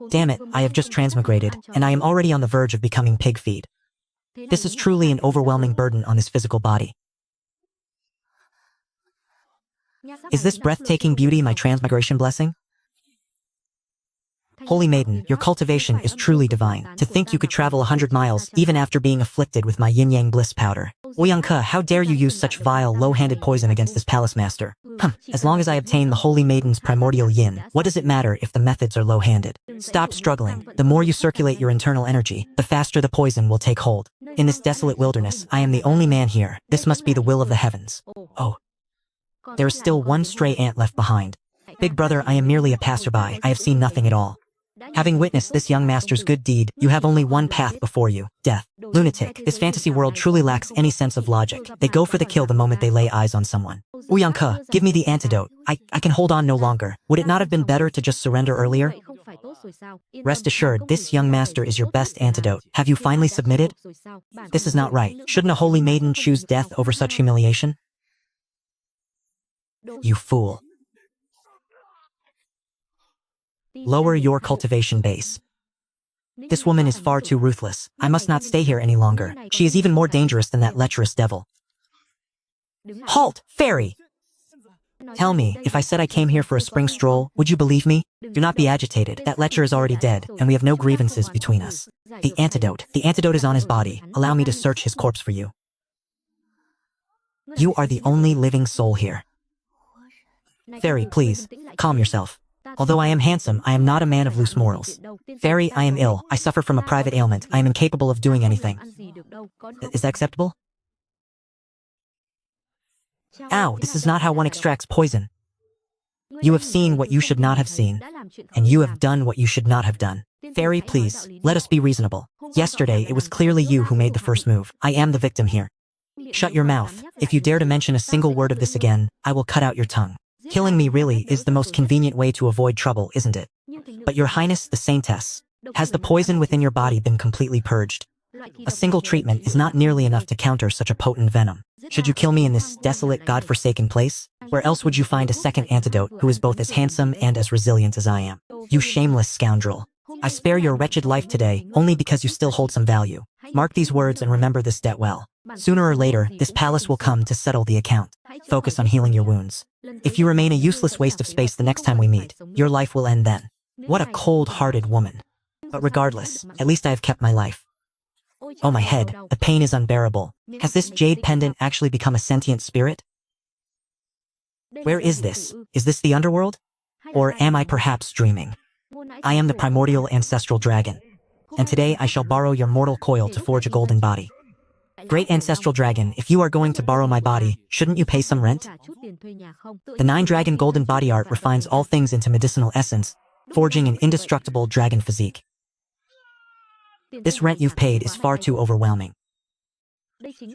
Damn it, I have just transmigrated, and I am already on the verge of becoming pig feed. This is truly an overwhelming burden on this physical body. Is this breathtaking beauty my transmigration blessing? Holy maiden, your cultivation is truly divine. To think you could travel 100 miles, even after being afflicted with my yin-yang bliss powder. Ouyangke, how dare you use such vile, low-handed poison against this palace master? As long as I obtain the holy maiden's primordial yin, what does it matter if the methods are low-handed? Stop struggling. The more you circulate your internal energy, the faster the poison will take hold. In this desolate wilderness, I am the only man here. This must be the will of the heavens. Oh. There is still one stray ant left behind. Big brother, I am merely a passerby. I have seen nothing at all. Having witnessed this young master's good deed, you have only one path before you, death. Lunatic, this fantasy world truly lacks any sense of logic. They go for the kill the moment they lay eyes on someone. Ouyangke, give me the antidote. I can hold on no longer. Would it not have been better to just surrender earlier? Rest assured, this young master is your best antidote. Have you finally submitted? This is not right. Shouldn't a holy maiden choose death over such humiliation? You fool. Lower your cultivation base. This woman is far too ruthless. I must not stay here any longer. She is even more dangerous than that lecherous devil. Halt, fairy! Tell me, if I said I came here for a spring stroll, would you believe me? Do not be agitated. That lecher is already dead, and we have no grievances between us. The antidote. The antidote is on his body. Allow me to search his corpse for you. You are the only living soul here. Fairy, please, calm yourself. Although I am handsome, I am not a man of loose morals. Fairy, I am ill. I suffer from a private ailment. I am incapable of doing anything. Is that acceptable? Ow, this is not how one extracts poison. You have seen what you should not have seen, and you have done what you should not have done. Fairy, please, let us be reasonable. Yesterday, it was clearly you who made the first move. I am the victim here. Shut your mouth. If you dare to mention a single word of this again, I will cut out your tongue. Killing me really is the most convenient way to avoid trouble, isn't it? But your highness, the Saintess, has the poison within your body been completely purged? A single treatment is not nearly enough to counter such a potent venom. Should you kill me in this desolate, god-forsaken place? Where else would you find a second antidote who is both as handsome and as resilient as I am? You shameless scoundrel. I spare your wretched life today only because you still hold some value. Mark these words and remember this debt well. Sooner or later, this palace will come to settle the account. Focus on healing your wounds. If you remain a useless waste of space the next time we meet, your life will end then. What a cold-hearted woman. But regardless, at least I have kept my life. Oh, my head, the pain is unbearable. Has this jade pendant actually become a sentient spirit? Where is this? Is this the underworld? Or am I perhaps dreaming? I am the Primordial Ancestral Dragon, and today I shall borrow your mortal coil to forge a golden body. Great Ancestral Dragon, if you are going to borrow my body, shouldn't you pay some rent? The 9-dragon golden body art refines all things into medicinal essence, forging an indestructible dragon physique. This rent you've paid is far too overwhelming.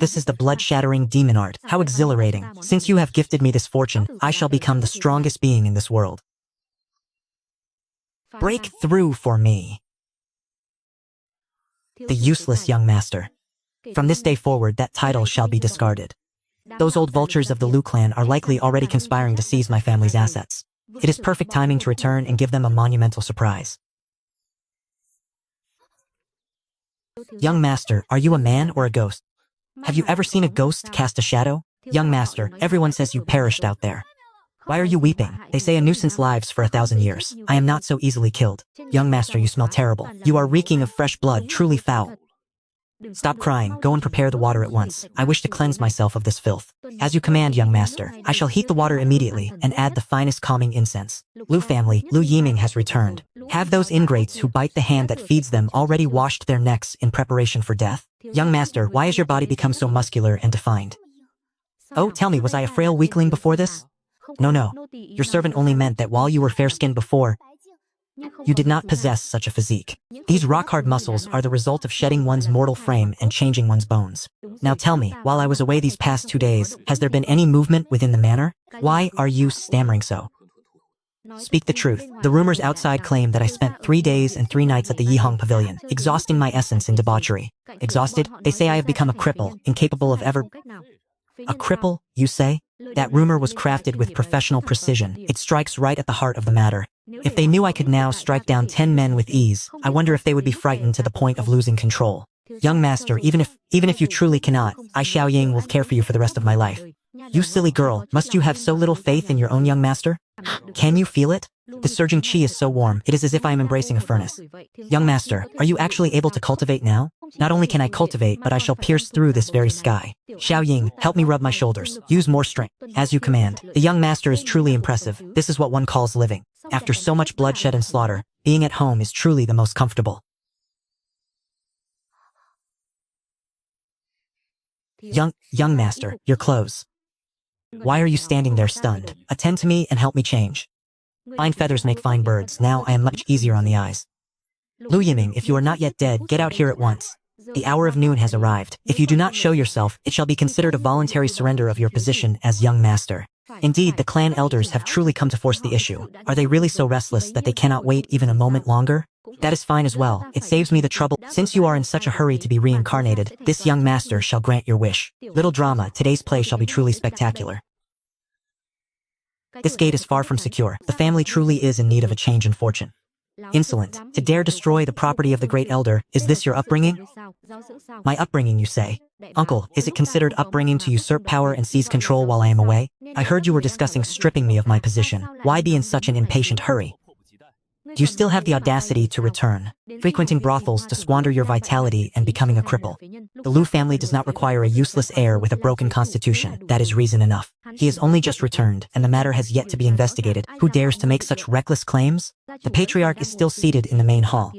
This is the blood-shattering demon art. How exhilarating. Since you have gifted me this fortune, I shall become the strongest being in this world. Break through for me. The useless young master. From this day forward, that title shall be discarded. Those old vultures of the Liu clan are likely already conspiring to seize my family's assets. It is perfect timing to return and give them a monumental surprise. Young master, are you a man or a ghost? Have you ever seen a ghost cast a shadow? Young master, everyone says you perished out there. Why are you weeping? They say a nuisance lives for 1,000 years. I am not so easily killed. Young master, you smell terrible. You are reeking of fresh blood, truly foul. Stop crying, go and prepare the water at once. I wish to cleanse myself of this filth. As you command, young master. I shall heat the water immediately and add the finest calming incense. Liu family, Liu Yiming has returned. Have those ingrates who bite the hand that feeds them already washed their necks in preparation for death? Young master, why has your body become so muscular and defined? Oh, tell me, was I a frail weakling before this? No. Your servant only meant that while you were fair-skinned before, you did not possess such a physique. These rock-hard muscles are the result of shedding one's mortal frame and changing one's bones. Now tell me, while I was away these past 2 days, has there been any movement within the manor? Why are you stammering so? Speak the truth. The rumors outside claim that I spent 3 days and 3 nights at the Yihong Pavilion, exhausting my essence in debauchery. Exhausted? They say I have become a cripple, incapable of ever... A cripple, you say? That rumor was crafted with professional precision. It strikes right at the heart of the matter. If they knew I could now strike down 10 men with ease, I wonder if they would be frightened to the point of losing control. Young master, even if you truly cannot, I Xiao Ying will care for you for the rest of my life. You silly girl, must you have so little faith in your own young master? Can you feel it? The surging chi is so warm, it is as if I am embracing a furnace. Young master, are you actually able to cultivate now? Not only can I cultivate, but I shall pierce through this very sky. Xiao Ying, help me rub my shoulders. Use more strength. As you command. The young master is truly impressive. This is what one calls living. After so much bloodshed and slaughter, being at home is truly the most comfortable. Young master, your clothes. Why are you standing there stunned? Attend to me and help me change. Fine feathers make fine birds. Now I am much easier on the eyes. Lu Yiming, if you are not yet dead, get out here at once. The hour of noon has arrived. If you do not show yourself, it shall be considered a voluntary surrender of your position as young master. Indeed, the clan elders have truly come to force the issue. Are they really so restless that they cannot wait even a moment longer? That is fine as well. It saves me the trouble. Since you are in such a hurry to be reincarnated, this young master shall grant your wish. Little drama, today's play shall be truly spectacular. This gate is far from secure. The family truly is in need of a change in fortune. Insolent, to dare destroy the property of the great elder, is this your upbringing? My upbringing, you say? Uncle, is it considered upbringing to usurp power and seize control while I am away? I heard you were discussing stripping me of my position. Why be in such an impatient hurry? Do you still have the audacity to return, frequenting brothels to squander your vitality and becoming a cripple? The Lu family does not require a useless heir with a broken constitution. That is reason enough. He has only just returned, and the matter has yet to be investigated. Who dares to make such reckless claims? The patriarch is still seated in the main hall.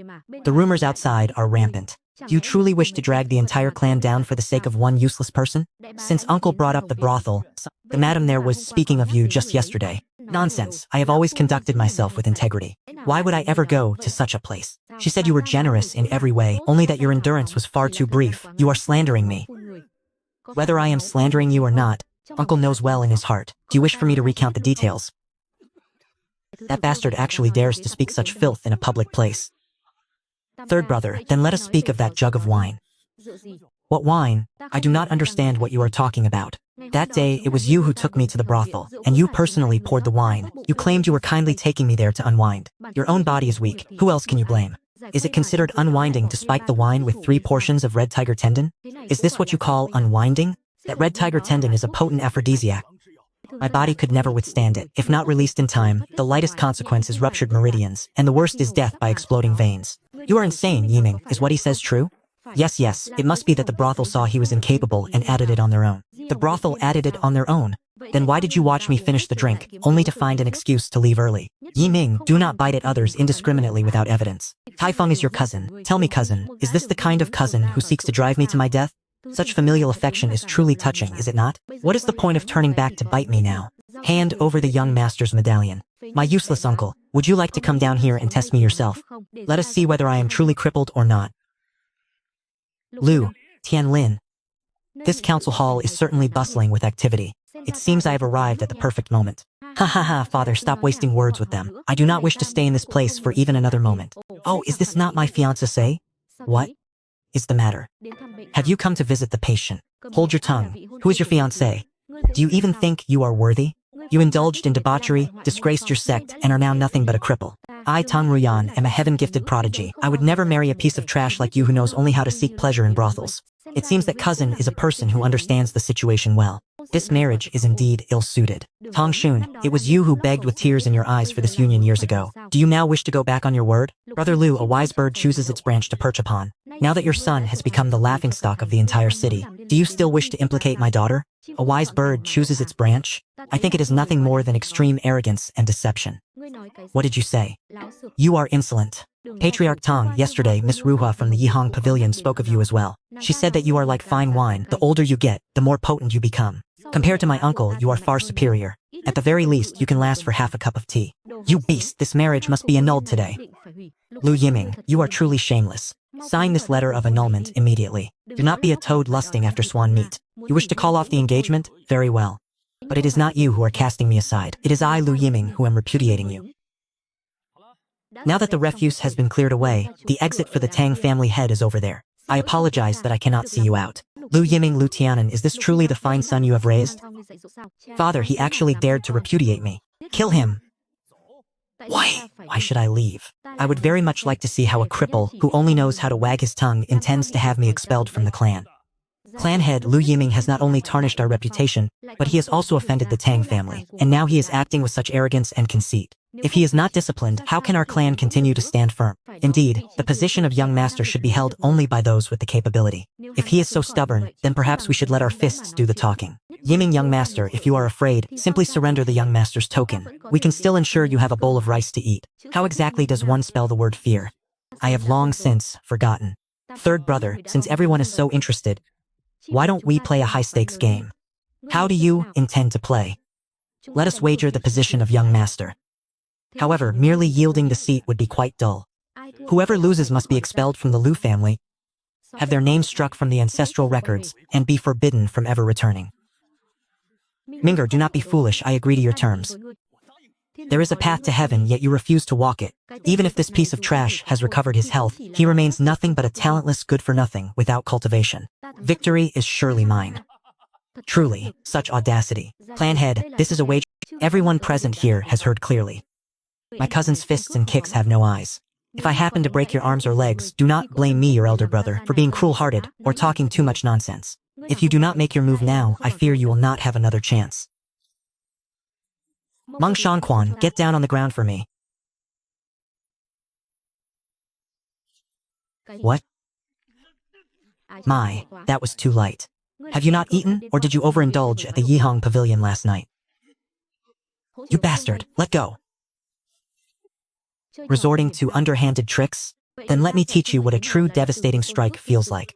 The rumors outside are rampant. Do you truly wish to drag the entire clan down for the sake of one useless person? Since uncle brought up the brothel, the madam there was speaking of you just yesterday. Nonsense, I have always conducted myself with integrity. Why would I ever go to such a place? She said you were generous in every way, only that your endurance was far too brief. You are slandering me. Whether I am slandering you or not, uncle knows well in his heart. Do you wish for me to recount the details? That bastard actually dares to speak such filth in a public place. Third brother, then let us speak of that jug of wine. What wine? I do not understand what you are talking about. That day, it was you who took me to the brothel, and you personally poured the wine. You claimed you were kindly taking me there to unwind. Your own body is weak. Who else can you blame? Is it considered unwinding to spike the wine with 3 portions of red tiger tendon? Is this what you call unwinding? That red tiger tendon is a potent aphrodisiac. My body could never withstand it. If not released in time, the lightest consequence is ruptured meridians, and the worst is death by exploding veins. You are insane, Yiming. Is what he says true? Yes, it must be that the brothel saw he was incapable and added it on their own. The brothel added it on their own. Then why did you watch me finish the drink, only to find an excuse to leave early? Yiming, do not bite at others indiscriminately without evidence. Taifeng is your cousin. Tell me, cousin, is this the kind of cousin who seeks to drive me to my death? Such familial affection is truly touching, is it not? What is the point of turning back to bite me now? Hand over the young master's medallion. My useless uncle, would you like to come down here and test me yourself? Let us see whether I am truly crippled or not. Lu, Tianlin. This council hall is certainly bustling with activity. It seems I have arrived at the perfect moment. Ha ha ha, father, stop wasting words with them. I do not wish to stay in this place for even another moment. Oh, is this not my fiancée? What is the matter? Have you come to visit the patient? Hold your tongue. Who is your fiancé? Do you even think you are worthy? You indulged in debauchery, disgraced your sect, and are now nothing but a cripple. I, Tang Ruyan, am a heaven-gifted prodigy. I would never marry a piece of trash like you who knows only how to seek pleasure in brothels. It seems that cousin is a person who understands the situation well. This marriage is indeed ill-suited. Tang Shun, it was you who begged with tears in your eyes for this union years ago. Do you now wish to go back on your word? Brother Lu, a wise bird chooses its branch to perch upon. Now that your son has become the laughingstock of the entire city, do you still wish to implicate my daughter? A wise bird chooses its branch? I think it is nothing more than extreme arrogance and deception. What did you say? You are insolent. Patriarch Tang, yesterday Miss Ruhua from the Yihang Pavilion spoke of you as well. She said that you are like fine wine. The older you get, the more potent you become. Compared to my uncle, you are far superior. At the very least, you can last for half a cup of tea. You beast, this marriage must be annulled today. Lu Yiming, you are truly shameless. Sign this letter of annulment immediately. Do not be a toad lusting after swan meat. You wish to call off the engagement? Very well. But it is not you who are casting me aside. It is I, Lu Yiming, who am repudiating you. Now that the refuse has been cleared away, the exit for the Tang family head is over there. I apologize that I cannot see you out. Lu Yiming Lu Tianan, is this truly the fine son you have raised? Father, he actually dared to repudiate me. Kill him. Why should I leave? I would very much like to see how a cripple, who only knows how to wag his tongue, intends to have me expelled from the clan. Clan head Lu Yiming has not only tarnished our reputation, but he has also offended the Tang family, and now he is acting with such arrogance and conceit. If he is not disciplined, how can our clan continue to stand firm? Indeed, the position of young master should be held only by those with the capability. If he is so stubborn, then perhaps we should let our fists do the talking. Yiming young master, if you are afraid, simply surrender the young master's token. We can still ensure you have a bowl of rice to eat. How exactly does one spell the word fear? I have long since forgotten. Third brother, since everyone is so interested, why don't we play a high-stakes game? How do you intend to play? Let us wager the position of young master. However, merely yielding the seat would be quite dull. Whoever loses must be expelled from the Lu family, have their names struck from the ancestral records, and be forbidden from ever returning. Minger, do not be foolish, I agree to your terms. There is a path to heaven, yet you refuse to walk it. Even if this piece of trash has recovered his health, he remains nothing but a talentless good-for-nothing without cultivation. Victory is surely mine. Truly, such audacity. Clan head, this is a wager. Everyone present here has heard clearly. My cousin's fists and kicks have no eyes. If I happen to break your arms or legs, do not blame me, your elder brother, for being cruel-hearted or talking too much nonsense. If you do not make your move now, I fear you will not have another chance. Meng Shangquan, get down on the ground for me. What? My, that was too light. Have you not eaten, or did you overindulge at the Yihong Pavilion last night? You bastard, let go. Resorting to underhanded tricks? Then let me teach you what a true devastating strike feels like.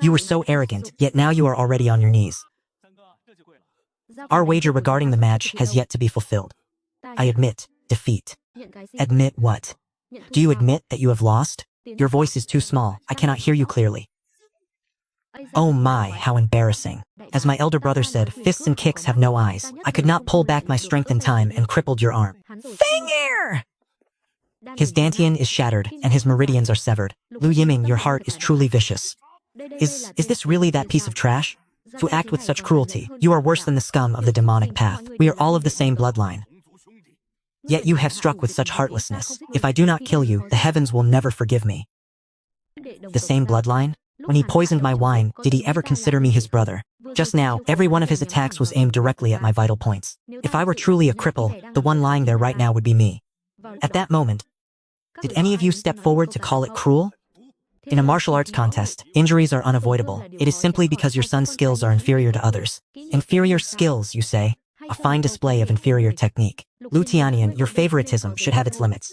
You were so arrogant, yet now you are already on your knees. Our wager regarding the match has yet to be fulfilled. I admit defeat. Admit what? Do you admit that you have lost? Your voice is too small, I cannot hear you clearly. Oh my, how embarrassing. As my elder brother said, fists and kicks have no eyes. I could not pull back my strength in time and crippled your arm. Finger! His dantian is shattered, and his meridians are severed. Lu Yiming, your heart is truly vicious. Is this really that piece of trash? To act with such cruelty, you are worse than the scum of the demonic path. We are all of the same bloodline. Yet you have struck with such heartlessness. If I do not kill you, the heavens will never forgive me. The same bloodline? When he poisoned my wine, did he ever consider me his brother? Just now, every one of his attacks was aimed directly at my vital points. If I were truly a cripple, the one lying there right now would be me. At that moment, did any of you step forward to call it cruel? In a martial arts contest, injuries are unavoidable. It is simply because your son's skills are inferior to others. Inferior skills, you say? A fine display of inferior technique. Lu Tianian, your favoritism should have its limits.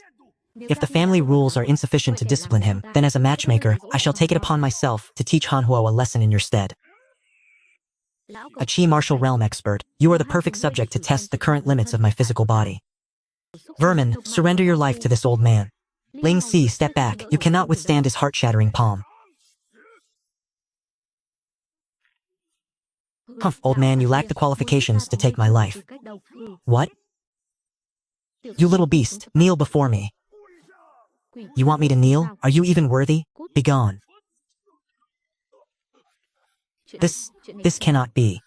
If the family rules are insufficient to discipline him, then as a matchmaker, I shall take it upon myself to teach Hanhuo a lesson in your stead. A Qi martial realm expert, you are the perfect subject to test the current limits of my physical body. Vermin, surrender your life to this old man. Ling Si, step back, you cannot withstand his heart-shattering palm. Humph, old man, you lack the qualifications to take my life. What? You little beast, kneel before me. You want me to kneel? Are you even worthy? Begone. This cannot be.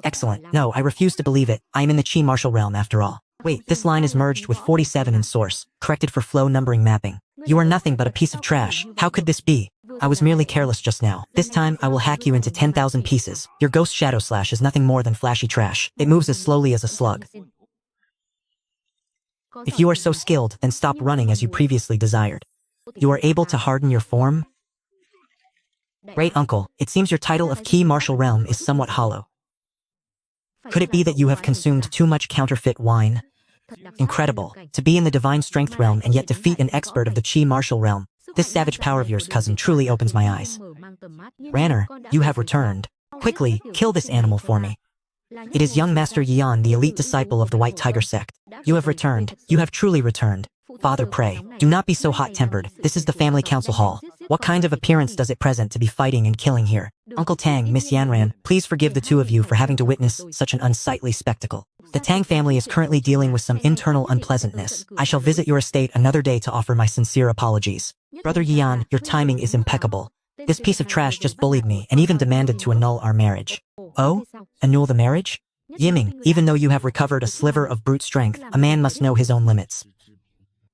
Excellent. No, I refuse to believe it. I am in the Qi martial realm after all. Wait, this line is merged with 47 in source, corrected for flow numbering mapping. You are nothing but a piece of trash. How could this be? I was merely careless just now. This time, I will hack you into 10,000 pieces. Your ghost shadow slash is nothing more than flashy trash. It moves as slowly as a slug. If you are so skilled, then stop running as you previously desired. You are able to harden your form? Great uncle, it seems your title of Qi martial realm is somewhat hollow. Could it be that you have consumed too much counterfeit wine? Incredible, to be in the divine strength realm and yet defeat an expert of the Qi martial realm. This savage power of yours, cousin, truly opens my eyes. Ranner, you have returned. Quickly, kill this animal for me. It is young Master Yan, the elite disciple of the White Tiger sect. You have returned. You have truly returned. Father, pray, do not be so hot-tempered. This is the family council hall. What kind of appearance does it present to be fighting and killing here? Uncle Tang, Miss Yanran, please forgive the two of you for having to witness such an unsightly spectacle. The Tang family is currently dealing with some internal unpleasantness. I shall visit your estate another day to offer my sincere apologies. Brother Yan, your timing is impeccable. This piece of trash just bullied me and even demanded to annul our marriage. Oh? Annul the marriage? Yiming, even though you have recovered a sliver of brute strength, a man must know his own limits.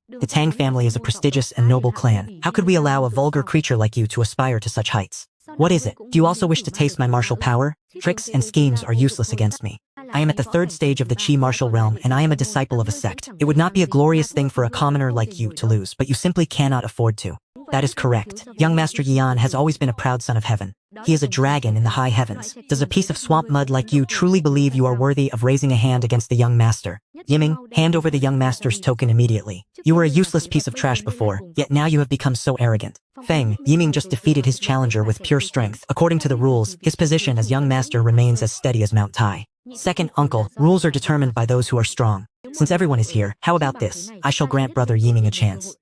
The Tang family is a prestigious and noble clan. How could we allow a vulgar creature like you to aspire to such heights? What is it? Do you also wish to taste my martial power? Tricks and schemes are useless against me. I am at the third stage of the Qi martial realm and I am a disciple of a sect. It would not be a glorious thing for a commoner like you to lose, but you simply cannot afford to. That is correct. Young Master Yan has always been a proud son of heaven. He is a dragon in the high heavens. Does a piece of swamp mud like you truly believe you are worthy of raising a hand against the young master? Yiming, hand over the young master's token immediately. You were a useless piece of trash before, yet now you have become so arrogant. Feng, Yiming just defeated his challenger with pure strength. According to the rules, his position as young master remains as steady as Mount Tai. Second, uncle, rules are determined by those who are strong. Since everyone is here, how about this? I shall grant brother Yiming a chance.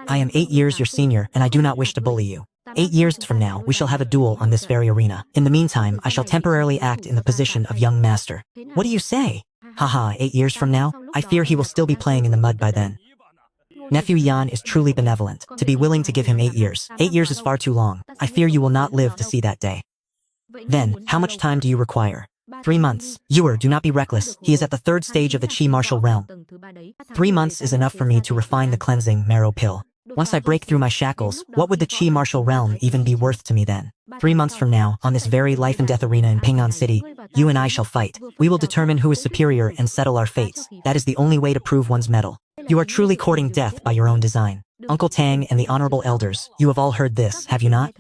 I am 8 years your senior, and I do not wish to bully you. 8 years from now, we shall have a duel on this very arena. In the meantime, I shall temporarily act in the position of young master. What do you say? Haha, 8 years from now? I fear he will still be playing in the mud by then. Nephew Yan is truly benevolent, to be willing to give him 8 years. 8 years is far too long. I fear you will not live to see that day. Then, how much time do you require? 3 months. Ewer, do not be reckless. He is at the third stage of the Qi martial realm. 3 months is enough for me to refine the cleansing marrow pill. Once I break through my shackles, what would the Qi martial realm even be worth to me then? 3 months from now, on this very life and death arena in Ping'an City, you and I shall fight. We will determine who is superior and settle our fates. That is the only way to prove one's mettle. You are truly courting death by your own design. Uncle Tang and the honorable elders, you have all heard this, have you not?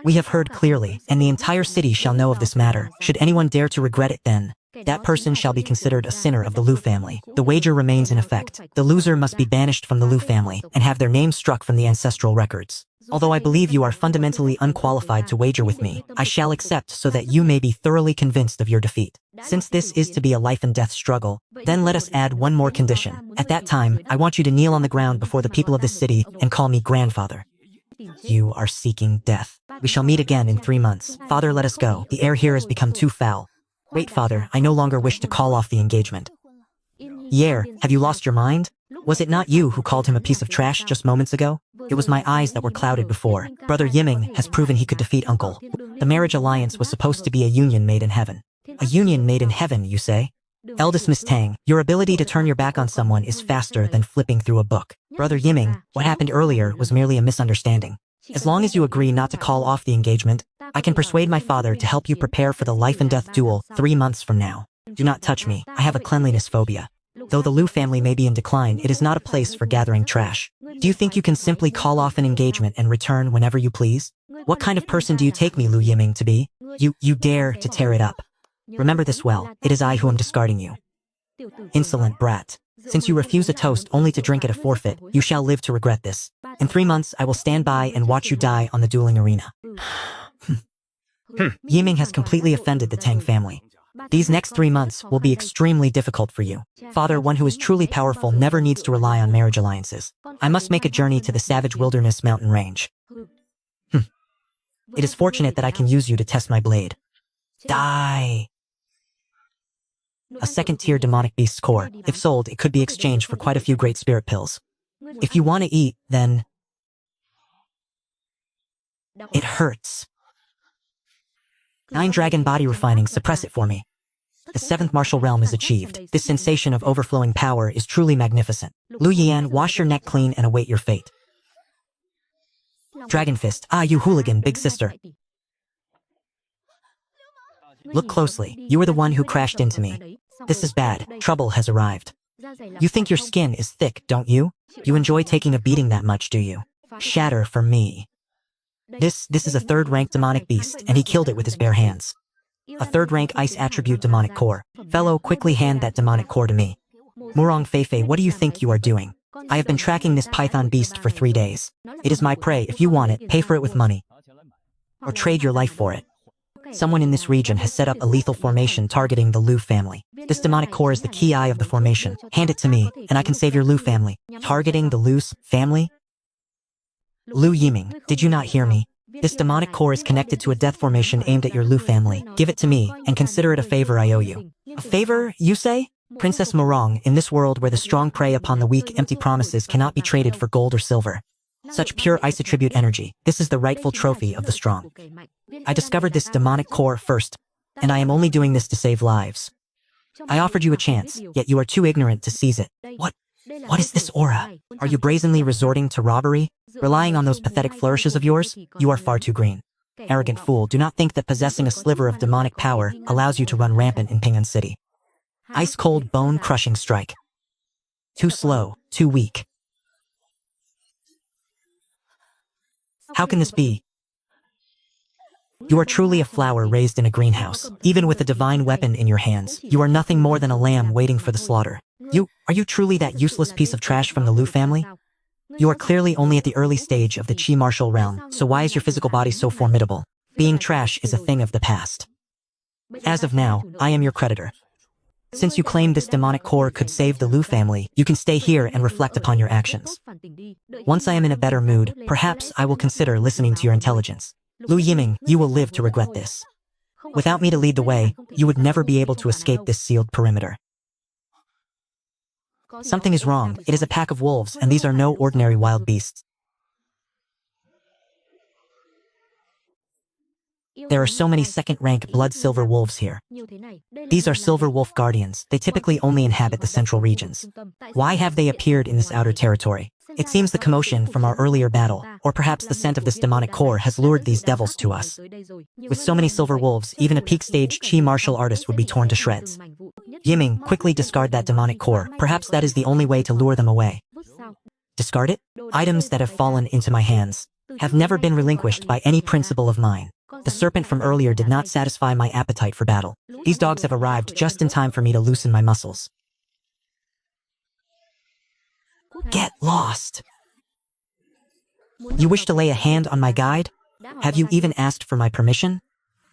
We have heard clearly, and the entire city shall know of this matter. Should anyone dare to regret it then, that person shall be considered a sinner of the Lu family. The wager remains in effect. The loser must be banished from the Lu family and have their names struck from the ancestral records. Although I believe you are fundamentally unqualified to wager with me, I shall accept so that you may be thoroughly convinced of your defeat. Since this is to be a life and death struggle, then let us add one more condition. At that time, I want you to kneel on the ground before the people of this city and call me grandfather. You are seeking death. We shall meet again in 3 months. Father, let us go. The air here has become too foul. Wait, father, I no longer wish to call off the engagement. Yer, have you lost your mind? Was it not you who called him a piece of trash just moments ago? It was my eyes that were clouded before. Brother Yiming has proven he could defeat uncle. The marriage alliance was supposed to be a union made in heaven. A union made in heaven, you say? Eldest Miss Tang, your ability to turn your back on someone is faster than flipping through a book. Brother Yiming, what happened earlier was merely a misunderstanding. As long as you agree not to call off the engagement, I can persuade my father to help you prepare for the life and death duel 3 months from now. Do not touch me. I have a cleanliness phobia. Though the Lu family may be in decline, it is not a place for gathering trash. Do you think you can simply call off an engagement and return whenever you please? What kind of person do you take me, Lu Yiming, to be? You dare to tear it up. Remember this well, it is I who am discarding you. Insolent brat. Since you refuse a toast only to drink at a forfeit, you shall live to regret this. In 3 months, I will stand by and watch you die on the dueling arena. Yiming has completely offended the Tang family. These next 3 months will be extremely difficult for you. Father, one who is truly powerful never needs to rely on marriage alliances. I must make a journey to the savage wilderness mountain range. It is fortunate that I can use you to test my blade. Die! A second-tier demonic beast's core. If sold, it could be exchanged for quite a few great spirit pills. If you want to eat, then... It hurts. 9 dragon body refining, suppress it for me. The 7th martial realm is achieved. This sensation of overflowing power is truly magnificent. Lu Yian, wash your neck clean and await your fate. Dragon Fist, you hooligan, big sister. Look closely, you were the one who crashed into me. This is bad, trouble has arrived. You think your skin is thick, don't you? You enjoy taking a beating that much, do you? Shatter for me. This is a 3rd-rank demonic beast, and he killed it with his bare hands. A 3rd-rank ice attribute demonic core. Fellow, quickly hand that demonic core to me. Murong Feifei, what do you think you are doing? I have been tracking this python beast for 3 days. It is my prey. If you want it, pay for it with money. Or trade your life for it. Someone in this region has set up a lethal formation targeting the Lu family. This demonic core is the key eye of the formation. Hand it to me, and I can save your Lu family. Targeting the Lu's family? Lu Yiming, did you not hear me? This demonic core is connected to a death formation aimed at your Lu family. Give it to me, and consider it a favor I owe you. A favor, you say? Princess Morong, in this world where the strong prey upon the weak, empty promises cannot be traded for gold or silver. Such pure isotribute energy, this is the rightful trophy of the strong. I discovered this demonic core first, and I am only doing this to save lives. I offered you a chance, yet you are too ignorant to seize it. What is this aura? Are you brazenly resorting to robbery? Relying on those pathetic flourishes of yours? You are far too green. Arrogant fool, do not think that possessing a sliver of demonic power allows you to run rampant in Ping'an City. Ice-cold, bone-crushing strike. Too slow, too weak. How can this be? You are truly a flower raised in a greenhouse. Even with a divine weapon in your hands, you are nothing more than a lamb waiting for the slaughter. Are you truly that useless piece of trash from the Lu family? You are clearly only at the early stage of the Qi martial realm, so why is your physical body so formidable? Being trash is a thing of the past. As of now, I am your creditor. Since you claim this demonic core could save the Lu family, you can stay here and reflect upon your actions. Once I am in a better mood, perhaps I will consider listening to your intelligence. Lu Yiming, you will live to regret this. Without me to lead the way, you would never be able to escape this sealed perimeter. Something is wrong. It is a pack of wolves, and these are no ordinary wild beasts. There are so many second-rank blood-silver wolves here. These are silver wolf guardians. They typically only inhabit the central regions. Why have they appeared in this outer territory? It seems the commotion from our earlier battle, or perhaps the scent of this demonic core, has lured these devils to us. With so many silver wolves, even a peak-stage Qi martial artist would be torn to shreds. Yiming, quickly discard that demonic core. Perhaps that is the only way to lure them away. Discard it? Items that have fallen into my hands have never been relinquished by any principle of mine. The serpent from earlier did not satisfy my appetite for battle. These dogs have arrived just in time for me to loosen my muscles. Get lost! You wish to lay a hand on my guide? Have you even asked for my permission?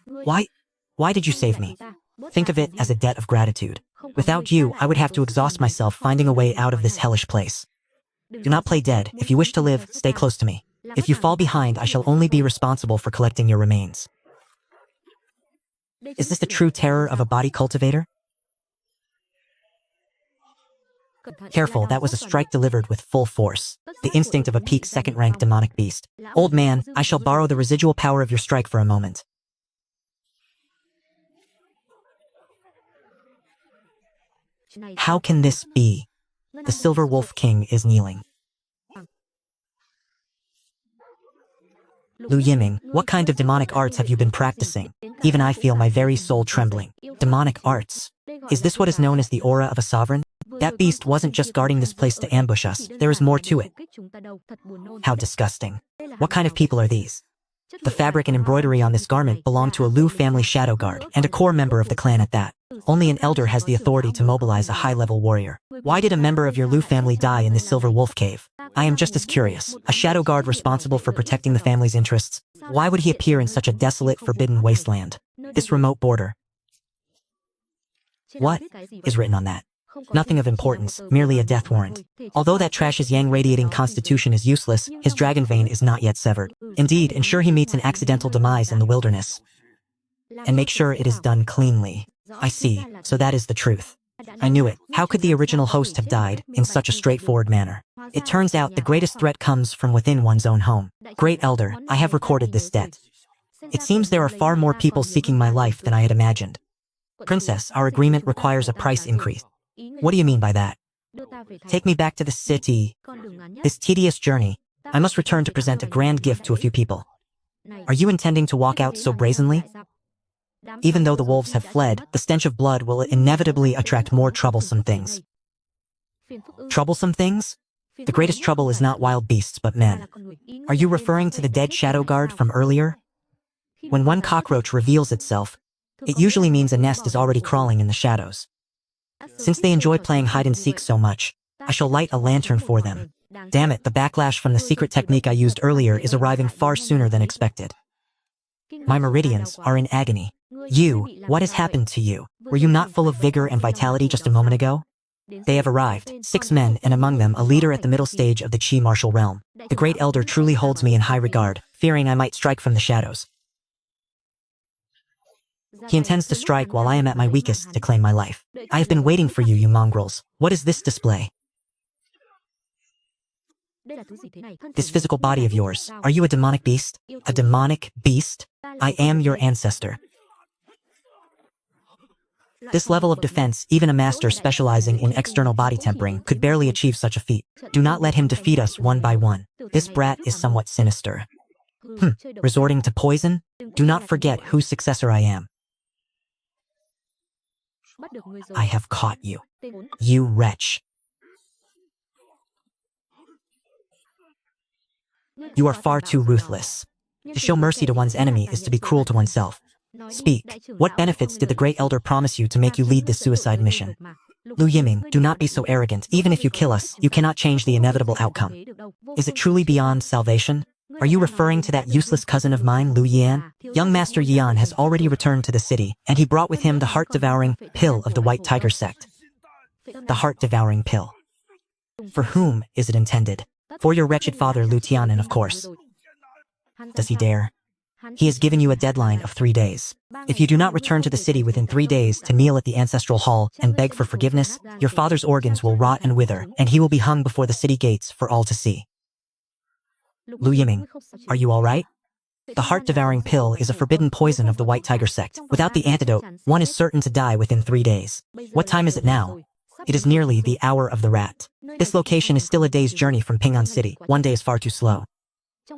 Why did you save me? Think of it as a debt of gratitude. Without you, I would have to exhaust myself finding a way out of this hellish place. Do not play dead. If you wish to live, stay close to me. If you fall behind, I shall only be responsible for collecting your remains. Is this the true terror of a body cultivator? Careful, that was a strike delivered with full force. The instinct of a peak second-rank demonic beast. Old man, I shall borrow the residual power of your strike for a moment. How can this be? The Silver Wolf King is kneeling. Lu Yiming, what kind of demonic arts have you been practicing? Even I feel my very soul trembling. Demonic arts? Is this what is known as the aura of a sovereign? That beast wasn't just guarding this place to ambush us. There is more to it. How disgusting. What kind of people are these? The fabric and embroidery on this garment belong to a Lu family shadow guard, and a core member of the clan at that. Only an elder has the authority to mobilize a high-level warrior. Why did a member of your Lu family die in this Silver Wolf Cave? I am just as curious. A shadow guard responsible for protecting the family's interests. Why would he appear in such a desolate, forbidden wasteland? This remote border. What is written on that? Nothing of importance, merely a death warrant. Although that trash's yang radiating constitution is useless, his dragon vein is not yet severed. Indeed, ensure he meets an accidental demise in the wilderness. And make sure it is done cleanly. I see, so that is the truth. I knew it. How could the original host have died in such a straightforward manner? It turns out the greatest threat comes from within one's own home. Great Elder, I have recorded this debt. It seems there are far more people seeking my life than I had imagined. Princess, our agreement requires a price increase. What do you mean by that? Take me back to the city. This tedious journey. I must return to present a grand gift to a few people. Are you intending to walk out so brazenly? Even though the wolves have fled, the stench of blood will inevitably attract more troublesome things. Troublesome things? The greatest trouble is not wild beasts but men. Are you referring to the dead shadow guard from earlier? When one cockroach reveals itself, it usually means a nest is already crawling in the shadows. Since they enjoy playing hide-and-seek so much, I shall light a lantern for them. Damn it, the backlash from the secret technique I used earlier is arriving far sooner than expected. My meridians are in agony. You, what has happened to you? Were you not full of vigor and vitality just a moment ago? They have arrived, 6 men, and among them a leader at the middle stage of the Qi martial realm. The Great Elder truly holds me in high regard, fearing I might strike from the shadows. He intends to strike while I am at my weakest to claim my life. I have been waiting for you, you mongrels. What is this display? This physical body of yours, are you a demonic beast? A demonic beast? I am your ancestor. This level of defense, even a master specializing in external body tempering could barely achieve such a feat. Do not let him defeat us one by one. This brat is somewhat sinister. Resorting to poison? Do not forget whose successor I am. I have caught you. You wretch. You are far too ruthless. To show mercy to one's enemy is to be cruel to oneself. Speak. What benefits did the Great Elder promise you to make you lead this suicide mission? Lu Yiming, do not be so arrogant. Even if you kill us, you cannot change the inevitable outcome. Is it truly beyond salvation? Are you referring to that useless cousin of mine, Lu Yian? Young Master Yian has already returned to the city, and he brought with him the heart-devouring pill of the White Tiger sect. The heart-devouring pill. For whom is it intended? For your wretched father, Lu Tianan, of course. Does he dare? He has given you a deadline of 3 days. If you do not return to the city within 3 days to kneel at the ancestral hall and beg for forgiveness, your father's organs will rot and wither, and he will be hung before the city gates for all to see. Lu Yiming, are you all right? The heart-devouring pill is a forbidden poison of the White Tiger sect. Without the antidote, one is certain to die within 3 days. What time is it now? It is nearly the hour of the rat. This location is still a day's journey from Ping'an City. 1 day is far too slow.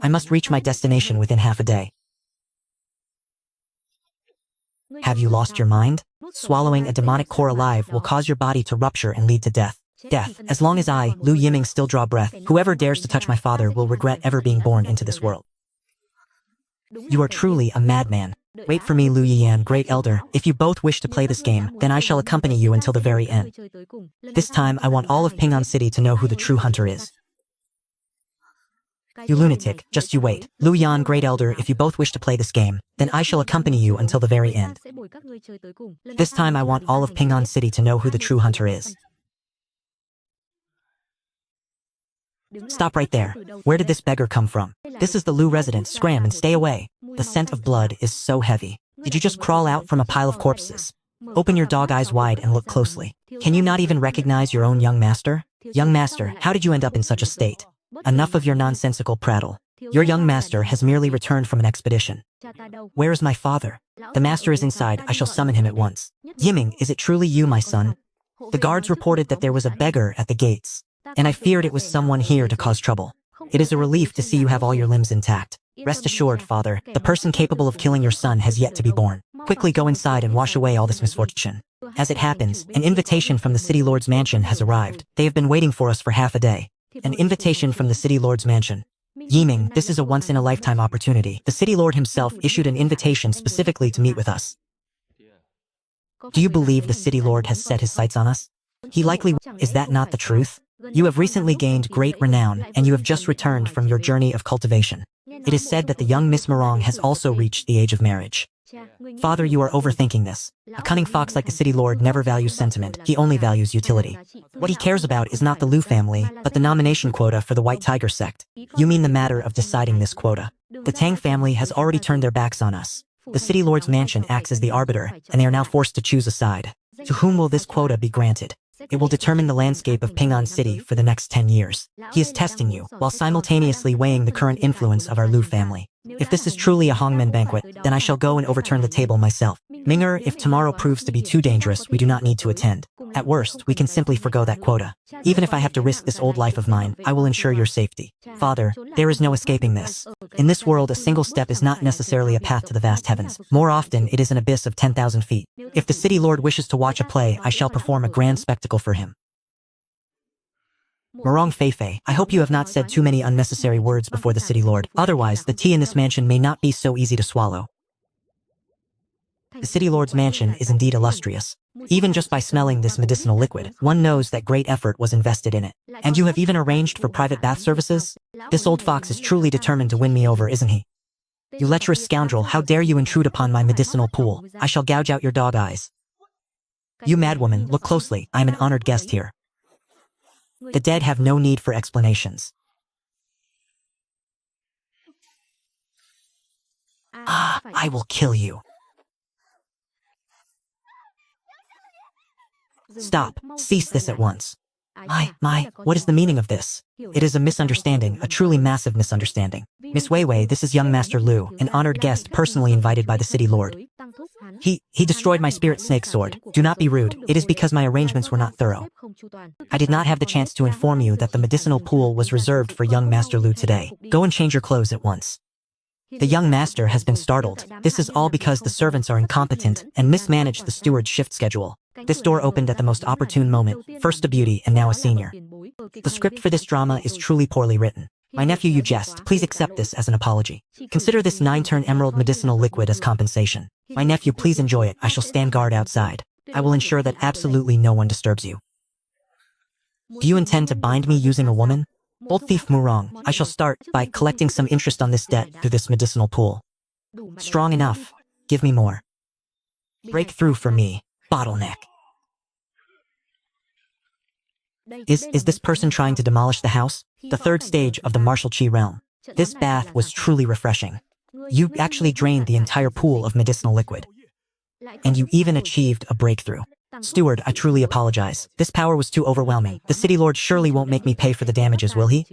I must reach my destination within half a day. Have you lost your mind? Swallowing a demonic core alive will cause your body to rupture and lead to death. Death. As long as I, Lu Yiming, still draw breath, whoever dares to touch my father will regret ever being born into this world. You are truly a madman. Wait for me, Lu Yian, Great Elder. If you both wish to play this game, then I shall accompany you until the very end. This time, I want all of Ping'an City to know who the true hunter is. You lunatic, just you wait. Lu Yan, Great Elder, if you both wish to play this game, then I shall accompany you until the very end. This time I want all of Ping'an City to know who the true hunter is. Stop right there. Where did this beggar come from? This is the Lu residence. Scram and stay away. The scent of blood is so heavy. Did you just crawl out from a pile of corpses? Open your dog eyes wide and look closely. Can you not even recognize your own young master? Young master, how did you end up in such a state? Enough of your nonsensical prattle. Your young master has merely returned from an expedition. Where is my father? The master is inside. I shall summon him at once. Yiming, is it truly you, my son? The guards reported that there was a beggar at the gates, and I feared it was someone here to cause trouble. It is a relief to see you have all your limbs intact. Rest assured, father, the person capable of killing your son has yet to be born. Quickly go inside and wash away all this misfortune. As it happens, an invitation from the City Lord's mansion has arrived. They have been waiting for us for half a day. An invitation from the City Lord's mansion. Yiming, this is a once-in-a-lifetime opportunity. The City Lord himself issued an invitation specifically to meet with us. Do you believe the City Lord has set his sights on us? He likely... Is that not the truth? You have recently gained great renown, and you have just returned from your journey of cultivation. It is said that the young Miss Morong has also reached the age of marriage. Father, you are overthinking this. A cunning fox like the City Lord never values sentiment, he only values utility. What he cares about is not the Lu family, but the nomination quota for the White Tiger sect. You mean the matter of deciding this quota. The Tang family has already turned their backs on us. The City Lord's mansion acts as the arbiter, and they are now forced to choose a side. To whom will this quota be granted? It will determine the landscape of Ping'an City for the next 10 years. He is testing you, while simultaneously weighing the current influence of our Lu family. If this is truly a Hongmen banquet, then I shall go and overturn the table myself. Minger, if tomorrow proves to be too dangerous, we do not need to attend. At worst, we can simply forgo that quota. Even if I have to risk this old life of mine, I will ensure your safety. Father, there is no escaping this. In this world, a single step is not necessarily a path to the vast heavens. More often, it is an abyss of 10,000 feet. If the City Lord wishes to watch a play, I shall perform a grand spectacle for him. Morong Feifei, I hope you have not said too many unnecessary words before the City Lord. Otherwise, the tea in this mansion may not be so easy to swallow. The City Lord's mansion is indeed illustrious. Even just by smelling this medicinal liquid, one knows that great effort was invested in it. And you have even arranged for private bath services? This old fox is truly determined to win me over, isn't he? You lecherous scoundrel, how dare you intrude upon my medicinal pool? I shall gouge out your dog eyes. You madwoman, look closely, I am an honored guest here. The dead have no need for explanations. I will kill you. Stop. Cease this at once. What is the meaning of this? It is a misunderstanding, a truly massive misunderstanding. Miss Weiwei, this is young Master Lu, an honored guest personally invited by the city lord. He destroyed my spirit snake sword. Do not be rude. It is because my arrangements were not thorough. I did not have the chance to inform you that the medicinal pool was reserved for young Master Lu today. Go and change your clothes at once. The young master has been startled. This is all because the servants are incompetent and mismanaged the steward's shift schedule. This door opened at the most opportune moment, first a beauty and now a senior. The script for this drama is truly poorly written. My nephew, you jest. Please accept this as an apology. Consider this 9-turn emerald medicinal liquid as compensation. My nephew, please enjoy it. I shall stand guard outside. I will ensure that absolutely no one disturbs you. Do you intend to bind me using a woman? Old thief Murong, I shall start by collecting some interest on this debt through this medicinal pool. Strong enough. Give me more. Break through for me. Bottleneck. Is this person trying to demolish the house? The third stage of the martial chi realm. This bath was truly refreshing. You actually drained the entire pool of medicinal liquid. And you even achieved a breakthrough. Steward, I truly apologize. This power was too overwhelming. The city lord surely won't make me pay for the damages, will he?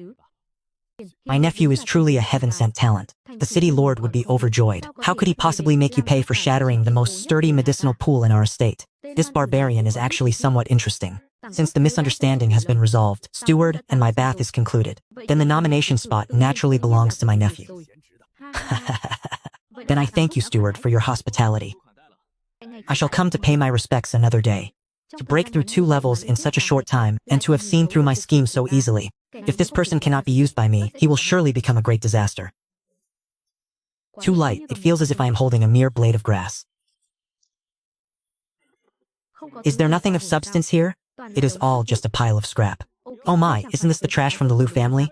My nephew is truly a heaven-sent talent. The city lord would be overjoyed. How could he possibly make you pay for shattering the most sturdy medicinal pool in our estate? This barbarian is actually somewhat interesting. Since the misunderstanding has been resolved, steward, and my bath is concluded, then the nomination spot naturally belongs to my nephew. Then I thank you, steward, for your hospitality. I shall come to pay my respects another day. To break through 2 levels in such a short time, and to have seen through my scheme so easily. If this person cannot be used by me, he will surely become a great disaster. Too light, it feels as if I am holding a mere blade of grass. Is there nothing of substance here? It is all just a pile of scrap. Oh my, isn't this the trash from the Lu family?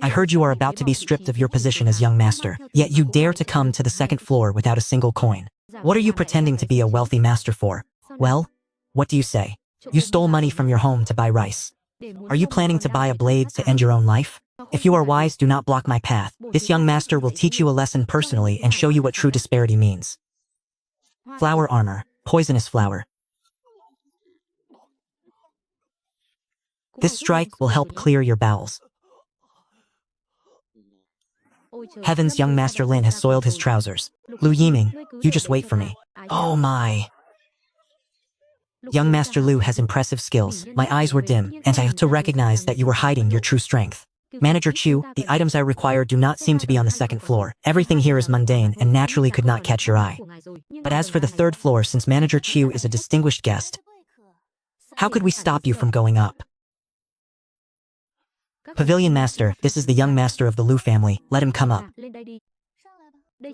I heard you are about to be stripped of your position as young master, yet you dare to come to the 2nd floor without a single coin. What are you pretending to be a wealthy master for? Well, what do you say? You stole money from your home to buy rice. Are you planning to buy a blade to end your own life? If you are wise, do not block my path. This young master will teach you a lesson personally and show you what true disparity means. Flower armor, poisonous flower. This strike will help clear your bowels. Heavens, young Master Lin has soiled his trousers. Lu Yiming, you just wait for me. Oh my. Young Master Lu has impressive skills. My eyes were dim, and I had to recognize that you were hiding your true strength. Manager Chu, the items I require do not seem to be on the 2nd floor. Everything here is mundane and naturally could not catch your eye. But as for the 3rd floor, since Manager Chu is a distinguished guest, how could we stop you from going up? Pavilion Master, this is the young master of the Lu family. Let him come up.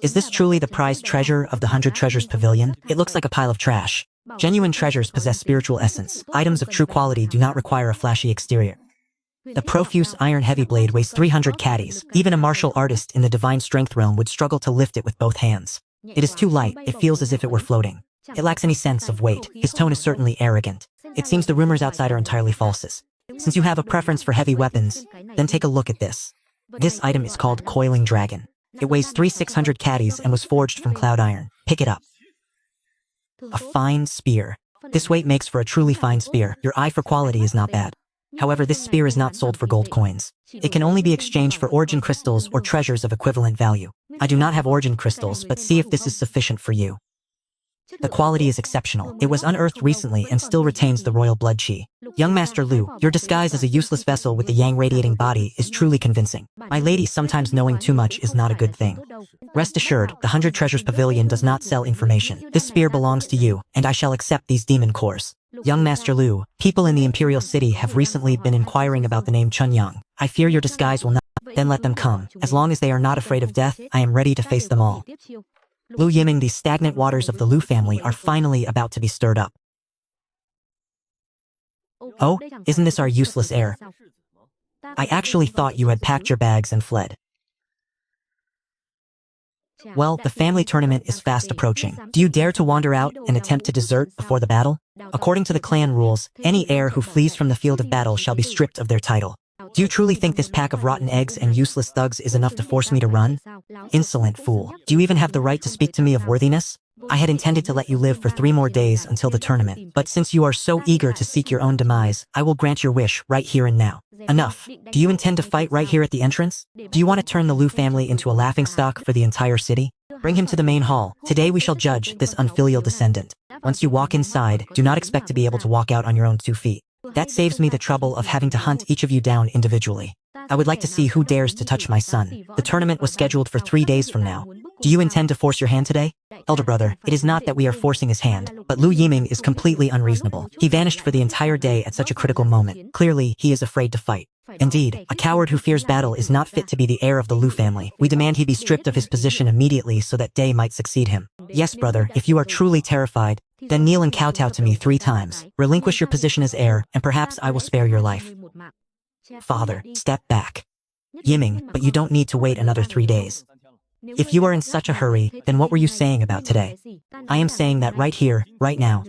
Is this truly the prized treasure of the 100 Treasures Pavilion? It looks like a pile of trash. Genuine treasures possess spiritual essence. Items of true quality do not require a flashy exterior. The profuse iron heavy blade weighs 300 caddies. Even a martial artist in the divine strength realm would struggle to lift it with both hands. It is too light. It feels as if it were floating. It lacks any sense of weight. His tone is certainly arrogant. It seems the rumors outside are entirely falses. Since you have a preference for heavy weapons, then take a look at this. This item is called Coiling Dragon. It weighs 600 caddies and was forged from cloud iron. Pick it up. A fine spear. This weight makes for a truly fine spear. Your eye for quality is not bad. However, this spear is not sold for gold coins. It can only be exchanged for origin crystals or treasures of equivalent value. I do not have origin crystals, but see if this is sufficient for you. The quality is exceptional. It was unearthed recently and still retains the royal blood chi. Young Master Lu, your disguise as a useless vessel with the yang radiating body is truly convincing. My lady, sometimes knowing too much is not a good thing. Rest assured, the 100 Treasures Pavilion does not sell information. This spear belongs to you, and I shall accept these demon cores. Young Master Lu, people in the Imperial City have recently been inquiring about the name Chunyang. I fear your disguise will not. Then let them come. As long as they are not afraid of death, I am ready to face them all. Lu Yiming, the stagnant waters of the Lu family are finally about to be stirred up. Oh, isn't this our useless heir? I actually thought you had packed your bags and fled. Well, the family tournament is fast approaching. Do you dare to wander out and attempt to desert before the battle? According to the clan rules, any heir who flees from the field of battle shall be stripped of their title. Do you truly think this pack of rotten eggs and useless thugs is enough to force me to run? Insolent fool. Do you even have the right to speak to me of worthiness? I had intended to let you live for 3 more days until the tournament, but since you are so eager to seek your own demise, I will grant your wish right here and now. Enough. Do you intend to fight right here at the entrance? Do you want to turn the Liu family into a laughingstock for the entire city? Bring him to the main hall. Today we shall judge this unfilial descendant. Once you walk inside, do not expect to be able to walk out on your own 2 feet. That saves me the trouble of having to hunt each of you down individually. I would like to see who dares to touch my son. The tournament was scheduled for 3 days from now. Do you intend to force your hand today? Elder brother, it is not that we are forcing his hand, but Liu Yiming is completely unreasonable. He vanished for the entire day at such a critical moment. Clearly, he is afraid to fight. Indeed, a coward who fears battle is not fit to be the heir of the Liu family. We demand he be stripped of his position immediately so that Day might succeed him. Yes, brother, if you are truly terrified, then kneel and kowtow to me 3 times. Relinquish your position as heir, and perhaps I will spare your life. Father, step back. Yiming, but you don't need to wait another 3 days. If you are in such a hurry, then what were you saying about today? I am saying that right here, right now,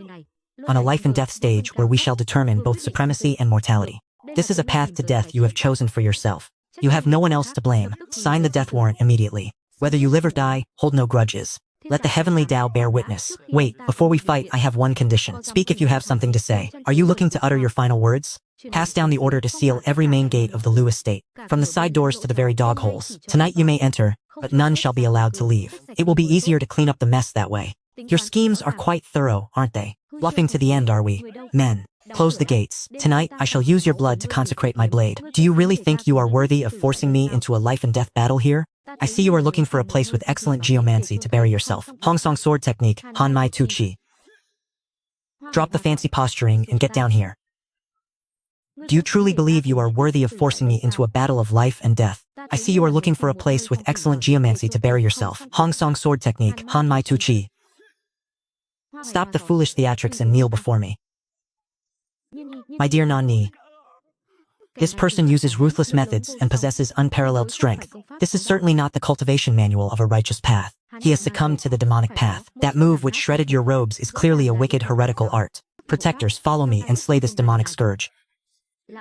on a life and death stage where we shall determine both supremacy and mortality. This is a path to death you have chosen for yourself. You have no one else to blame. Sign the death warrant immediately. Whether you live or die, hold no grudges. Let the heavenly Tao bear witness. Wait, before we fight, I have one condition. Speak if you have something to say. Are you looking to utter your final words? Pass down the order to seal every main gate of the Liu estate, from the side doors to the very dog holes. Tonight you may enter, but none shall be allowed to leave. It will be easier to clean up the mess that way. Your schemes are quite thorough, aren't they? Bluffing to the end, are we? Men, close the gates. Tonight, I shall use your blood to consecrate my blade. Do you really think you are worthy of forcing me into a life and death battle here? I see you are looking for a place with excellent geomancy to bury yourself. Hong Song sword technique, Han Mai Tu Chi. Drop the fancy posturing and get down here. Do you truly believe you are worthy of forcing me into a battle of life and death? I see you are looking for a place with excellent geomancy to bury yourself. Hong Song sword technique, Han Mai Tu Chi. Stop the foolish theatrics and kneel before me. My dear Nan-ni, this person uses ruthless methods and possesses unparalleled strength. This is certainly not the cultivation manual of a righteous path. He has succumbed to the demonic path. That move which shredded your robes is clearly a wicked heretical art. Protectors, follow me and slay this demonic scourge.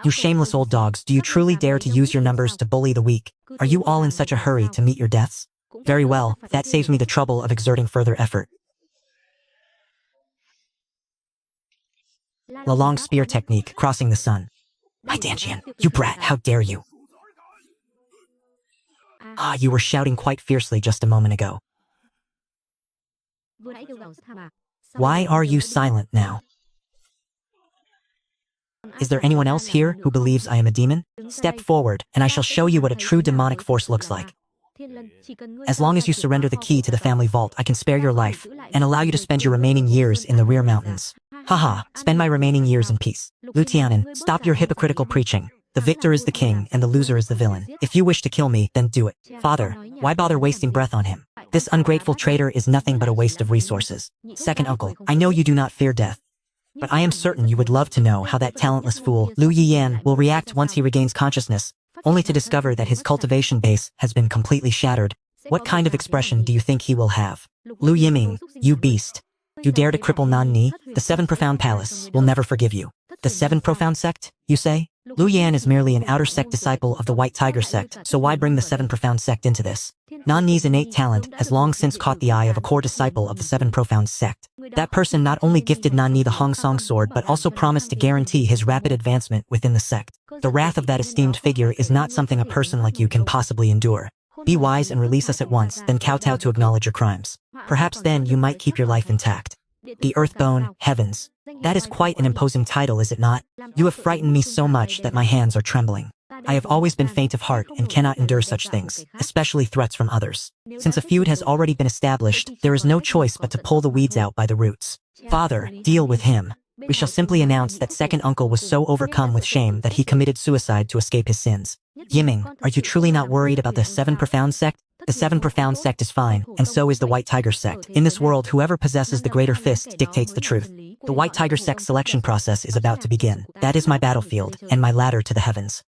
You shameless old dogs, do you truly dare to use your numbers to bully the weak? Are you all in such a hurry to meet your deaths? Very well, that saves me the trouble of exerting further effort. The long spear technique, crossing the sun. My Danjian, you brat, how dare you? Ah, you were shouting quite fiercely just a moment ago. Why are you silent now? Is there anyone else here who believes I am a demon? Step forward, and I shall show you what a true demonic force looks like. As long as you surrender the key to the family vault, I can spare your life, and allow you to spend your remaining years in the rear mountains. Haha, spend my remaining years in peace. Liu Tianan, stop your hypocritical preaching. The victor is the king, and the loser is the villain. If you wish to kill me, then do it. Father, why bother wasting breath on him? This ungrateful traitor is nothing but a waste of resources. Second uncle, I know you do not fear death, but I am certain you would love to know how that talentless fool, Liu Yiyan, will react once he regains consciousness, only to discover that his cultivation base has been completely shattered. What kind of expression do you think he will have? Liu Yiming, you beast. You dare to cripple Nan-ni? The 7 Profound Palace will never forgive you. The 7 Profound Sect, you say? Liu Yan is merely an outer sect disciple of the White Tiger sect, so why bring the 7 Profound Sect into this? Nan-ni's innate talent has long since caught the eye of a core disciple of the 7 Profound Sect. That person not only gifted Nan-ni the Hong Song sword but also promised to guarantee his rapid advancement within the sect. The wrath of that esteemed figure is not something a person like you can possibly endure. Be wise and release us at once, then kowtow to acknowledge your crimes. Perhaps then you might keep your life intact. The Earthbone, Heavens. That is quite an imposing title, is it not? You have frightened me so much that my hands are trembling. I have always been faint of heart and cannot endure such things, especially threats from others. Since a feud has already been established, there is no choice but to pull the weeds out by the roots. Father, deal with him. We shall simply announce that second uncle was so overcome with shame that he committed suicide to escape his sins. Yiming, are you truly not worried about the 7 Profound Sect? The 7 Profound Sect is fine, and so is the White Tiger Sect. In this world, whoever possesses the greater fist dictates the truth. The White Tiger Sect selection process is about to begin. That is my battlefield, and my ladder to the heavens.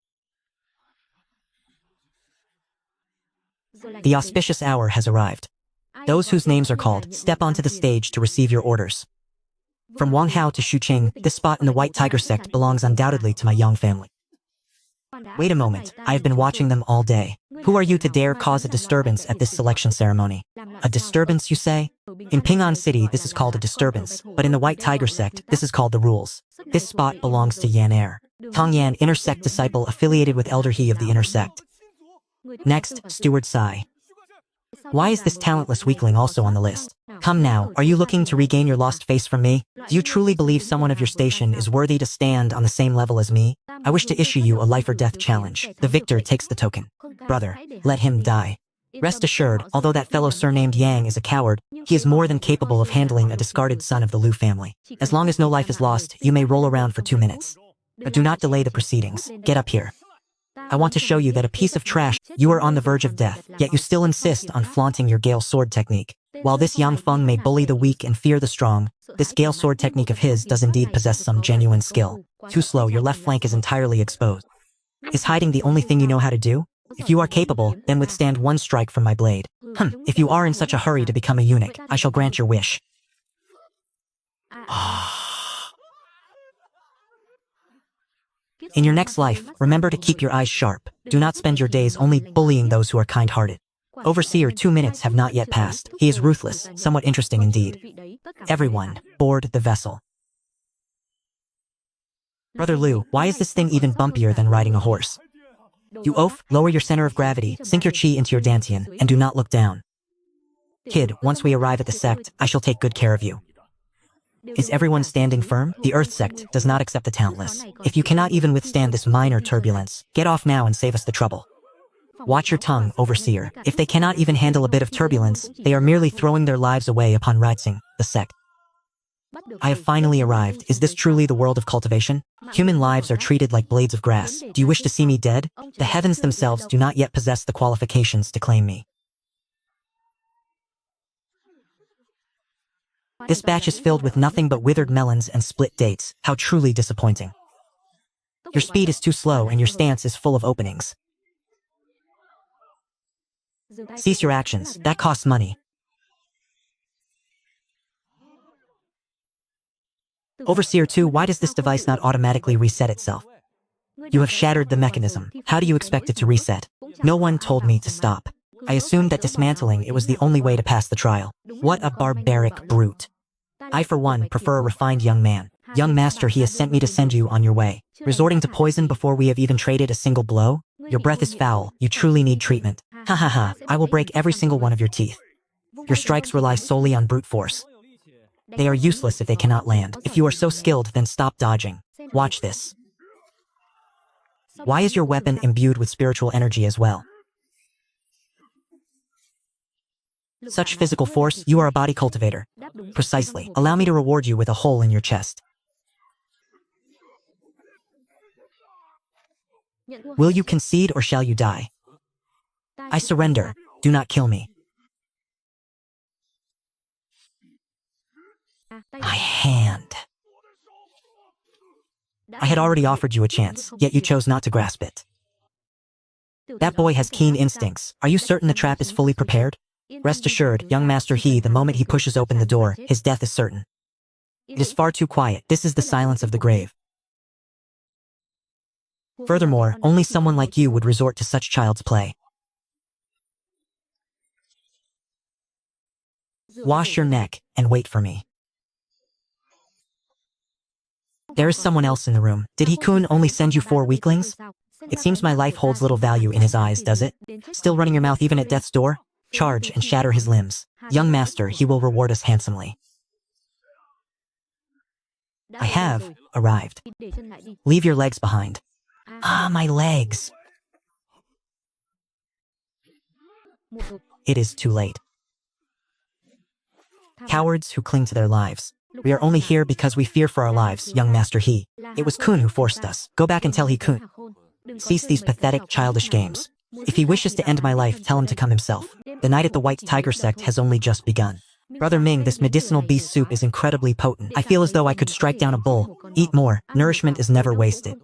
The auspicious hour has arrived. Those whose names are called, step onto the stage to receive your orders. From Wang Hao to Xu Qing, this spot in the White Tiger sect belongs undoubtedly to my Yang family. Wait a moment, I have been watching them all day. Who are you to dare cause a disturbance at this selection ceremony? A disturbance, you say? In Ping'an City, this is called a disturbance, but in the White Tiger sect, this is called the rules. This spot belongs to Yan Er, Tong Yan, inner sect disciple affiliated with Elder He of the inner sect. Next, Steward Sai. Why is this talentless weakling also on the list? Come now, are you looking to regain your lost face from me? Do you truly believe someone of your station is worthy to stand on the same level as me? I wish to issue you a life or death challenge. The victor takes the token. Brother, let him die. Rest assured, although that fellow surnamed Yang is a coward, he is more than capable of handling a discarded son of the Liu family. As long as no life is lost, you may roll around for 2 minutes. But do not delay the proceedings. Get up here. I want to show you that a piece of trash, you are on the verge of death, yet you still insist on flaunting your Gale Sword technique. While this Yang Feng may bully the weak and fear the strong, this Gale Sword technique of his does indeed possess some genuine skill. Too slow, your left flank is entirely exposed. Is hiding the only thing you know how to do? If you are capable, then withstand 1 strike from my blade. If you are in such a hurry to become a eunuch, I shall grant your wish. In your next life, remember to keep your eyes sharp. Do not spend your days only bullying those who are kind-hearted. Overseer, 2 minutes have not yet passed. He is ruthless, somewhat interesting indeed. Everyone, board the vessel. Brother Liu, why is this thing even bumpier than riding a horse? You oaf, lower your center of gravity, sink your chi into your dantian, and do not look down. Kid, once we arrive at the sect, I shall take good care of you. Is everyone standing firm? The Earth sect does not accept the talentless. If you cannot even withstand this minor turbulence, get off now and save us the trouble. Watch your tongue, Overseer. If they cannot even handle a bit of turbulence, they are merely throwing their lives away upon rising the sect. I have finally arrived. Is this truly the world of cultivation? Human lives are treated like blades of grass. Do you wish to see me dead? The heavens themselves do not yet possess the qualifications to claim me. This batch is filled with nothing but withered melons and split dates. How truly disappointing. Your speed is too slow and your stance is full of openings. Cease your actions. That costs money. Overseer 2, why does this device not automatically reset itself? You have shattered the mechanism. How do you expect it to reset? No one told me to stop. I assumed that dismantling it was the only way to pass the trial. What a barbaric brute. I, for one, prefer a refined young man. Young master, he has sent me to send you on your way. Resorting to poison before we have even traded a single blow? Your breath is foul. You truly need treatment. Ha ha ha, I will break every single one of your teeth. Your strikes rely solely on brute force. They are useless if they cannot land. If you are so skilled, then stop dodging. Watch this. Why is your weapon imbued with spiritual energy as well? Such physical force, you are a body cultivator. Precisely. Allow me to reward you with a hole in your chest. Will you concede or shall you die? I surrender. Do not kill me. My hand. I had already offered you a chance, yet you chose not to grasp it. That boy has keen instincts. Are you certain the trap is fully prepared? Rest assured, young Master He, the moment he pushes open the door, his death is certain. It is far too quiet. This is the silence of the grave. Furthermore, only someone like you would resort to such child's play. Wash your neck and wait for me. There is someone else in the room. Did He-kun only send you 4 weaklings? It seems my life holds little value in his eyes, does it? Still running your mouth even at death's door? Charge and shatter his limbs. Young master, he will reward us handsomely. I have arrived. Leave your legs behind. Ah, my legs. It is too late. Cowards who cling to their lives. We are only here because we fear for our lives, young Master He. It was Kun who forced us. Go back and tell He-kun. Cease these pathetic, childish games. If he wishes to end my life, tell him to come himself. The night at the White Tiger sect has only just begun. Brother Ming, this medicinal beast soup is incredibly potent. I feel as though I could strike down a bull. Eat more. Nourishment is never wasted.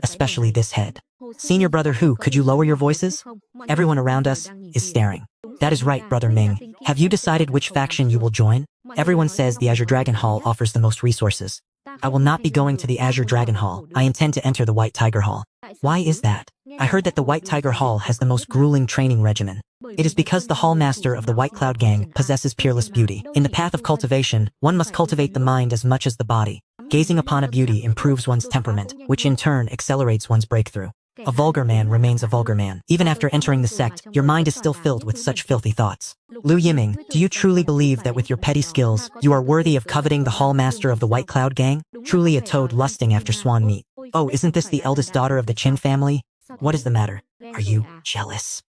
Especially this head. Senior Brother Hu, could you lower your voices? Everyone around us is staring. That is right, Brother Ming. Have you decided which faction you will join? Everyone says the Azure Dragon Hall offers the most resources. I will not be going to the Azure Dragon Hall. I intend to enter the White Tiger Hall. Why is that? I heard that the White Tiger Hall has the most grueling training regimen. It is because the Hall Master of the White Cloud Gang possesses peerless beauty. In the path of cultivation, one must cultivate the mind as much as the body. Gazing upon a beauty improves one's temperament, which in turn accelerates one's breakthrough. A vulgar man remains a vulgar man. Even after entering the sect, your mind is still filled with such filthy thoughts. Liu Yiming, do you truly believe that with your petty skills, you are worthy of coveting the Hall Master of the White Cloud Gang? Truly a toad lusting after swan meat. Oh, isn't this the eldest daughter of the Qin family? What is the matter? Are you jealous?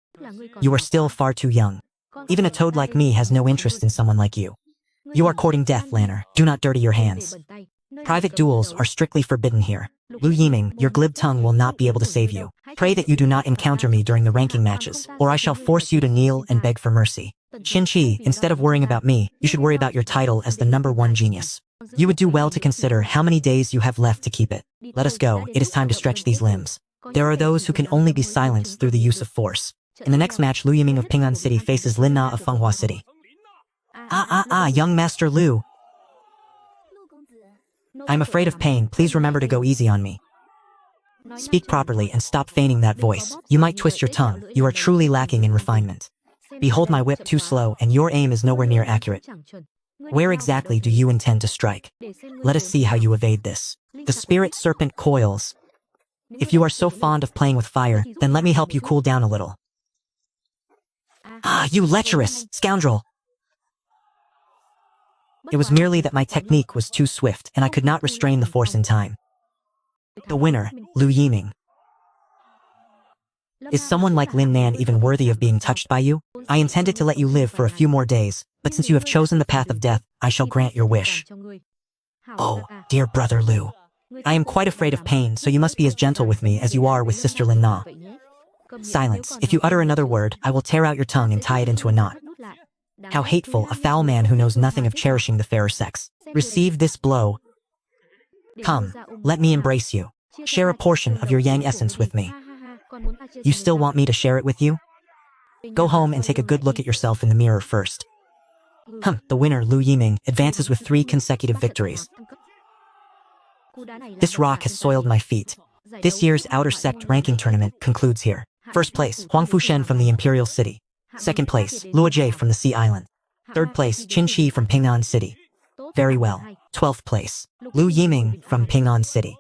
You are still far too young. Even a toad like me has no interest in someone like you. You are courting death, Lanner. Do not dirty your hands. Private duels are strictly forbidden here. Liu Yiming, your glib tongue will not be able to save you. Pray that you do not encounter me during the ranking matches, or I shall force you to kneel and beg for mercy. Qin, instead of worrying about me, you should worry about your title as the #1 genius. You would do well to consider how many days you have left to keep it. Let us go, it is time to stretch these limbs. There are those who can only be silenced through the use of force. In the next match, Liu Yiming of Ping'an City faces Lin Na of Fenghua City. Young Master Liu. I'm afraid of pain, please remember to go easy on me. Speak properly and stop feigning that voice. You might twist your tongue, you are truly lacking in refinement. Behold my whip too slow and your aim is nowhere near accurate. Where exactly do you intend to strike? Let us see how you evade this. The spirit serpent coils. If you are so fond of playing with fire, then let me help you cool down a little. You lecherous scoundrel! It was merely that my technique was too swift and I could not restrain the force in time. The winner, Liu Yiming. Is someone like Lin Nan even worthy of being touched by you? I intended to let you live for a few more days, but since you have chosen the path of death, I shall grant your wish. Oh, dear brother Liu. I am quite afraid of pain, so you must be as gentle with me as you are with Sister Lin Na. Silence. If you utter another word, I will tear out your tongue and tie it into a knot. How hateful, a foul man who knows nothing of cherishing the fairer sex. Receive this blow. Come, let me embrace you. Share a portion of your yang essence with me. You still want me to share it with you? Go home and take a good look at yourself in the mirror first. The winner, Liu Yiming, advances with 3 consecutive victories. This rock has soiled my feet. This year's Outer Sect ranking tournament concludes here. First place, Huang Fushen from the Imperial City. Second place, Luo Jie from the Sea Island. Third place, Qin Shi from Ping'an City. Very well. 12th place, Liu Yiming from Ping'an City.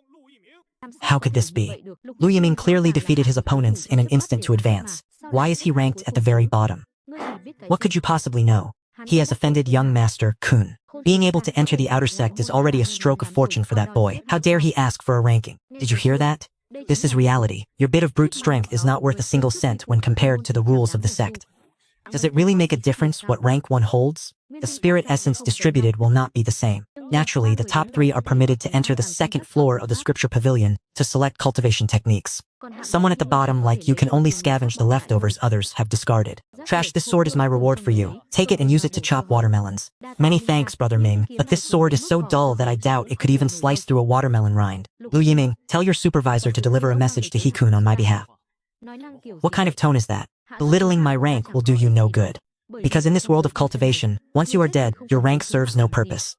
How could this be? Liu Yiming clearly defeated his opponents in an instant to advance. Why is he ranked at the very bottom? What could you possibly know? He has offended young Master Kun. Being able to enter the Outer Sect is already a stroke of fortune for that boy. How dare he ask for a ranking? Did you hear that? This is reality. Your bit of brute strength is not worth a single cent when compared to the rules of the sect. Does it really make a difference what rank one holds? The spirit essence distributed will not be the same. Naturally, the top 3 are permitted to enter the second floor of the scripture pavilion to select cultivation techniques. Someone at the bottom like you can only scavenge the leftovers others have discarded. Trash, this sword is my reward for you. Take it and use it to chop watermelons. Many thanks, Brother Ming, but this sword is so dull that I doubt it could even slice through a watermelon rind. Liu Yiming, tell your supervisor to deliver a message to He-kun on my behalf. What kind of tone is that? Belittling my rank will do you no good. Because in this world of cultivation, once you are dead, your rank serves no purpose.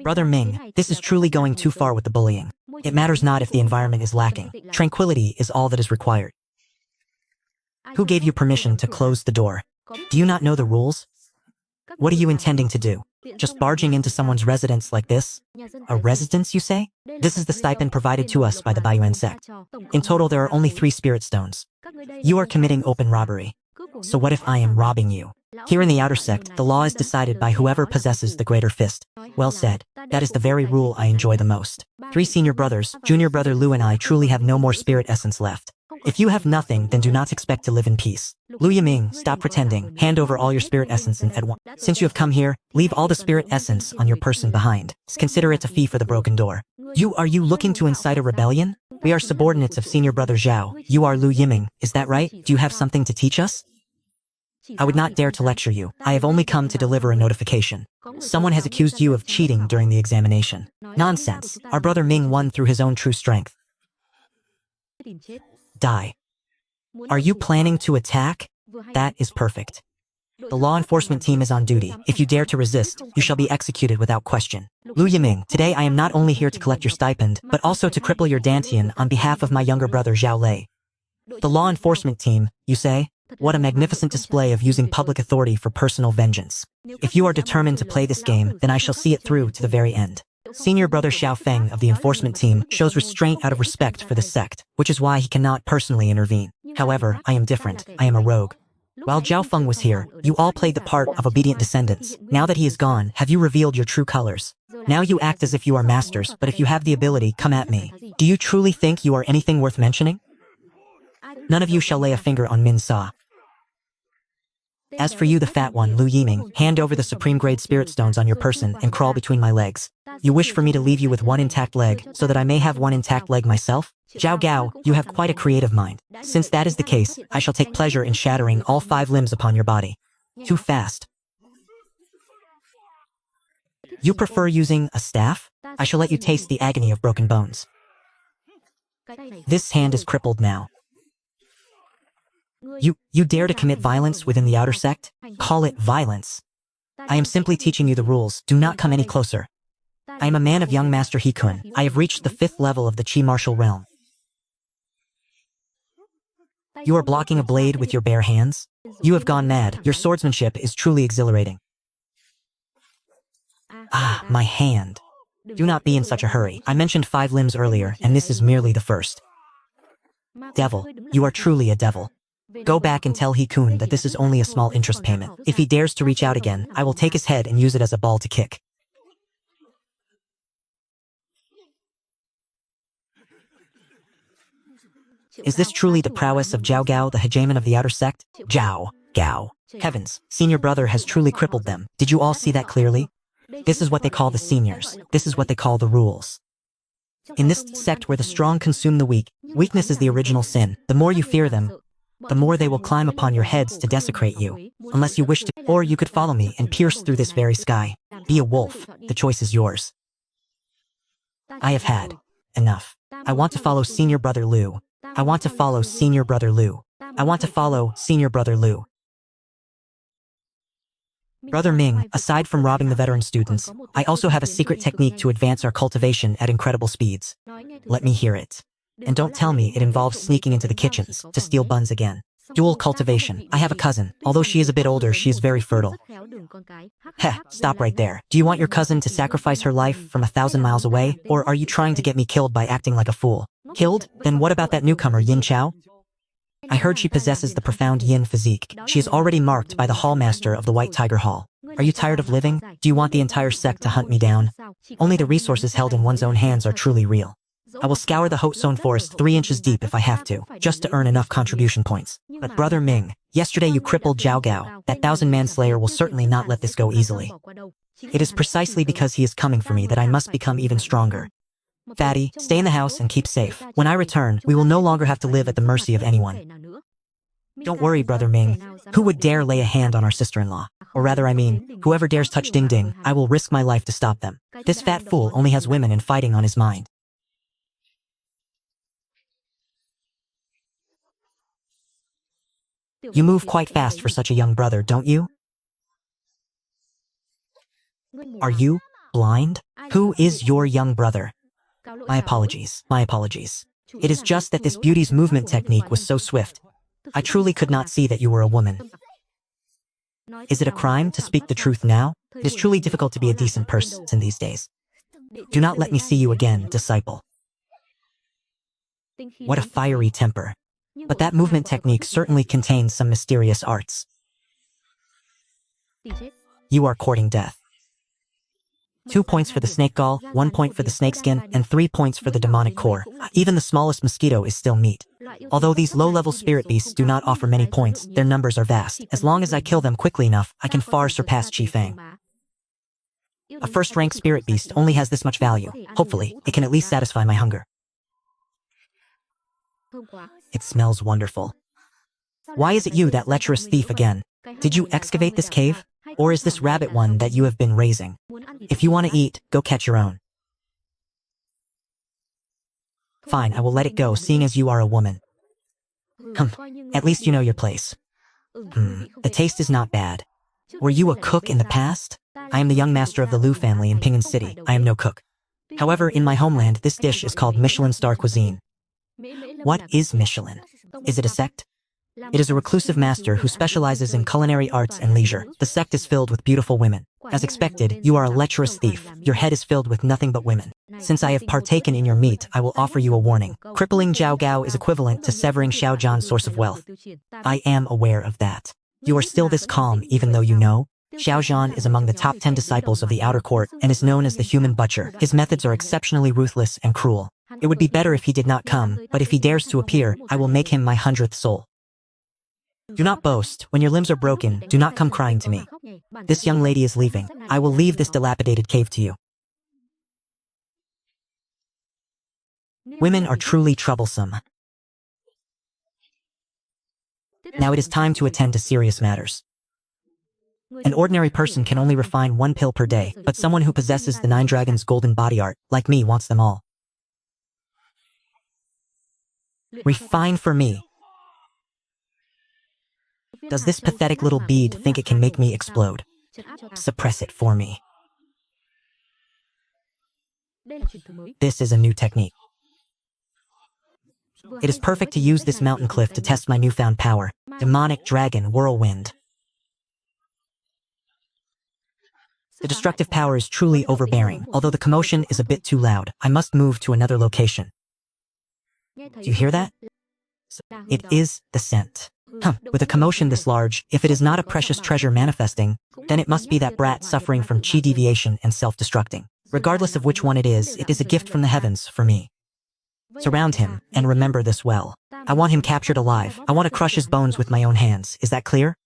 Brother Ming, this is truly going too far with the bullying. It matters not if the environment is lacking. Tranquility is all that is required. Who gave you permission to close the door? Do you not know the rules? What are you intending to do? Just barging into someone's residence like this? A residence, you say? This is the stipend provided to us by the Baiyuan sect. In total, there are only 3 spirit stones. You are committing open robbery. So what if I am robbing you? Here in the Outer Sect, the law is decided by whoever possesses the greater fist. Well said. That is the very rule I enjoy the most. 3 senior brothers, junior brother Liu and I truly have no more spirit essence left. If you have nothing, then do not expect to live in peace. Liu Yiming, stop pretending. Hand over all your spirit essence and at once. Since you have come here, leave all the spirit essence on your person behind. Consider it a fee for the broken door. Are you looking to incite a rebellion? We are subordinates of senior brother Zhao. You are Liu Yiming, is that right? Do you have something to teach us? I would not dare to lecture you. I have only come to deliver a notification. Someone has accused you of cheating during the examination. Nonsense. Our brother Ming won through his own true strength. Die. Are you planning to attack? That is perfect. The law enforcement team is on duty. If you dare to resist, you shall be executed without question. Lu Yiming, today I am not only here to collect your stipend, but also to cripple your dantian on behalf of my younger brother Zhao Lei. The law enforcement team, you say? What a magnificent display of using public authority for personal vengeance. If you are determined to play this game, then I shall see it through to the very end. Senior brother Xiao Feng of the enforcement team shows restraint out of respect for the sect, which is why he cannot personally intervene. However, I am different. I am a rogue. While Zhao Feng was here, you all played the part of obedient descendants. Now that he is gone, have you revealed your true colors? Now you act as if you are masters, but if you have the ability, come at me. Do you truly think you are anything worth mentioning? None of you shall lay a finger on Min Sa. As for you, the fat one, Lu Yiming, hand over the supreme grade spirit stones on your person and crawl between my legs. You wish for me to leave you with one intact leg, so that I may have one intact leg myself? Zhao Gao, you have quite a creative mind. Since that is the case, I shall take pleasure in shattering all 5 limbs upon your body. Too fast. You prefer using a staff? I shall let you taste the agony of broken bones. This hand is crippled now. You dare to commit violence within the outer sect? Call it violence. I am simply teaching you the rules. Do not come any closer. I am a man of young Master He Kun. I have reached the 5th level of the Qi martial realm. You are blocking a blade with your bare hands? You have gone mad. Your swordsmanship is truly exhilarating. Ah, my hand. Do not be in such a hurry. I mentioned 5 limbs earlier, and this is merely the first. Devil, you are truly a devil. Go back and tell He Kun that this is only a small interest payment. If he dares to reach out again, I will take his head and use it as a ball to kick. Is this truly the prowess of Zhao Gao, the hegemon of the outer sect? Zhao Gao. Heavens, senior brother has truly crippled them. Did you all see that clearly? This is what they call the seniors. This is what they call the rules. In this sect where the strong consume the weak, weakness is the original sin. The more you fear them, the more they will climb upon your heads to desecrate you. Unless you wish to, or you could follow me and pierce through this very sky. Be a wolf. The choice is yours. I have had enough. I want to follow senior brother Lu. I want to follow senior brother Lu. I want to follow senior brother Lu. Brother Ming, aside from robbing the veteran students, I also have a secret technique to advance our cultivation at incredible speeds. Let me hear it. And don't tell me it involves sneaking into the kitchens to steal buns again. Dual cultivation. I have a cousin. Although she is a bit older, she is very fertile. Heh, stop right there. Do you want your cousin to sacrifice her life from 1,000 miles away, or are you trying to get me killed by acting like a fool? Killed? Then what about that newcomer, Yin Chao? I heard she possesses the profound yin physique. She is already marked by the hallmaster of the White Tiger Hall. Are you tired of living? Do you want the entire sect to hunt me down? Only the resources held in one's own hands are truly real. I will scour the Hotson forest 3 inches deep if I have to, just to earn enough contribution points. But Brother Ming, yesterday you crippled Zhao Gao. That 1,000-man slayer will certainly not let this go easily. It is precisely because he is coming for me that I must become even stronger. Fatty, stay in the house and keep safe. When I return, we will no longer have to live at the mercy of anyone. Don't worry, Brother Ming. Who would dare lay a hand on our sister-in-law? Or rather, I mean, whoever dares touch Ding Ding, I will risk my life to stop them. This fat fool only has women and fighting on his mind. You move quite fast for such a young brother, don't you? Are you blind? Who is your young brother? My apologies, my apologies. It is just that this beauty's movement technique was so swift. I truly could not see that you were a woman. Is it a crime to speak the truth now? It is truly difficult to be a decent person these days. Do not let me see you again, disciple. What a fiery temper. But that movement technique certainly contains some mysterious arts. You are courting death. 2 points for the snake gall, 1 point for the snakeskin, and 3 points for the demonic core. Even the smallest mosquito is still meat. Although these low-level spirit beasts do not offer many points, their numbers are vast. As long as I kill them quickly enough, I can far surpass Qi Fang. A first-rank spirit beast only has this much value. Hopefully, it can at least satisfy my hunger. It smells wonderful. Why is it you, that lecherous thief, again? Did you excavate this cave? Or is this rabbit one that you have been raising? If you want to eat, go catch your own. Fine, I will let it go, seeing as you are a woman. At least you know your place. The taste is not bad. Were you a cook in the past? I am the young master of the Liu family in Pingan City. I am no cook. However, in my homeland, this dish is called Michelin star cuisine. What is Michelin? Is it a sect? It is a reclusive master who specializes in culinary arts and leisure. The sect is filled with beautiful women. As expected, you are a lecherous thief. Your head is filled with nothing but women. Since I have partaken in your meat, I will offer you a warning. Crippling Zhao Gao is equivalent to severing Xiao Zhan's source of wealth. I am aware of that. You are still this calm even though you know? Xiao Zhan is among the top 10 disciples of the outer court and is known as the human butcher. His methods are exceptionally ruthless and cruel. It would be better if he did not come, but if he dares to appear, I will make him my 100th soul. Do not boast. When your limbs are broken, do not come crying to me. This young lady is leaving. I will leave this dilapidated cave to you. Women are truly troublesome. Now it is time to attend to serious matters. An ordinary person can only refine 1 pill per day, but someone who possesses the 9 dragons' golden body art, like me, wants them all. Refine for me. Does this pathetic little bead think it can make me explode? Suppress it for me. This is a new technique. It is perfect to use this mountain cliff to test my newfound power. Demonic dragon whirlwind. The destructive power is truly overbearing. Although the commotion is a bit too loud, I must move to another location. Do you hear that? It is the scent. With a commotion this large, if it is not a precious treasure manifesting, then it must be that brat suffering from chi deviation and self-destructing. Regardless of which one it is a gift from the heavens for me. Surround him, and remember this well. I want him captured alive. I want to crush his bones with my own hands. Is that clear?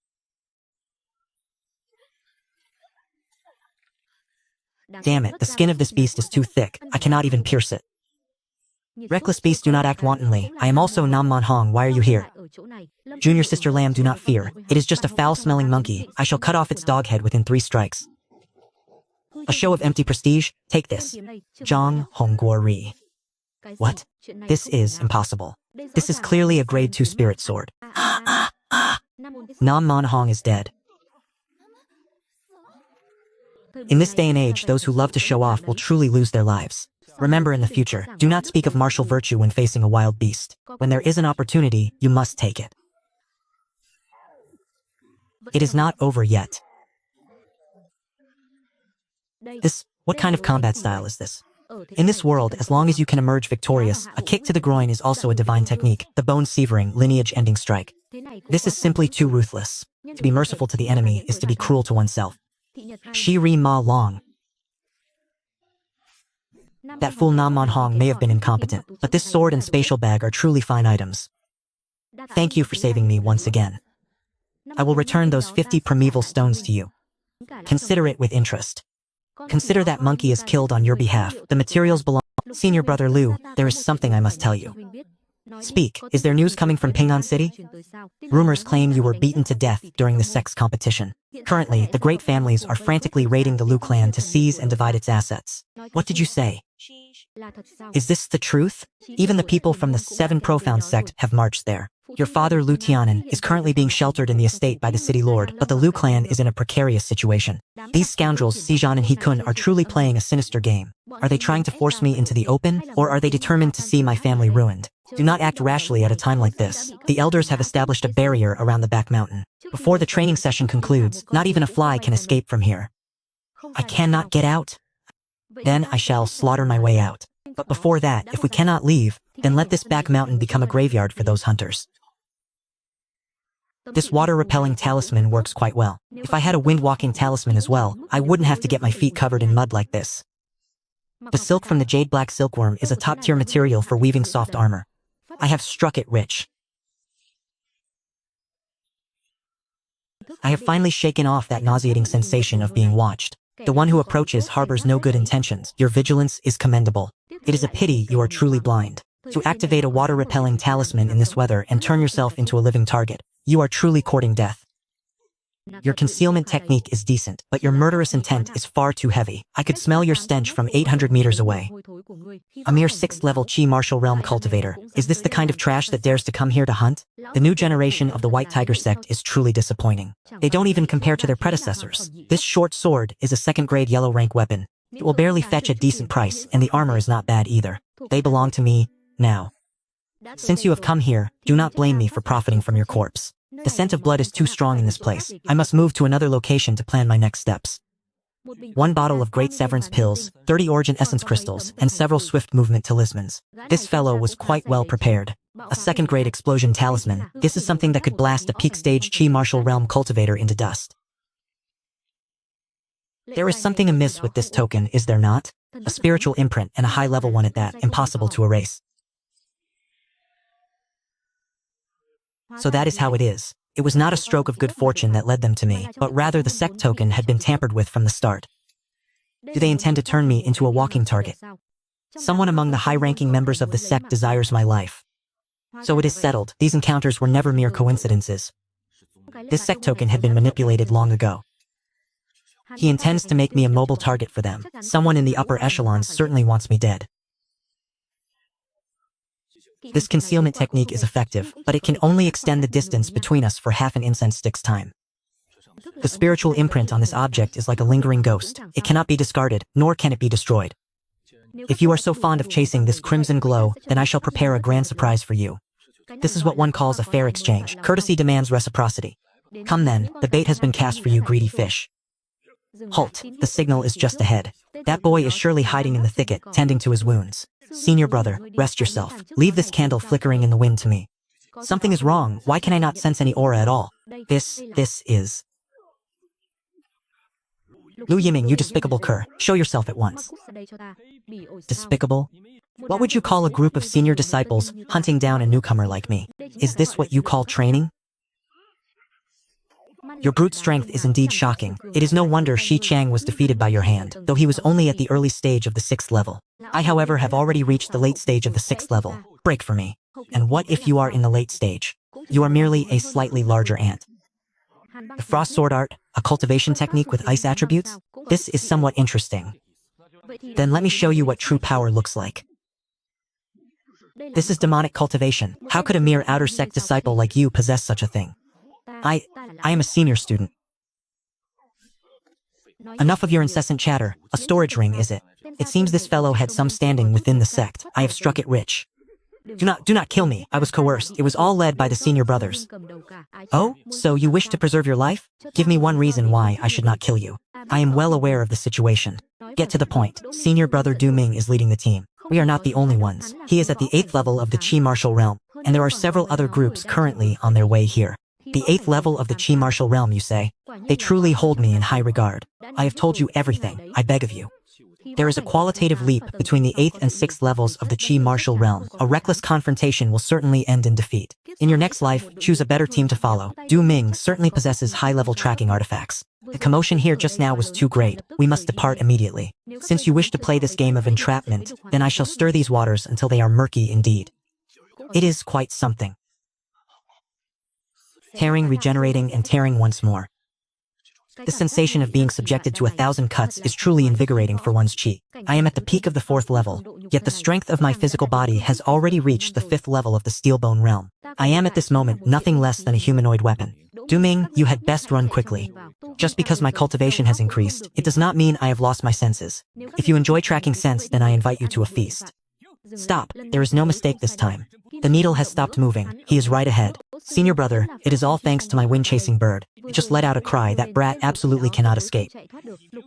Damn it, the skin of this beast is too thick. I cannot even pierce it. Reckless beasts do not act wantonly. I am also Nam Mon Hong. Why are you here? Junior sister lamb, do not fear. It is just a foul-smelling monkey. I shall cut off its dog head within 3 strikes. A show of empty prestige? Take this. Zhang Hongguo Ri. What? This is impossible. This is clearly a grade 2 spirit sword. Nam Mon Hong is dead. In this day and age, those who love to show off will truly lose their lives. Remember in the future, do not speak of martial virtue when facing a wild beast. When there is an opportunity, you must take it. It is not over yet. What kind of combat style is this? In this world, as long as you can emerge victorious, a kick to the groin is also a divine technique, the bone-severing, lineage-ending strike. This is simply too ruthless. To be merciful to the enemy is to be cruel to oneself. Shi Ri Ma Long. That fool Nam Mon Hong may have been incompetent, but this sword and spatial bag are truly fine items. Thank you for saving me once again. I will return those 50 primeval stones to you. Consider it with interest. Consider that monkey is killed on your behalf. The materials belong. Senior brother Liu, there is something I must tell you. Speak. Is there news coming from Pingan City? Rumors claim you were beaten to death during the sex competition. Currently, the great families are frantically raiding the Liu clan to seize and divide its assets. What did you say? Is this the truth? Even the people from the 7 Profound sect have marched there. Your father, Liu Tianan, is currently being sheltered in the estate by the city lord, but the Liu clan is in a precarious situation. These scoundrels, Xizhan and He-kun, are truly playing a sinister game. Are they trying to force me into the open, or are they determined to see my family ruined? Do not act rashly at a time like this. The elders have established a barrier around the back mountain. Before the training session concludes, not even a fly can escape from here. I cannot get out? Then I shall slaughter my way out. But before that, if we cannot leave, then let this back mountain become a graveyard for those hunters. This water-repelling talisman works quite well. If I had a wind-walking talisman as well, I wouldn't have to get my feet covered in mud like this. The silk from the jade black silkworm is a top-tier material for weaving soft armor. I have struck it rich. I have finally shaken off that nauseating sensation of being watched. The one who approaches harbors no good intentions. Your vigilance is commendable. It is a pity you are truly blind. To activate a water-repelling talisman in this weather and turn yourself into a living target, you are truly courting death. Your concealment technique is decent, but your murderous intent is far too heavy. I could smell your stench from 800 meters away. A mere 6th level Chi Martial Realm cultivator. Is this the kind of trash that dares to come here to hunt? The new generation of the White Tiger sect is truly disappointing. They don't even compare to their predecessors. This short sword is a 2nd grade yellow rank weapon. It will barely fetch a decent price, and the armor is not bad either. They belong to me, now. Since you have come here, do not blame me for profiting from your corpse. The scent of blood is too strong in this place. I must move to another location to plan my next steps. 1 bottle of Great Severance pills, 30 Origin Essence crystals, and several swift movement talismans. This fellow was quite well prepared. A 2nd grade explosion talisman. This is something that could blast a peak stage Chi Martial Realm cultivator into dust. There is something amiss with this token, is there not? A spiritual imprint, and a high-level one at that, impossible to erase. So that is how it is. It was not a stroke of good fortune that led them to me, but rather the sect token had been tampered with from the start. Do they intend to turn me into a walking target? Someone among the high-ranking members of the sect desires my life. So it is settled. These encounters were never mere coincidences. This sect token had been manipulated long ago. He intends to make me a mobile target for them. Someone in the upper echelons certainly wants me dead. This concealment technique is effective, but it can only extend the distance between us for half an incense stick's time. The spiritual imprint on this object is like a lingering ghost. It cannot be discarded, nor can it be destroyed. If you are so fond of chasing this crimson glow, then I shall prepare a grand surprise for you. This is what one calls a fair exchange. Courtesy demands reciprocity. Come then, the bait has been cast for you, greedy fish. Halt, the signal is just ahead. That boy is surely hiding in the thicket, tending to his wounds. Senior brother, rest yourself. Leave this candle flickering in the wind to me. Something is wrong. Why can I not sense any aura at all? This is... Lu Yiming, you despicable cur. Show yourself at once. Despicable? What would you call a group of senior disciples hunting down a newcomer like me? Is this what you call training? Your brute strength is indeed shocking. It is no wonder Shi Chang was defeated by your hand, though he was only at the early stage of the 6th level. I, however, have already reached the late stage of the 6th level. Break for me. And what if you are in the late stage? You are merely a slightly larger ant. The Frost Sword Art, a cultivation technique with ice attributes? This is somewhat interesting. Then let me show you what true power looks like. This is demonic cultivation. How could a mere outer sect disciple like you possess such a thing? I am a senior student. Enough of your incessant chatter. A storage ring, is it? It seems this fellow had some standing within the sect. I have struck it rich. Do not kill me. I was coerced. It was all led by the senior brothers. Oh, so you wish to preserve your life? Give me one reason why I should not kill you. I am well aware of the situation. Get to the point. Senior brother Du Ming is leading the team. We are not the only ones. He is at the 8th level of the Chi Martial Realm, and there are several other groups currently on their way here. The 8th level of the Chi Martial Realm, you say? They truly hold me in high regard. I have told you everything, I beg of you. There is a qualitative leap between the 8th and 6th levels of the Chi Martial Realm. A reckless confrontation will certainly end in defeat. In your next life, choose a better team to follow. Du Ming certainly possesses high-level tracking artifacts. The commotion here just now was too great. We must depart immediately. Since you wish to play this game of entrapment, then I shall stir these waters until they are murky indeed. It is quite something. Tearing, regenerating, and tearing once more. The sensation of being subjected to 1,000 cuts is truly invigorating for one's chi. I am at the peak of the 4th level, yet the strength of my physical body has already reached the 5th level of the Steelbone realm. I am at this moment nothing less than a humanoid weapon. Du Ming, you had best run quickly. Just because my cultivation has increased, it does not mean I have lost my senses. If you enjoy tracking scents, then I invite you to a feast. Stop, there is no mistake this time. The needle has stopped moving. He is right ahead. Senior brother, it is all thanks to my wind-chasing bird. It just let out a cry. That brat absolutely cannot escape.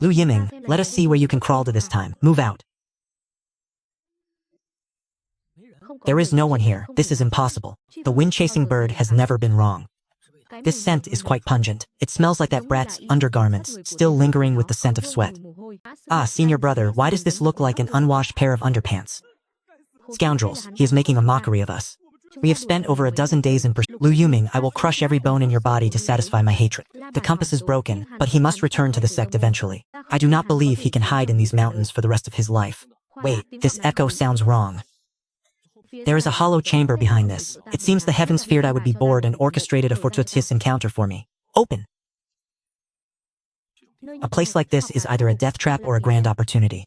Lu Yiming, let us see where you can crawl to this time. Move out. There is no one here. This is impossible. The wind-chasing bird has never been wrong. This scent is quite pungent. It smells like that brat's undergarments, still lingering with the scent of sweat. Ah, senior brother, why does this look like an unwashed pair of underpants? Scoundrels, he is making a mockery of us. We have spent over a dozen days in pursuit. Lu Yiming, I will crush every bone in your body to satisfy my hatred. The compass is broken, but he must return to the sect eventually. I do not believe he can hide in these mountains for the rest of his life. Wait, this echo sounds wrong. There is a hollow chamber behind this. It seems the heavens feared I would be bored and orchestrated a fortuitous encounter for me. Open! A place like this is either a death trap or a grand opportunity.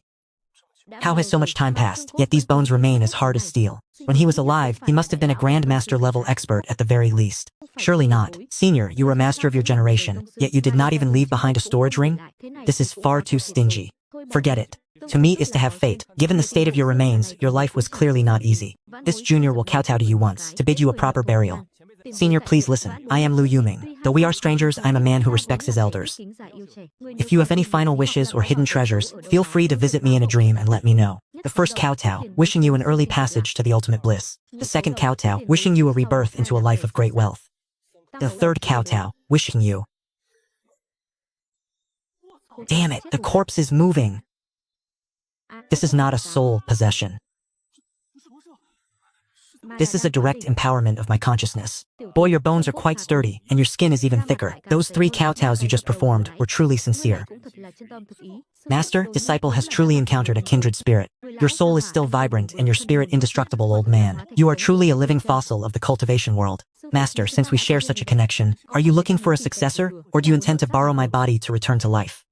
How has so much time passed, yet these bones remain as hard as steel? When he was alive, he must have been a Grandmaster level expert at the very least. Surely not. Senior, you were a master of your generation, yet you did not even leave behind a storage ring? This is far too stingy. Forget it. To meet is to have fate. Given the state of your remains, your life was clearly not easy. This junior will kowtow to you once, to bid you a proper burial. Senior, please listen. I am Liu Yuming. Though we are strangers, I am a man who respects his elders. If you have any final wishes or hidden treasures, feel free to visit me in a dream and let me know. The first kowtow, wishing you an early passage to the ultimate bliss. The second kowtow, wishing you a rebirth into a life of great wealth. The third kowtow, wishing you... Damn it, the corpse is moving. This is not a soul possession. This is a direct empowerment of my consciousness. Boy, your bones are quite sturdy, and your skin is even thicker. Those 3 kowtows you just performed were truly sincere. Master, disciple has truly encountered a kindred spirit. Your soul is still vibrant and your spirit indestructible, old man. You are truly a living fossil of the cultivation world. Master, since we share such a connection, are you looking for a successor, or do you intend to borrow my body to return to life?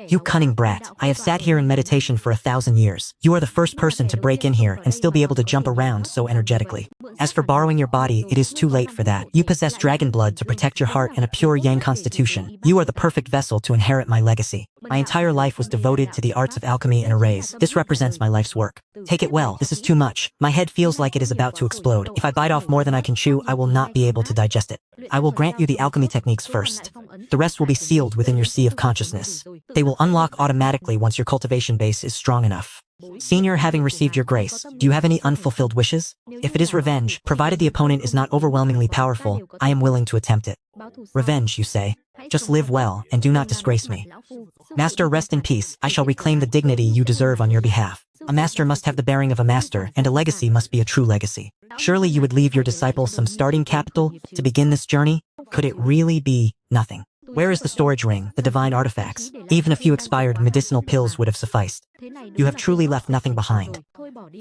You cunning brat, I have sat here in meditation for 1,000 years. You are the first person to break in here and still be able to jump around so energetically. As for borrowing your body, it is too late for that. You possess dragon blood to protect your heart and a pure yang constitution. You are the perfect vessel to inherit my legacy. My entire life was devoted to the arts of alchemy and arrays. This represents my life's work. Take it well, this is too much. My head feels like it is about to explode. If I bite off more than I can chew, I will not be able to digest it. I will grant you the alchemy techniques first. The rest will be sealed within your sea of consciousness. They will unlock automatically once your cultivation base is strong enough. Senior, having received your grace, do you have any unfulfilled wishes? If it is revenge, provided the opponent is not overwhelmingly powerful, I am willing to attempt it. Revenge, you say? Just live well, and do not disgrace me. Master, rest in peace. I shall reclaim the dignity you deserve on your behalf. A master must have the bearing of a master, and a legacy must be a true legacy. Surely you would leave your disciple some starting capital to begin this journey? Could it really be nothing? Where is the storage ring, the divine artifacts? Even a few expired medicinal pills would have sufficed. You have truly left nothing behind.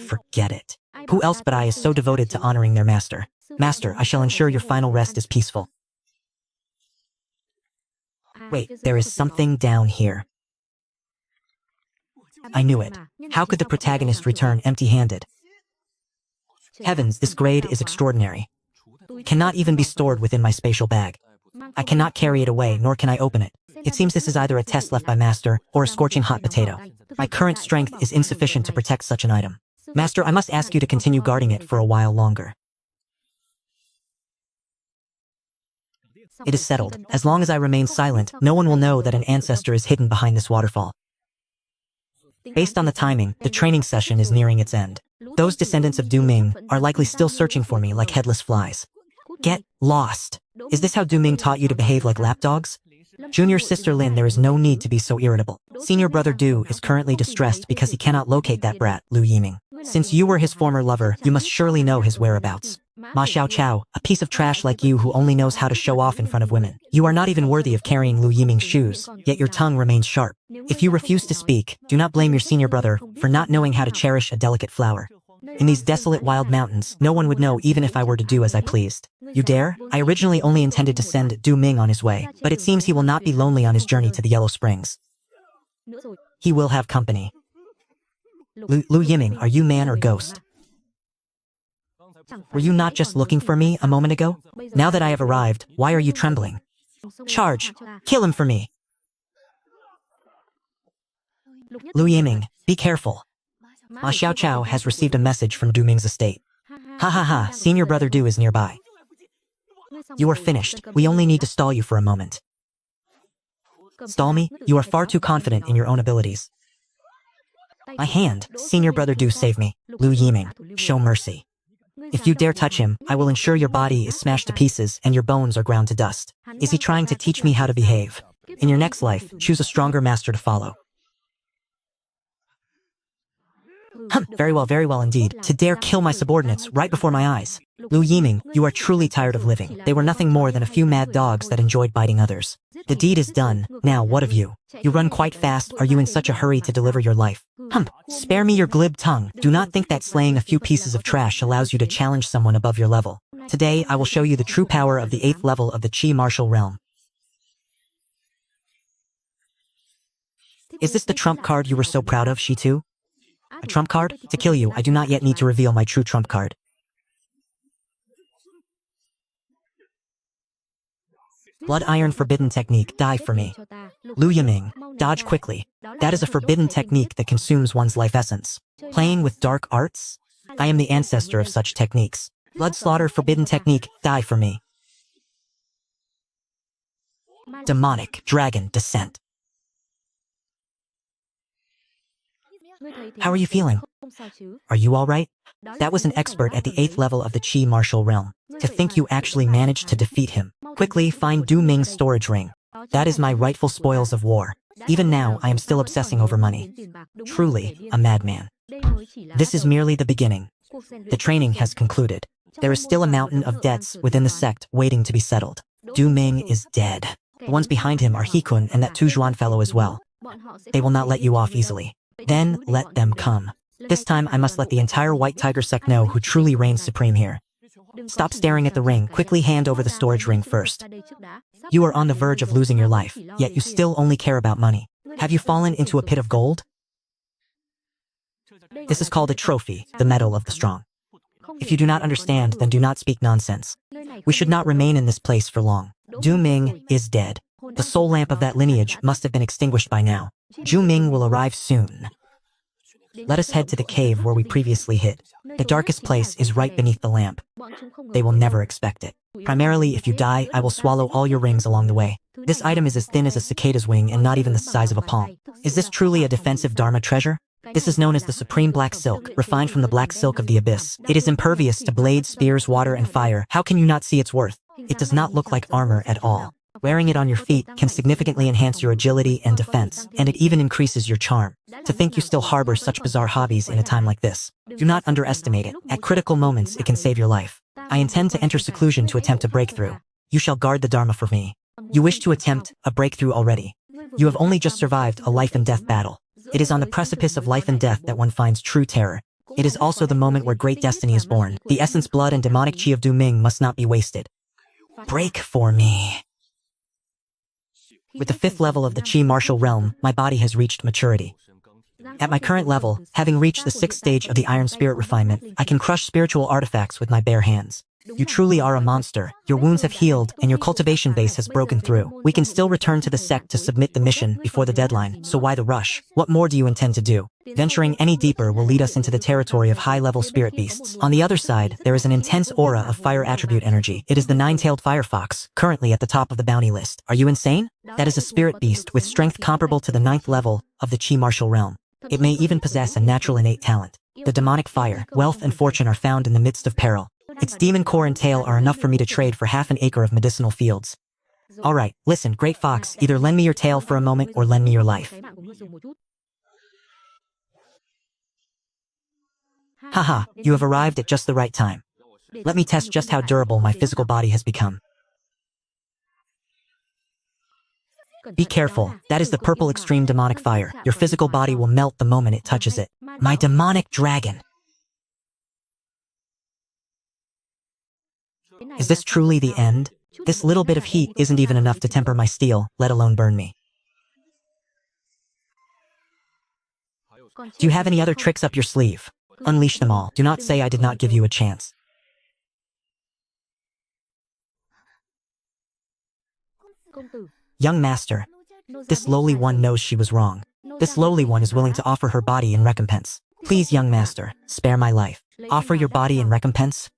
Forget it. Who else but I is so devoted to honoring their master? Master, I shall ensure your final rest is peaceful. Wait, there is something down here. I knew it. How could the protagonist return empty-handed? Heavens, this grade is extraordinary. Cannot even be stored within my spatial bag. I cannot carry it away, nor can I open it. It seems this is either a test left by Master, or a scorching hot potato. My current strength is insufficient to protect such an item. Master, I must ask you to continue guarding it for a while longer. It is settled. As long as I remain silent, no one will know that an ancestor is hidden behind this waterfall. Based on the timing, the training session is nearing its end. Those descendants of Du Ming are likely still searching for me like headless flies. Get lost. Is this how Du Ming taught you to behave like lapdogs? Junior sister Lin, there is no need to be so irritable. Senior brother Du is currently distressed because he cannot locate that brat, Liu Yiming. Since you were his former lover, you must surely know his whereabouts. Ma Xiao Chao, a piece of trash like you who only knows how to show off in front of women. You are not even worthy of carrying Liu Yiming's shoes, yet your tongue remains sharp. If you refuse to speak, do not blame your senior brother for not knowing how to cherish a delicate flower. In these desolate wild mountains, no one would know even if I were to do as I pleased. You dare? I originally only intended to send Du Ming on his way, but it seems he will not be lonely on his journey to the Yellow Springs. He will have company. Liu Yiming, are you man or ghost? Were you not just looking for me a moment ago? Now that I have arrived, why are you trembling? Charge! Kill him for me! Liu Yiming, be careful. Ma Xiao Chao has received a message from Du Ming's estate. Ha ha ha, senior brother Du is nearby. You are finished. We only need to stall you for a moment. Stall me? You are far too confident in your own abilities. My hand, senior brother Du, save me. Liu Yiming, show mercy. If you dare touch him, I will ensure your body is smashed to pieces and your bones are ground to dust. Is he trying to teach me how to behave? In your next life, choose a stronger master to follow. Very well indeed. To dare kill my subordinates right before my eyes. Liu Yiming, you are truly tired of living. They were nothing more than a few mad dogs that enjoyed biting others. The deed is done. Now, what of you? You run quite fast. Are you in such a hurry to deliver your life? Spare me your glib tongue. Do not think that slaying a few pieces of trash allows you to challenge someone above your level. Today, I will show you the true power of the 8th level of the Qi martial realm. Is this the trump card you were so proud of, she too? A trump card? To kill you, I do not yet need to reveal my true trump card. Blood Iron Forbidden Technique, die for me. Lu Yiming, dodge quickly. That is a forbidden technique that consumes one's life essence. Playing with dark arts? I am the ancestor of such techniques. Blood Slaughter Forbidden Technique, die for me. Demonic Dragon Descent. How are you feeling? Are you alright? That was an expert at the 8th level of the Qi martial realm. To think you actually managed to defeat him. Quickly find Du Ming's storage ring. That is my rightful spoils of war. Even now, I am still obsessing over money. Truly, a madman. This is merely the beginning. The training has concluded. There is still a mountain of debts within the sect waiting to be settled. Du Ming is dead. The ones behind him are He-kun and that Tu Zhuan fellow as well. They will not let you off easily. Then let them come. This time I must let the entire White Tiger sect know who truly reigns supreme here. Stop staring at the ring, quickly hand over the storage ring first. You are on the verge of losing your life, yet you still only care about money. Have you fallen into a pit of gold? This is called a trophy, the medal of the strong. If you do not understand, then do not speak nonsense. We should not remain in this place for long. Du Ming is dead. The soul lamp of that lineage must have been extinguished by now. Zhu Ming will arrive soon. Let us head to the cave where we previously hid. The darkest place is right beneath the lamp. They will never expect it. Primarily, if you die, I will swallow all your rings along the way. This item is as thin as a cicada's wing and not even the size of a palm. Is this truly a defensive Dharma treasure? This is known as the Supreme Black Silk, refined from the black silk of the abyss. It is impervious to blades, spears, water, and fire. How can you not see its worth? It does not look like armor at all. Wearing it on your feet can significantly enhance your agility and defense, and it even increases your charm. To think you still harbor such bizarre hobbies in a time like this. Do not underestimate it. At critical moments, it can save your life. I intend to enter seclusion to attempt a breakthrough. You shall guard the Dharma for me. You wish to attempt a breakthrough already. You have only just survived a life and death battle. It is on the precipice of life and death that one finds true terror. It is also the moment where great destiny is born. The essence, blood, and demonic chi of Du Ming must not be wasted. Break for me. With the 5th level of the Qi martial realm, my body has reached maturity. At my current level, having reached the 6th stage of the Iron Spirit refinement, I can crush spiritual artifacts with my bare hands. You truly are a monster. Your wounds have healed, and your cultivation base has broken through. We can still return to the sect to submit the mission before the deadline, so why the rush? What more do you intend to do? Venturing any deeper will lead us into the territory of high-level spirit beasts. On the other side, there is an intense aura of fire attribute energy. It is the 9-tailed firefox, currently at the top of the bounty list. Are you insane? That is a spirit beast with strength comparable to the 9th level of the Qi martial realm. It may even possess a natural innate talent. The demonic fire, wealth, and fortune are found in the midst of peril. Its demon core and tail are enough for me to trade for half an acre of medicinal fields. Alright, listen, Great Fox, either lend me your tail for a moment or lend me your life. Haha, you have arrived at just the right time. Let me test just how durable my physical body has become. Be careful, that is the purple extreme demonic fire. Your physical body will melt the moment it touches it. My demonic dragon. Is this truly the end? This little bit of heat isn't even enough to temper my steel, let alone burn me. Do you have any other tricks up your sleeve? Unleash them all. Do not say I did not give you a chance. Young master, this lowly one knows she was wrong. This lowly one is willing to offer her body in recompense. Please, young master, spare my life. Offer your body in recompense?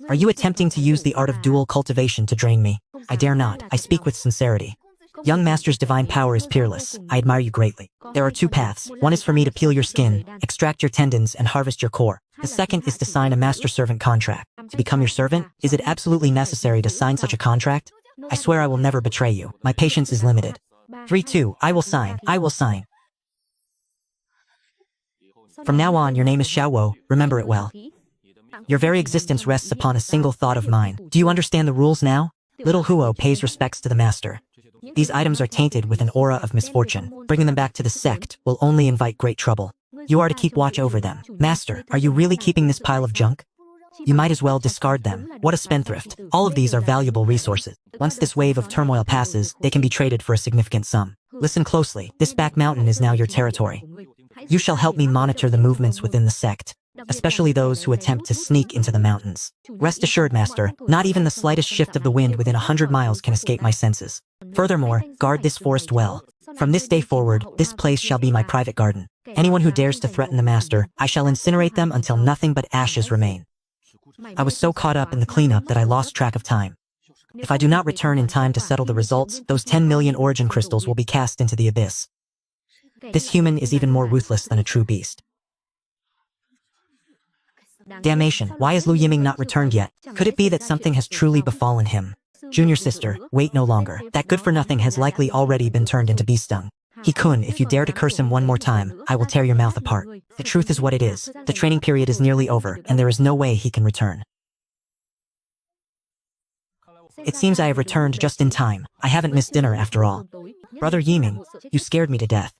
Are you attempting to use the art of dual cultivation to drain me? I dare not. I speak with sincerity. Young master's divine power is peerless. I admire you greatly. There are 2 paths. One is for me to peel your skin, extract your tendons, and harvest your core. The second is to sign a master-servant contract. To become your servant, is it absolutely necessary to sign such a contract? I swear I will never betray you. My patience is limited. 3-2. I will sign. I will sign. From now on, your name is Xiaowo. Remember it well. Your very existence rests upon a single thought of mine. Do you understand the rules now? Little Huo pays respects to the master. These items are tainted with an aura of misfortune. Bringing them back to the sect will only invite great trouble. You are to keep watch over them. Master, are you really keeping this pile of junk? You might as well discard them. What a spendthrift. All of these are valuable resources. Once this wave of turmoil passes, they can be traded for a significant sum. Listen closely, this back mountain is now your territory. You shall help me monitor the movements within the sect, especially those who attempt to sneak into the mountains. Rest assured, Master, not even the slightest shift of the wind within 100 miles can escape my senses. Furthermore, guard this forest well. From this day forward, this place shall be my private garden. Anyone who dares to threaten the Master, I shall incinerate them until nothing but ashes remain. I was so caught up in the cleanup that I lost track of time. If I do not return in time to settle the results, those 10 million origin crystals will be cast into the abyss. This human is even more ruthless than a true beast. Damnation, why is Lu Yiming not returned yet? Could it be that something has truly befallen him? Junior sister, wait no longer. That good-for-nothing has likely already been turned into bee-stung. He-kun, if you dare to curse him one more time, I will tear your mouth apart. The truth is what it is. The training period is nearly over, and there is no way he can return. It seems I have returned just in time. I haven't missed dinner after all. Brother Yiming, you scared me to death.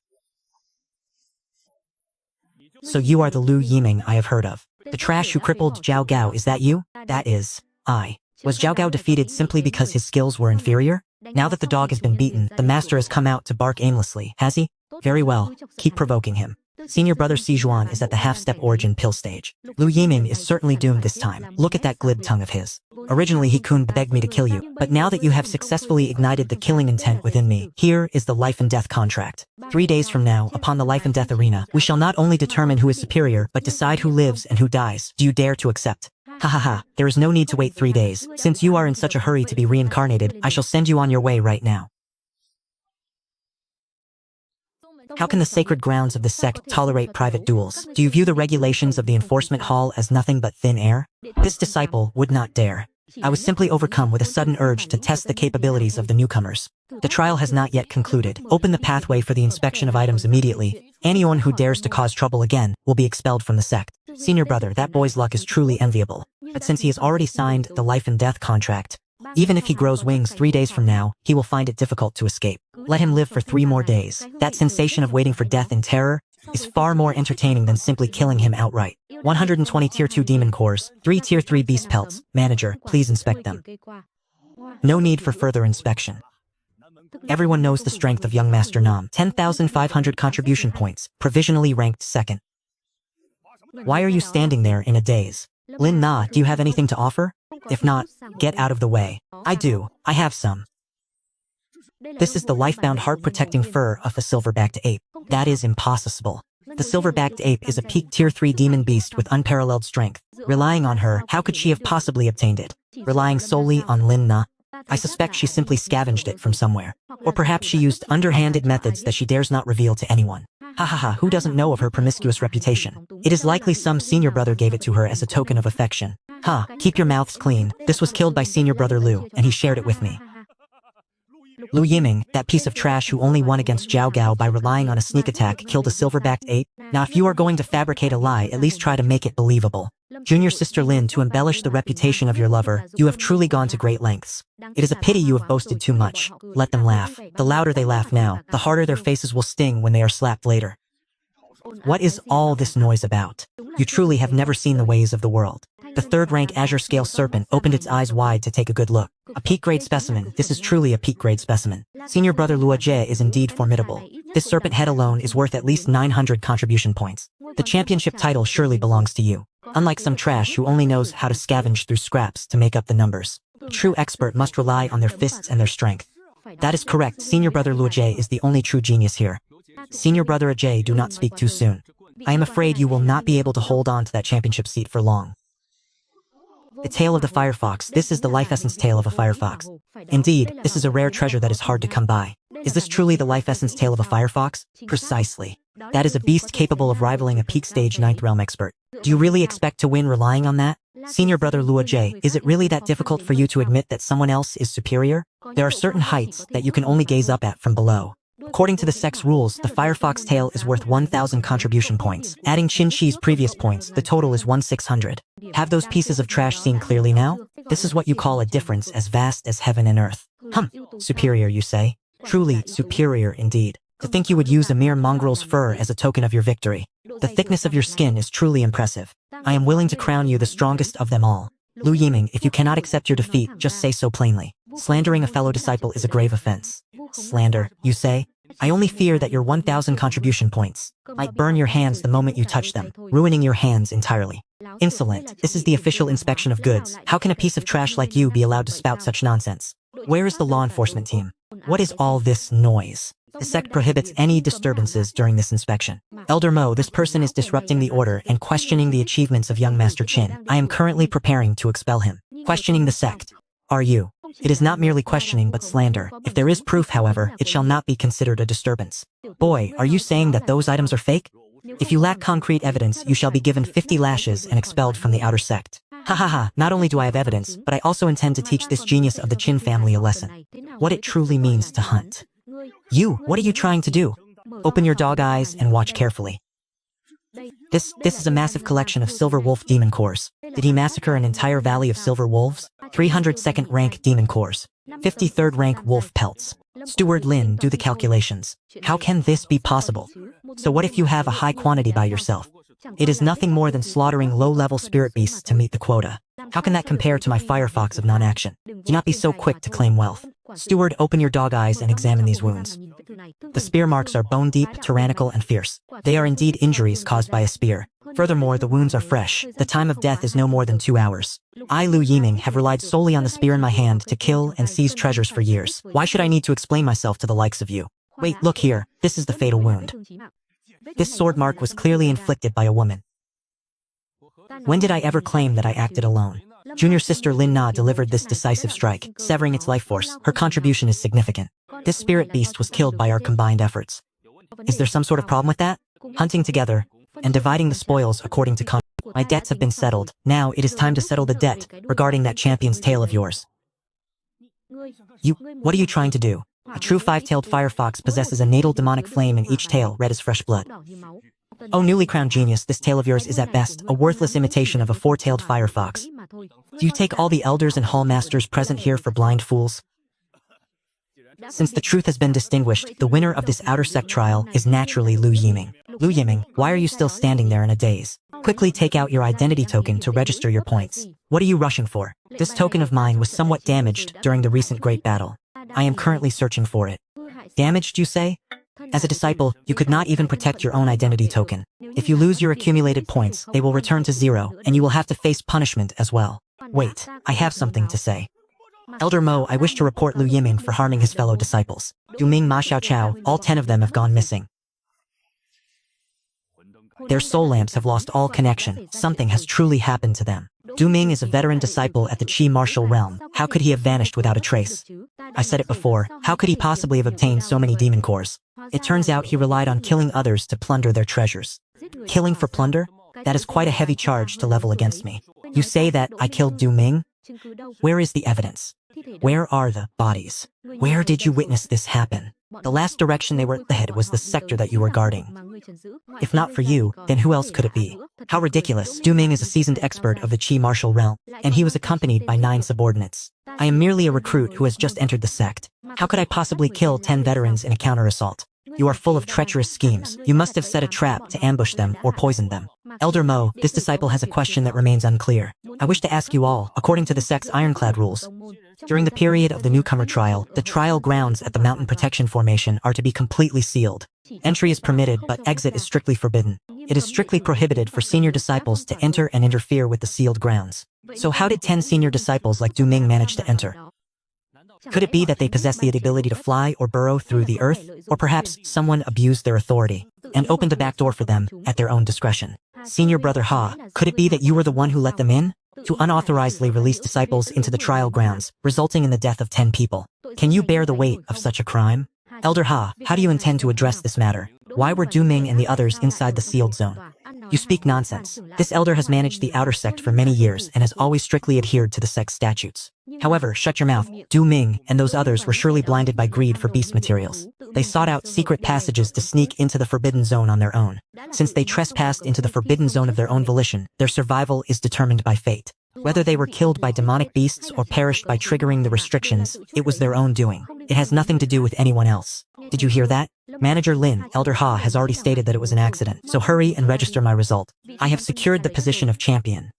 So you are the Lu Yiming I have heard of. The trash who crippled Zhao Gao, is that you? That is, I. Was Zhao Gao defeated simply because his skills were inferior? Now that the dog has been beaten, the master has come out to bark aimlessly, has he? Very well, keep provoking him. Senior brother Sijuan is at the half-step origin pill stage. Lu Yiming is certainly doomed this time. Look at that glib tongue of his. Originally He-kun begged me to kill you, but now that you have successfully ignited the killing intent within me, here is the life and death contract. 3 days from now, upon the life and death arena, we shall not only determine who is superior, but decide who lives and who dies. Do you dare to accept? Ha ha ha, there is no need to wait 3 days. Since you are in such a hurry to be reincarnated, I shall send you on your way right now. How can the sacred grounds of the sect tolerate private duels? Do you view the regulations of the enforcement hall as nothing but thin air? This disciple would not dare. I was simply overcome with a sudden urge to test the capabilities of the newcomers. The trial has not yet concluded. Open the pathway for the inspection of items immediately. Anyone who dares to cause trouble again will be expelled from the sect. Senior brother, that boy's luck is truly enviable. But since he has already signed the life and death contract, even if he grows wings 3 days from now, he will find it difficult to escape. Let him live for 3 more days. That sensation of waiting for death in terror is far more entertaining than simply killing him outright. 120 Tier 2 Demon Cores, 3 Tier 3 Beast Pelts. Manager, please inspect them. No need for further inspection. Everyone knows the strength of young Master Nam. 10,500 contribution points, provisionally ranked second. Why are you standing there in a daze? Lin Na, do you have anything to offer? If not, get out of the way. I do, I have some. This is the life-bound heart-protecting fur of a silver-backed ape. That is impossible. The silver-backed ape is a peak Tier 3 demon beast with unparalleled strength. Relying on her, how could she have possibly obtained it? Relying solely on Lin Na? I suspect she simply scavenged it from somewhere. Or perhaps she used underhanded methods that she dares not reveal to anyone. Ha ha ha, who doesn't know of her promiscuous reputation? It is likely some senior brother gave it to her as a token of affection. Ha, keep your mouths clean. This was killed by senior brother Lu, and he shared it with me. Lu Yiming, that piece of trash who only won against Zhao Gao by relying on a sneak attack, killed a silver-backed ape? Now if you are going to fabricate a lie, at least try to make it believable. Junior sister Lin, to embellish the reputation of your lover, you have truly gone to great lengths. It is a pity you have boasted too much. Let them laugh. The louder they laugh now, the harder their faces will sting when they are slapped later. What is all this noise about? You truly have never seen the ways of the world. The third-rank Azure Scale Serpent opened its eyes wide to take a good look. A peak-grade specimen. This is truly a peak-grade specimen. Senior brother Luo Jie is indeed formidable. This serpent head alone is worth at least 900 contribution points. The championship title surely belongs to you. Unlike some trash who only knows how to scavenge through scraps to make up the numbers. A true expert must rely on their fists and their strength. That is correct. Senior brother Luo Jie is the only true genius here. Senior brother Ajay, do not speak too soon. I am afraid you will not be able to hold on to that championship seat for long. The tail of the firefox. This is the life essence tail of a firefox. Indeed, this is a rare treasure that is hard to come by. Is this truly the life essence tail of a firefox? Precisely. That is a beast capable of rivaling a peak stage 9th realm expert. Do you really expect to win relying on that? Senior brother Luo Jie, is it really that difficult for you to admit that someone else is superior? There are certain heights that you can only gaze up at from below. According to the sect's rules, the Firefox tail is worth 1,000 contribution points. Adding Qin Shi's previous points, the total is 1,600. Have those pieces of trash seen clearly now? This is what you call a difference as vast as heaven and earth. Superior, you say? Truly, superior indeed. To think you would use a mere mongrel's fur as a token of your victory. The thickness of your skin is truly impressive. I am willing to crown you the strongest of them all. Lu Yiming, if you cannot accept your defeat, just say so plainly. Slandering a fellow disciple is a grave offense. Slander, you say? I only fear that your 1,000 contribution points might burn your hands the moment you touch them, ruining your hands entirely. Insolent, this is the official inspection of goods. How can a piece of trash like you be allowed to spout such nonsense? Where is the law enforcement team? What is all this noise? The sect prohibits any disturbances during this inspection. Elder Mo, this person is disrupting the order and questioning the achievements of young Master Qin. I am currently preparing to expel him. Questioning the sect. Are you? It is not merely questioning but slander. If there is proof, however, it shall not be considered a disturbance. Boy, are you saying that those items are fake? If you lack concrete evidence, you shall be given 50 lashes and expelled from the outer sect. Ha ha ha, not only do I have evidence, but I also intend to teach this genius of the Qin family a lesson. What it truly means to hunt. You, what are you trying to do? Open your dog eyes and watch carefully. This is a massive collection of silver wolf demon cores. Did he massacre an entire valley of silver wolves? 302nd rank demon cores. 53rd rank wolf pelts. Steward Lin, do the calculations. How can this be possible? So what if you have a high quantity by yourself? It is nothing more than slaughtering low-level spirit beasts to meet the quota. How can that compare to my firefox of non-action? Do not be so quick to claim wealth. Steward, open your dog eyes and examine these wounds. The spear marks are bone-deep, tyrannical, and fierce. They are indeed injuries caused by a spear. Furthermore, the wounds are fresh. The time of death is no more than 2 hours. I, Lu Yiming, have relied solely on the spear in my hand to kill and seize treasures for years. Why should I need to explain myself to the likes of you? Wait, look here. This is the fatal wound. This sword mark was clearly inflicted by a woman. When did I ever claim that I acted alone? Junior sister Lin Na delivered this decisive strike, severing its life force. Her contribution is significant. This spirit beast was killed by our combined efforts. Is there some sort of problem with that? Hunting together and dividing the spoils according to my debts have been settled. Now it is time to settle the debt regarding that champion's tail of yours. What are you trying to do? A true 5-tailed firefox possesses a natal demonic flame in each tail, red as fresh blood. Oh, newly crowned genius, this tail of yours is at best a worthless imitation of a 4-tailed firefox. Do you take all the elders and hall masters present here for blind fools? Since the truth has been distinguished, the winner of this outer sect trial is naturally Lu Yiming. Lu Yiming, why are you still standing there in a daze? Quickly take out your identity token to register your points. What are you rushing for? This token of mine was somewhat damaged during the recent great battle. I am currently searching for it. Damaged, you say? As a disciple, you could not even protect your own identity token. If you lose your accumulated points, they will return to 0, and you will have to face punishment as well. Wait, I have something to say. Elder Mo, I wish to report Lu Yiming for harming his fellow disciples. Du Ming, Ma Xiaoqiao, all 10 of them have gone missing. Their soul lamps have lost all connection. Something has truly happened to them. Du Ming is a veteran disciple at the Qi martial realm. How could he have vanished without a trace? I said it before, how could he possibly have obtained so many demon cores? It turns out he relied on killing others to plunder their treasures. Killing for plunder? That is quite a heavy charge to level against me. You say that I killed Du Ming? Where is the evidence? Where are the bodies? Where did you witness this happen? The last direction they were headed was the sector that you were guarding. If not for you, then who else could it be? How ridiculous. Du Ming is a seasoned expert of the Qi martial realm, and he was accompanied by 9 subordinates. I am merely a recruit who has just entered the sect. How could I possibly kill 10 veterans in a counter-assault? You are full of treacherous schemes. You must have set a trap to ambush them or poison them. Elder Mo, this disciple has a question that remains unclear. I wish to ask you all, according to the sect's ironclad rules. During the period of the newcomer trial, the trial grounds at the mountain protection formation are to be completely sealed. Entry is permitted, but exit is strictly forbidden. It is strictly prohibited for senior disciples to enter and interfere with the sealed grounds. So how did 10 senior disciples like Du Ming manage to enter? Could it be that they possess the ability to fly or burrow through the earth? Or perhaps someone abused their authority and opened a back door for them at their own discretion? Senior Brother Ha, could it be that you were the one who let them in? To unauthorizedly release disciples into the trial grounds, resulting in the death of 10 people. Can you bear the weight of such a crime? Elder Ha, how do you intend to address this matter? Why were Du Ming and the others inside the sealed zone? You speak nonsense. This elder has managed the outer sect for many years and has always strictly adhered to the sect's statutes. However, shut your mouth. Du Ming and those others were surely blinded by greed for beast materials. They sought out secret passages to sneak into the forbidden zone on their own. Since they trespassed into the forbidden zone of their own volition, their survival is determined by fate. Whether they were killed by demonic beasts or perished by triggering the restrictions, it was their own doing. It has nothing to do with anyone else. Did you hear that? Manager Lin, Elder Ha has already stated that it was an accident, so hurry and register my result. I have secured the position of champion.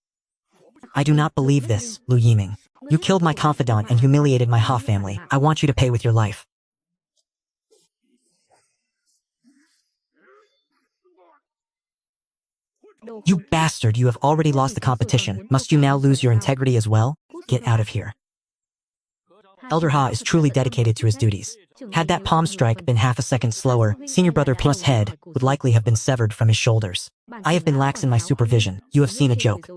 I do not believe this, Lu Yiming. You killed my confidant and humiliated my Ha family. I want you to pay with your life. You bastard, you have already lost the competition. Must you now lose your integrity as well? Get out of here. Elder Ha is truly dedicated to his duties. Had that palm strike been half a second slower, senior brother Plus head would likely have been severed from his shoulders. I have been lax in my supervision. You have seen a joke.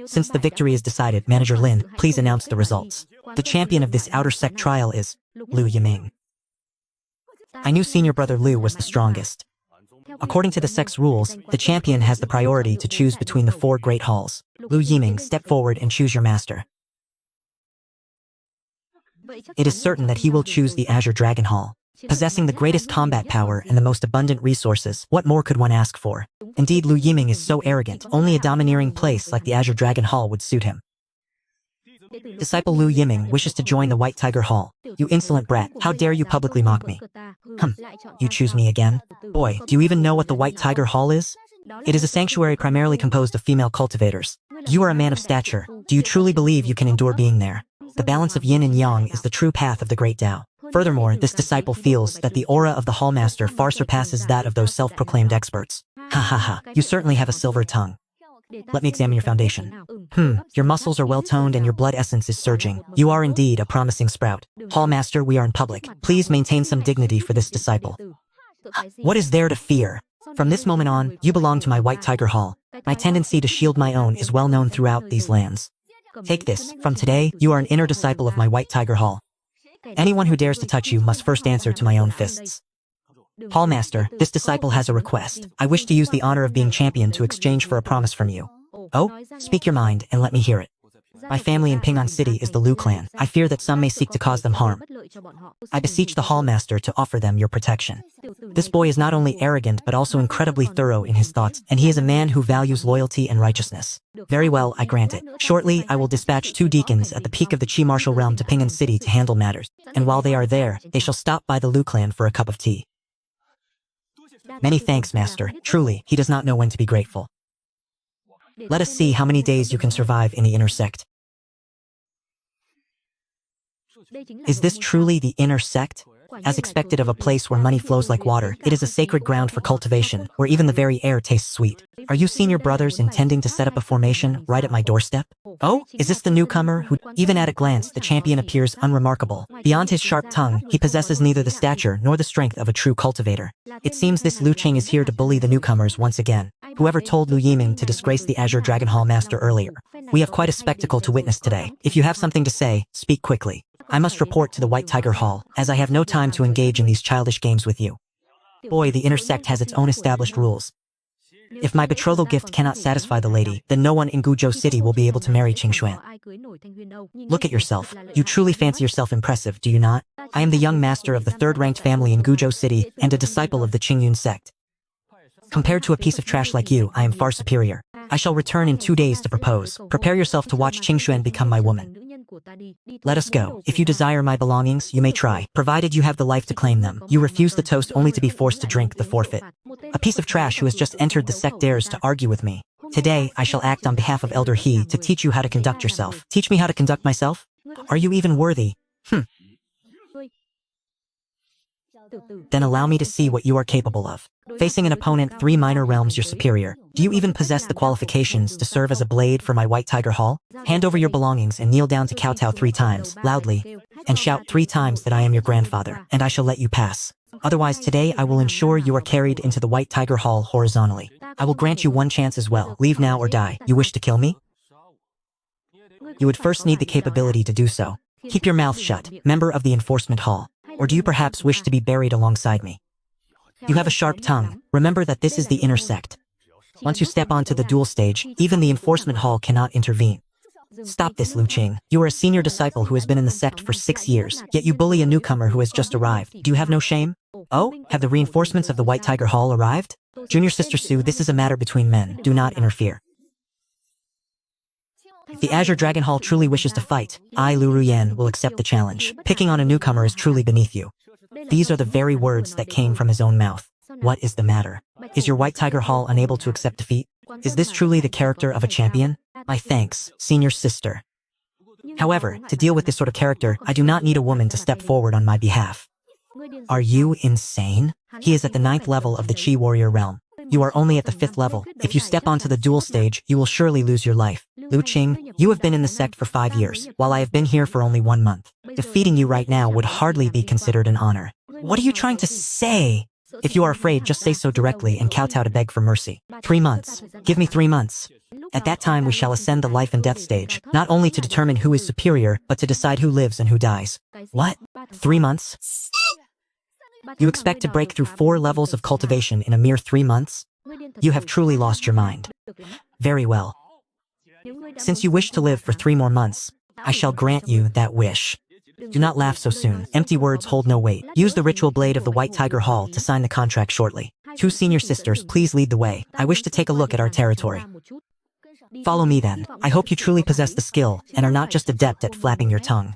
Since the victory is decided, Manager Lin, please announce the results. The champion of this outer sect trial is Liu Yiming. I knew senior brother Liu was the strongest. According to the sect's rules, the champion has the priority to choose between the 4 great halls. Liu Yiming, step forward and choose your master. It is certain that he will choose the Azure Dragon Hall. Possessing the greatest combat power and the most abundant resources, what more could one ask for? Indeed, Liu Yiming is so arrogant, only a domineering place like the Azure Dragon Hall would suit him. Disciple Liu Yiming wishes to join the White Tiger Hall. You insolent brat, how dare you publicly mock me? You choose me again? Boy, do you even know what the White Tiger Hall is? It is a sanctuary primarily composed of female cultivators. You are a man of stature. Do you truly believe you can endure being there? The balance of yin and yang is the true path of the great Tao. Furthermore, this disciple feels that the aura of the Hallmaster far surpasses that of those self-proclaimed experts. Ha ha ha, you certainly have a silver tongue. Let me examine your foundation. Your muscles are well-toned and your blood essence is surging. You are indeed a promising sprout. Hallmaster, we are in public. Please maintain some dignity for this disciple. What is there to fear? From this moment on, you belong to my White Tiger Hall. My tendency to shield my own is well known throughout these lands. Take this, from today, you are an inner disciple of my White Tiger Hall. Anyone who dares to touch you must first answer to my own fists. Hallmaster, this disciple has a request. I wish to use the honor of being champion to exchange for a promise from you. Oh, speak your mind and let me hear it. My family in Ping'an City is the Liu clan. I fear that some may seek to cause them harm. I beseech the Hallmaster to offer them your protection. This boy is not only arrogant but also incredibly thorough in his thoughts, and he is a man who values loyalty and righteousness. Very well, I grant it. Shortly, I will dispatch 2 deacons at the peak of the Qi martial realm to Ping'an City to handle matters, and while they are there, they shall stop by the Liu clan for a cup of tea. Many thanks, Master. Truly, he does not know when to be grateful. Let us see how many days you can survive in the inner sect. Is this truly the inner sect? As expected of a place where money flows like water, it is a sacred ground for cultivation, where even the very air tastes sweet. Are you senior brothers intending to set up a formation right at my doorstep? Oh, is this the newcomer who, even at a glance, the champion appears unremarkable? Beyond his sharp tongue, he possesses neither the stature nor the strength of a true cultivator. It seems this Liu Qing is here to bully the newcomers once again. Whoever told Liu Yiming to disgrace the Azure Dragon Hall Master earlier? We have quite a spectacle to witness today. If you have something to say, speak quickly. I must report to the White Tiger Hall, as I have no time to engage in these childish games with you. Boy, the inner sect has its own established rules. If my betrothal gift cannot satisfy the lady, then no one in Guizhou City will be able to marry Qingxuan. Look at yourself. You truly fancy yourself impressive, do you not? I am the young master of the 3rd-ranked family in Guizhou City and a disciple of the Qingyun sect. Compared to a piece of trash like you, I am far superior. I shall return in 2 days to propose. Prepare yourself to watch Qingxuan become my woman. Let us go. If you desire my belongings, you may try, provided you have the life to claim them. You refuse the toast only to be forced to drink the forfeit. A piece of trash who has just entered the sect dares to argue with me. Today, I shall act on behalf of Elder He to teach you how to conduct yourself. Teach me how to conduct myself? Are you even worthy? Then allow me to see what you are capable of. Facing an opponent 3 minor realms your superior, do you even possess the qualifications to serve as a blade for my White Tiger Hall? Hand over your belongings and kneel down to kowtow 3 times, loudly, and shout 3 times that I am your grandfather, and I shall let you pass. Otherwise today I will ensure you are carried into the White Tiger Hall horizontally. I will grant you 1 chance as well. Leave now or die. You wish to kill me? You would first need the capability to do so. Keep your mouth shut, member of the Enforcement Hall. Or do you perhaps wish to be buried alongside me? You have a sharp tongue. Remember that this is the inner sect. Once you step onto the duel stage, even the Enforcement Hall cannot intervene. Stop this, Liu Qing. You are a senior disciple who has been in the sect for 6 years, yet you bully a newcomer who has just arrived. Do you have no shame? Oh, have the reinforcements of the White Tiger Hall arrived? Junior Sister Sue, this is a matter between men. Do not interfere. If the Azure Dragon Hall truly wishes to fight, I, Liu Ruyan, will accept the challenge. Picking on a newcomer is truly beneath you. These are the very words that came from his own mouth. What is the matter? Is your White Tiger Hall unable to accept defeat? Is this truly the character of a champion? My thanks, senior sister. However, to deal with this sort of character, I do not need a woman to step forward on my behalf. Are you insane? He is at the 9th level of the Chi Warrior realm. You are only at the 5th level. If you step onto the duel stage, you will surely lose your life. Lu Qing, you have been in the sect for 5 years, while I have been here for only 1 month. Defeating you right now would hardly be considered an honor. What are you trying to say? If you are afraid, just say so directly and kowtow to beg for mercy. 3 months. Give me 3 months. At that time we shall ascend the life and death stage, not only to determine who is superior, but to decide who lives and who dies. What? 3 months? You expect to break through 4 levels of cultivation in a mere 3 months? You have truly lost your mind. Very well. Since you wish to live for 3 more months, I shall grant you that wish. Do not laugh so soon. Empty words hold no weight. Use the ritual blade of the White Tiger Hall to sign the contract shortly. 2 senior sisters, please lead the way. I wish to take a look at our territory. Follow me then. I hope you truly possess the skill and are not just adept at flapping your tongue.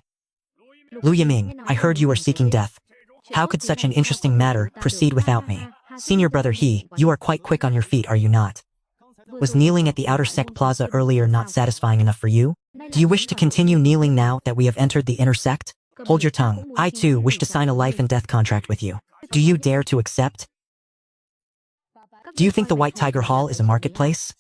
Lu Yiming, I heard you are seeking death. How could such an interesting matter proceed without me? Senior brother He, you are quite quick on your feet, are you not? Was kneeling at the outer sect plaza earlier not satisfying enough for you? Do you wish to continue kneeling now that we have entered the inner sect? Hold your tongue. I too wish to sign a life and death contract with you. Do you dare to accept? Do you think the White Tiger Hall is a marketplace?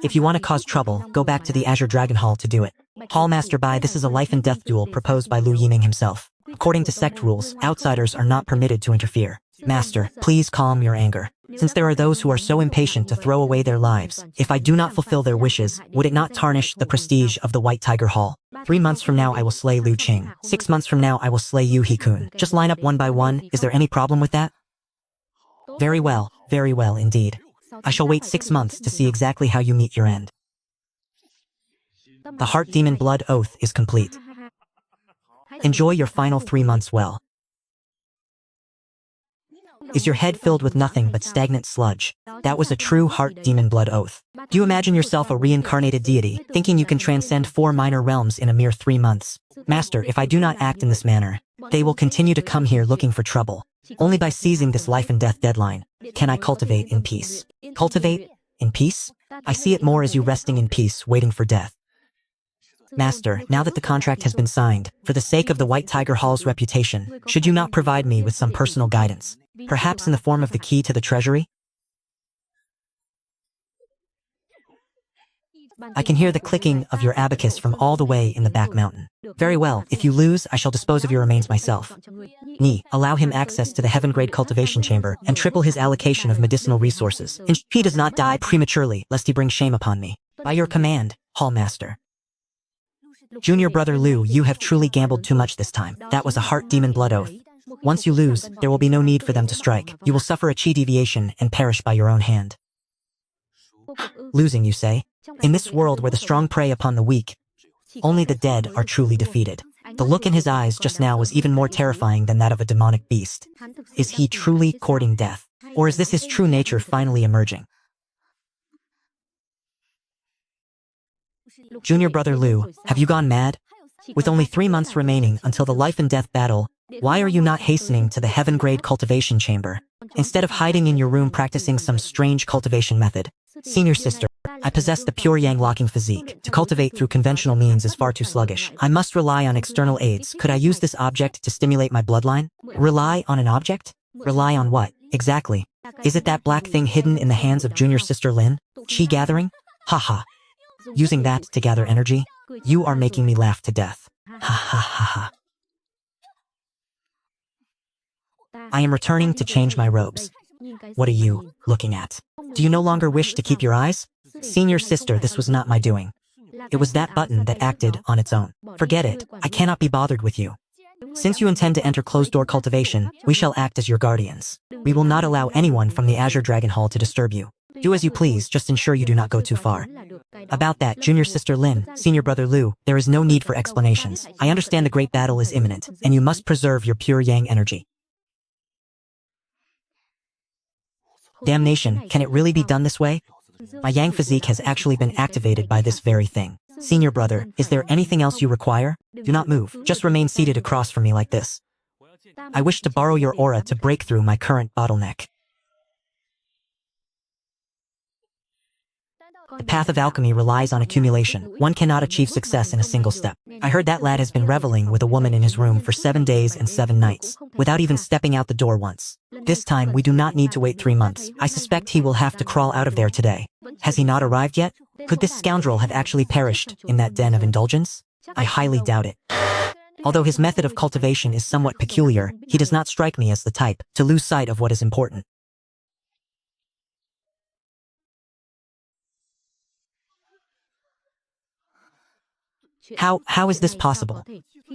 If you want to cause trouble, go back to the Azure Dragon Hall to do it. Hallmaster Bai, this is a life and death duel proposed by Lu Yiming himself. According to sect rules, outsiders are not permitted to interfere. Master, please calm your anger. Since there are those who are so impatient to throw away their lives, if I do not fulfill their wishes, would it not tarnish the prestige of the White Tiger Hall? 3 months from now I will slay Lu Qing. 6 months from now I will slay Yu He-kun. Just line up one by one, is there any problem with that? Very well indeed. I shall wait 6 months to see exactly how you meet your end. The Heart Demon Blood Oath is complete. Enjoy your final 3 months well. Is your head filled with nothing but stagnant sludge? That was a true Heart Demon Blood Oath. Do you imagine yourself a reincarnated deity, thinking you can transcend 4 minor realms in a mere 3 months? Master, if I do not act in this manner, they will continue to come here looking for trouble. Only by seizing this life and death deadline can I cultivate in peace. Cultivate in peace? I see it more as you resting in peace, waiting for death. Master, now that the contract has been signed, for the sake of the White Tiger Hall's reputation, should you not provide me with some personal guidance? Perhaps in the form of the key to the treasury? I can hear the clicking of your abacus from all the way in the back mountain. Very well, if you lose, I shall dispose of your remains myself. Ni, allow him access to the heaven-grade cultivation chamber and triple his allocation of medicinal resources. And he does not die prematurely, lest he bring shame upon me. By your command, Hallmaster. Junior brother Lu, you have truly gambled too much this time. That was a Heart Demon Blood Oath. Once you lose, there will be no need for them to strike. You will suffer a chi deviation and perish by your own hand. Losing, you say? In this world where the strong prey upon the weak, only the dead are truly defeated. The look in his eyes just now was even more terrifying than that of a demonic beast. Is he truly courting death? Or is this his true nature finally emerging? Junior brother Lu, have you gone mad? With only 3 months remaining until the life and death battle, why are you not hastening to the heaven-grade cultivation chamber, instead of hiding in your room practicing some strange cultivation method? Senior sister, I possess the pure yang locking physique. To cultivate through conventional means is far too sluggish. I must rely on external aids. Could I use this object to stimulate my bloodline? Rely on an object? Rely on what, exactly? Is it that black thing hidden in the hands of junior sister Lin? Chi gathering? Haha. Using that to gather energy? You are making me laugh to death. Ha ha ha ha. I am returning to change my robes. What are you looking at? Do you no longer wish to keep your eyes? Senior sister, this was not my doing. It was that button that acted on its own. Forget it, I cannot be bothered with you. Since you intend to enter closed-door cultivation, we shall act as your guardians. We will not allow anyone from the Azure Dragon Hall to disturb you. Do as you please, just ensure you do not go too far. About that, junior sister Lin, senior brother Lu, there is no need for explanations. I understand the great battle is imminent, and you must preserve your pure yang energy. Damnation, can it really be done this way? My yang physique has actually been activated by this very thing. Senior brother, is there anything else you require? Do not move, just remain seated across from me like this. I wish to borrow your aura to break through my current bottleneck. The path of alchemy relies on accumulation. One cannot achieve success in a single step. I heard that lad has been reveling with a woman in his room for 7 days and 7 nights, without even stepping out the door once. This time, we do not need to wait 3 months. I suspect he will have to crawl out of there today. Has he not arrived yet? Could this scoundrel have actually perished in that den of indulgence? I highly doubt it. Although his method of cultivation is somewhat peculiar, he does not strike me as the type to lose sight of what is important. How is this possible?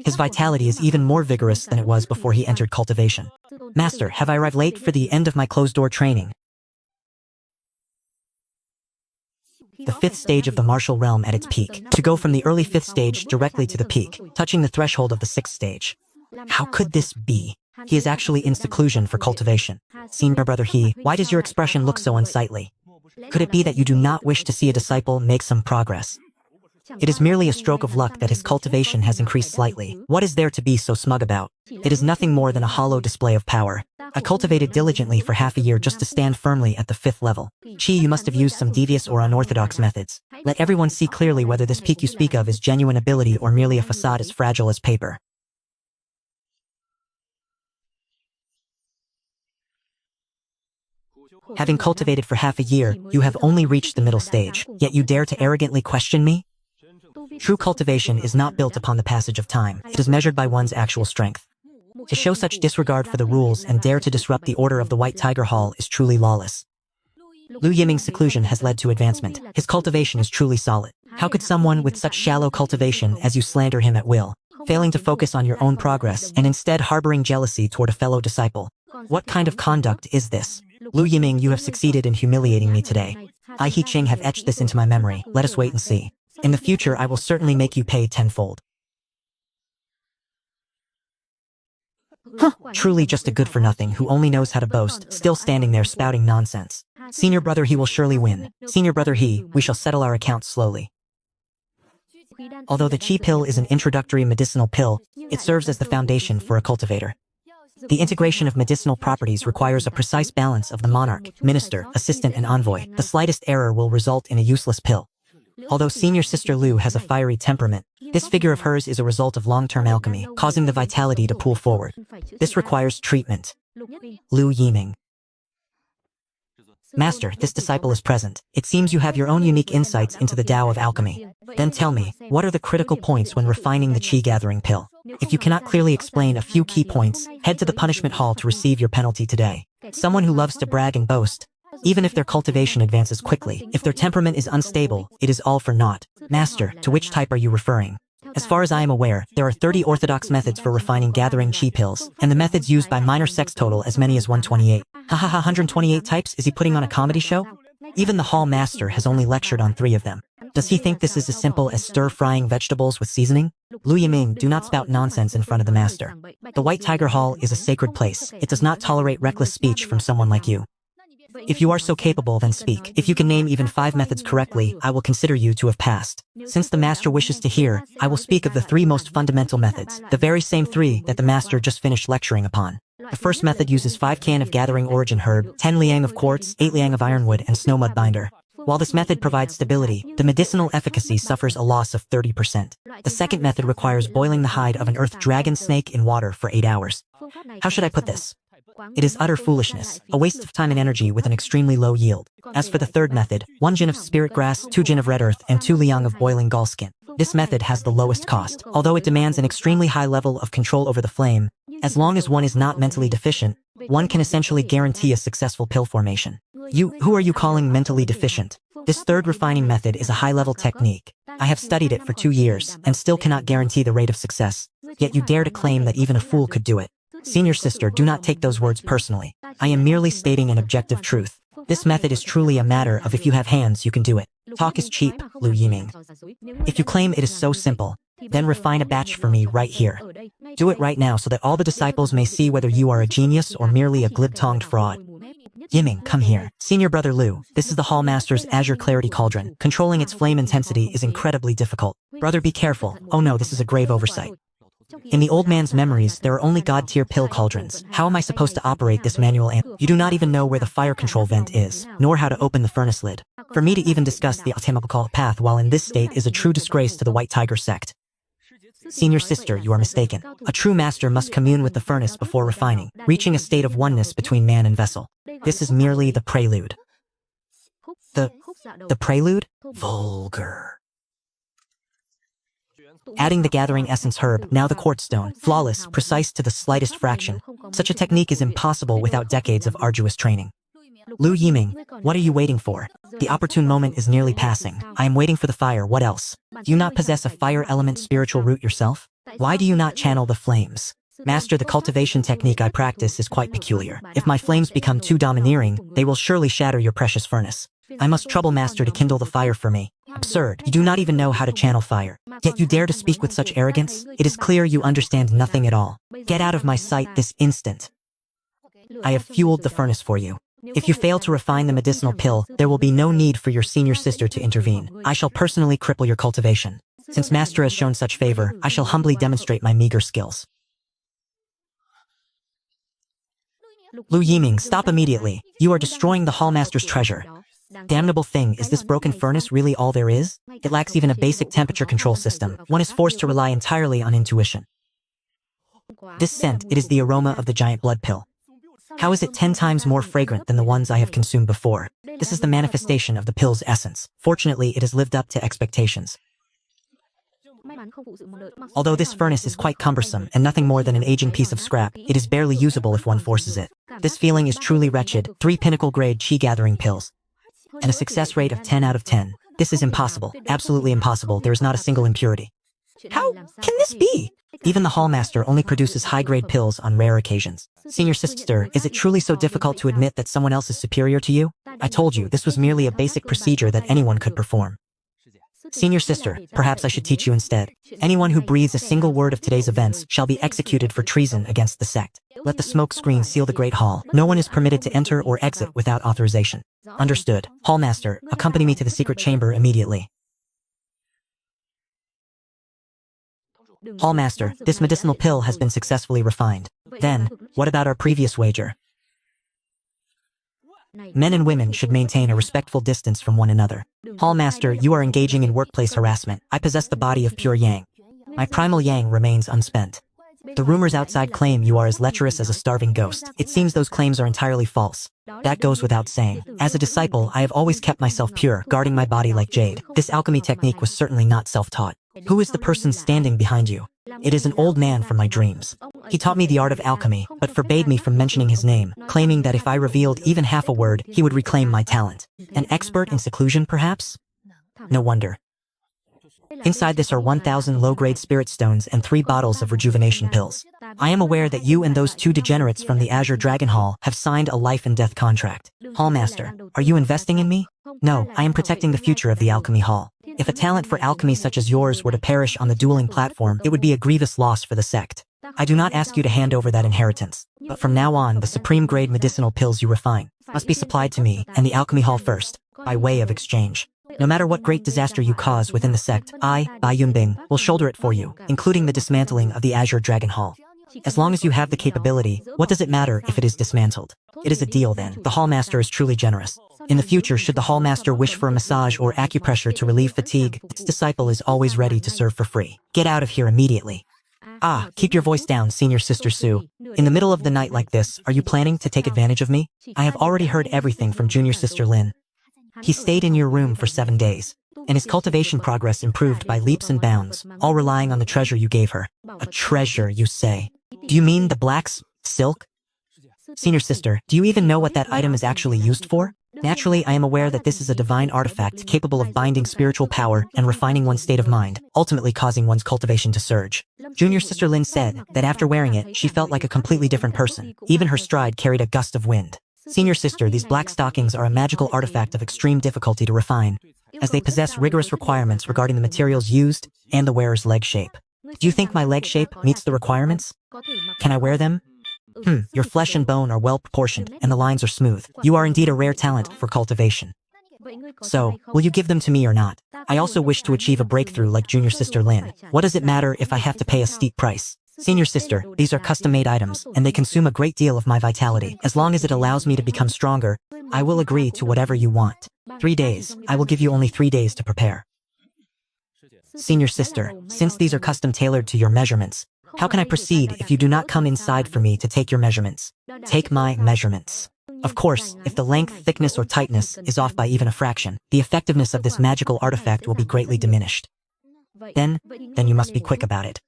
His vitality is even more vigorous than it was before he entered cultivation. Master, have I arrived late for the end of my closed-door training? The 5th stage of the martial realm at its peak. To go from the early 5th stage directly to the peak, touching the threshold of the 6th stage. How could this be? He is actually in seclusion for cultivation. Senior brother he, why does your expression look so unsightly? Could it be that you do not wish to see a disciple make some progress? It is merely a stroke of luck that his cultivation has increased slightly. What is there to be so smug about? It is nothing more than a hollow display of power. I cultivated diligently for half a year just to stand firmly at the 5th level. Chi, you must have used some devious or unorthodox methods. Let everyone see clearly whether this peak you speak of is genuine ability or merely a facade as fragile as paper. Having cultivated for half a year, you have only reached the middle stage, yet you dare to arrogantly question me? True cultivation is not built upon the passage of time. It is measured by one's actual strength. To show such disregard for the rules and dare to disrupt the order of the White Tiger Hall is truly lawless. Lu Yiming's seclusion has led to advancement. His cultivation is truly solid. How could someone with such shallow cultivation as you slander him at will, failing to focus on your own progress and instead harboring jealousy toward a fellow disciple? What kind of conduct is this? Lu Yiming, you have succeeded in humiliating me today. I He Ching have etched this into my memory. Let us wait and see. In the future, I will certainly make you pay tenfold. Truly just a good-for-nothing who only knows how to boast, still standing there spouting nonsense. Senior brother he will surely win. Senior brother he, we shall settle our accounts slowly. Although the Chi pill is an introductory medicinal pill, it serves as the foundation for a cultivator. The integration of medicinal properties requires a precise balance of the monarch, minister, assistant, and envoy. The slightest error will result in a useless pill. Although senior sister Lu has a fiery temperament, this figure of hers is a result of long-term alchemy, causing the vitality to pool forward. This requires treatment. Lu Yiming. Master, this disciple is present. It seems you have your own unique insights into the Tao of alchemy. Then tell me, what are the critical points when refining the Qi-gathering pill? If you cannot clearly explain a few key points, head to the punishment hall to receive your penalty today. Someone who loves to brag and boast, even if their cultivation advances quickly, if their temperament is unstable, it is all for naught. Master, to which type are you referring? As far as I am aware, there are 30 orthodox methods for refining gathering Qi pills, and the methods used by minor sects total as many as 128. Hahaha, 128 types? Is he putting on a comedy show? Even the hall master has only lectured on 3 of them. Does he think this is as simple as stir-frying vegetables with seasoning? Lu Yiming, do not spout nonsense in front of the master. The White Tiger Hall is a sacred place. It does not tolerate reckless speech from someone like you. If you are so capable, then speak. If you can name even 5 methods correctly, I will consider you to have passed. Since the master wishes to hear, I will speak of the 3 most fundamental methods, the very same 3 that the master just finished lecturing upon. The first method uses 5 can of gathering origin herb, 10 liang of quartz, 8 liang of ironwood, and snow mud binder. While this method provides stability, the medicinal efficacy suffers a loss of 30%. The second method requires boiling the hide of an earth dragon snake in water for 8 hours. How should I put this? It is utter foolishness, a waste of time and energy with an extremely low yield. As for the third method, 1 jin of spirit grass, 2 jin of red earth, and 2 liang of boiling gall skin. This method has the lowest cost, although it demands an extremely high level of control over the flame. As long as one is not mentally deficient, one can essentially guarantee a successful pill formation. Who are you calling mentally deficient? This third refining method is a high-level technique. I have studied it for 2 years, and still cannot guarantee the rate of success. Yet you dare to claim that even a fool could do it. Senior sister, do not take those words personally. I am merely stating an objective truth. This method is truly a matter of if you have hands, you can do it. Talk is cheap, Lu Yiming. If you claim it is so simple, then refine a batch for me right here. Do it right now so that all the disciples may see whether you are a genius or merely a glib-tongued fraud. Yiming, come here. Senior brother Lu, this is the Hall Master's Azure Clarity Cauldron. Controlling its flame intensity is incredibly difficult. Brother, be careful. Oh no, this is a grave oversight. In the old man's memories, there are only god-tier pill cauldrons. How am I supposed to operate this manual You do not even know where the fire control vent is, nor how to open the furnace lid. For me to even discuss the alchemical path while in this state is a true disgrace to the White Tiger sect. Senior sister, you are mistaken. A true master must commune with the furnace before refining, reaching a state of oneness between man and vessel. This is merely the prelude. The prelude? Vulgar. Adding the gathering essence herb, now the quartz stone, flawless, precise to the slightest fraction. Such a technique is impossible without decades of arduous training. Lu Yiming, what are you waiting for? The opportune moment is nearly passing. I am waiting for the fire, what else? Do you not possess a fire element spiritual root yourself? Why do you not channel the flames? Master, the cultivation technique I practice is quite peculiar. If my flames become too domineering, they will surely shatter your precious furnace. I must trouble Master to kindle the fire for me. Absurd. You do not even know how to channel fire. Yet you dare to speak with such arrogance? It is clear you understand nothing at all. Get out of my sight this instant. I have fueled the furnace for you. If you fail to refine the medicinal pill, there will be no need for your senior sister to intervene. I shall personally cripple your cultivation. Since Master has shown such favor, I shall humbly demonstrate my meager skills. Lu Yiming, stop immediately. You are destroying the Hallmaster's treasure. Damnable thing, is this broken furnace really all there is? It lacks even a basic temperature control system. One is forced to rely entirely on intuition. This scent, it is the aroma of the giant blood pill. How is it 10 times more fragrant than the ones I have consumed before? This is the manifestation of the pill's essence. Fortunately, it has lived up to expectations. Although this furnace is quite cumbersome and nothing more than an aging piece of scrap, it is barely usable if one forces it. This feeling is truly wretched. 3 pinnacle-grade chi-gathering pills. And a success rate of 10 out of 10. This is impossible. Absolutely impossible. There is not a single impurity. How can this be? Even the Hallmaster only produces high-grade pills on rare occasions. Senior sister, is it truly so difficult to admit that someone else is superior to you? I told you, this was merely a basic procedure that anyone could perform. Senior sister, perhaps I should teach you instead. Anyone who breathes a single word of today's events shall be executed for treason against the sect. Let the smoke screen seal the Great Hall. No one is permitted to enter or exit without authorization. Understood. Hallmaster, accompany me to the secret chamber immediately. Hallmaster, this medicinal pill has been successfully refined. Then, what about our previous wager? Men and women should maintain a respectful distance from one another. Hallmaster, you are engaging in workplace harassment. I possess the body of pure yang. My primal yang remains unspent. The rumors outside claim you are as lecherous as a starving ghost. It seems those claims are entirely false. That goes without saying. As a disciple, I have always kept myself pure, guarding my body like jade. This alchemy technique was certainly not self-taught. Who is the person standing behind you? It is an old man from my dreams. He taught me the art of alchemy, but forbade me from mentioning his name, claiming that if I revealed even half a word, he would reclaim my talent. An expert in seclusion, perhaps? No wonder. Inside this are 1,000 low-grade spirit stones and 3 bottles of rejuvenation pills. I am aware that you and those 2 degenerates from the Azure Dragon Hall have signed a life and death contract. Hallmaster, are you investing in me? No, I am protecting the future of the Alchemy Hall. If a talent for alchemy such as yours were to perish on the dueling platform, it would be a grievous loss for the sect. I do not ask you to hand over that inheritance, but from now on, the supreme-grade medicinal pills you refine must be supplied to me and the Alchemy Hall first, by way of exchange. No matter what great disaster you cause within the sect, I, Bai Yunbing, will shoulder it for you, including the dismantling of the Azure Dragon Hall. As long as you have the capability, what does it matter if it is dismantled? It is a deal then. The Hallmaster is truly generous. In the future, should the Hallmaster wish for a massage or acupressure to relieve fatigue, its disciple is always ready to serve for free. Get out of here immediately. Ah, keep your voice down, Senior Sister Sue. In the middle of the night like this, are you planning to take advantage of me? I have already heard everything from Junior Sister Lin. He stayed in your room for 7 days, and his cultivation progress improved by leaps and bounds, all relying on the treasure you gave her. A treasure, you say? Do you mean the silk? Senior sister, do you even know what that item is actually used for? Naturally, I am aware that this is a divine artifact capable of binding spiritual power and refining one's state of mind, ultimately causing one's cultivation to surge. Junior Sister Lin said that after wearing it, she felt like a completely different person. Even her stride carried a gust of wind. Senior sister, these black stockings are a magical artifact of extreme difficulty to refine, as they possess rigorous requirements regarding the materials used and the wearer's leg shape. Do you think my leg shape meets the requirements? Can I wear them? Your flesh and bone are well proportioned, and the lines are smooth. You are indeed a rare talent for cultivation. So, will you give them to me or not? I also wish to achieve a breakthrough like Junior Sister Lin. What does it matter if I have to pay a steep price? Senior sister, these are custom-made items, and they consume a great deal of my vitality. As long as it allows me to become stronger, I will agree to whatever you want. 3 days. I will give you only 3 days to prepare. Senior sister, since these are custom-tailored to your measurements, how can I proceed if you do not come inside for me to take your measurements? Take my measurements. Of course, if the length, thickness, or tightness is off by even a fraction, the effectiveness of this magical artifact will be greatly diminished. Then you must be quick about it.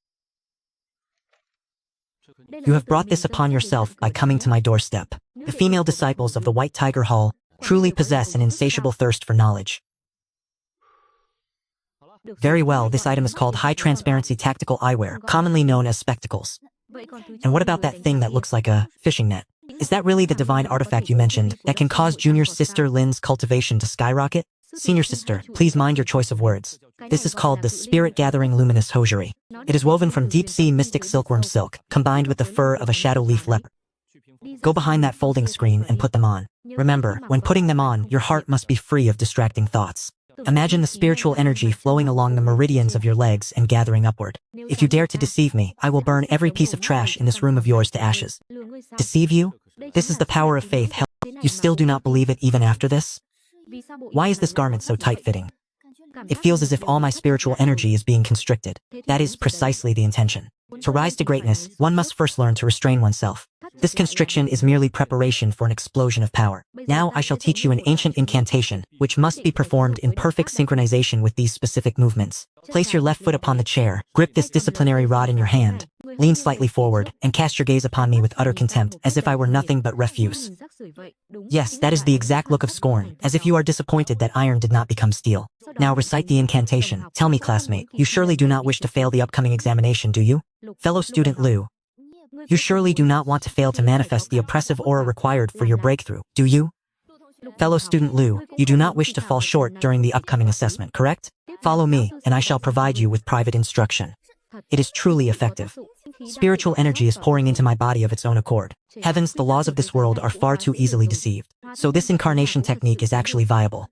You have brought this upon yourself by coming to my doorstep. The female disciples of the White Tiger Hall truly possess an insatiable thirst for knowledge. Very well, this item is called High Transparency Tactical Eyewear, commonly known as spectacles. And what about that thing that looks like a fishing net? Is that really the divine artifact you mentioned that can cause junior sister Lynn's cultivation to skyrocket? Senior sister, please mind your choice of words. This is called the Spirit-Gathering Luminous Hosiery. It is woven from deep-sea mystic silkworm silk, combined with the fur of a shadow leaf leopard. Go behind that folding screen and put them on. Remember, when putting them on, your heart must be free of distracting thoughts. Imagine the spiritual energy flowing along the meridians of your legs and gathering upward. If you dare to deceive me, I will burn every piece of trash in this room of yours to ashes. Deceive you? This is the power of faith. Hell, you still do not believe it even after this? Why is this garment so tight-fitting? It feels as if all my spiritual energy is being constricted. That is precisely the intention. To rise to greatness, one must first learn to restrain oneself. This constriction is merely preparation for an explosion of power. Now I shall teach you an ancient incantation, which must be performed in perfect synchronization with these specific movements. Place your left foot upon the chair, grip this disciplinary rod in your hand, lean slightly forward, and cast your gaze upon me with utter contempt, as if I were nothing but refuse. Yes, that is the exact look of scorn, as if you are disappointed that iron did not become steel. Now recite the incantation. Tell me, classmate, you surely do not wish to fail the upcoming examination, do you? Fellow student Liu, you surely do not want to fail to manifest the oppressive aura required for your breakthrough, do you? Fellow student Liu, you do not wish to fall short during the upcoming assessment, correct? Follow me, and I shall provide you with private instruction. It is truly effective. Spiritual energy is pouring into my body of its own accord. Heavens, the laws of this world are far too easily deceived. So this incarnation technique is actually viable.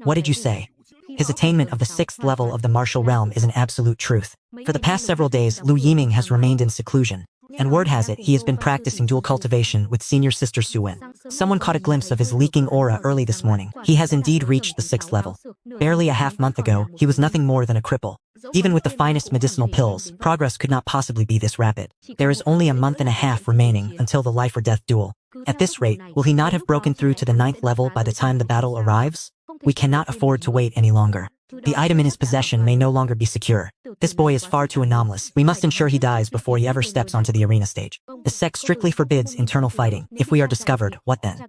What did you say? His attainment of the 6th level of the martial realm is an absolute truth. For the past several days, Liu Yiming has remained in seclusion. And word has it, he has been practicing dual cultivation with senior sister Suwen. Someone caught a glimpse of his leaking aura early this morning. He has indeed reached the 6th level. Barely a half-month ago, he was nothing more than a cripple. Even with the finest medicinal pills, progress could not possibly be this rapid. There is only a month and a half remaining until the life-or-death duel. At this rate, will he not have broken through to the 9th level by the time the battle arrives? We cannot afford to wait any longer. The item in his possession may no longer be secure. This boy is far too anomalous. We must ensure he dies before he ever steps onto the arena stage. The sect strictly forbids internal fighting. If we are discovered, what then?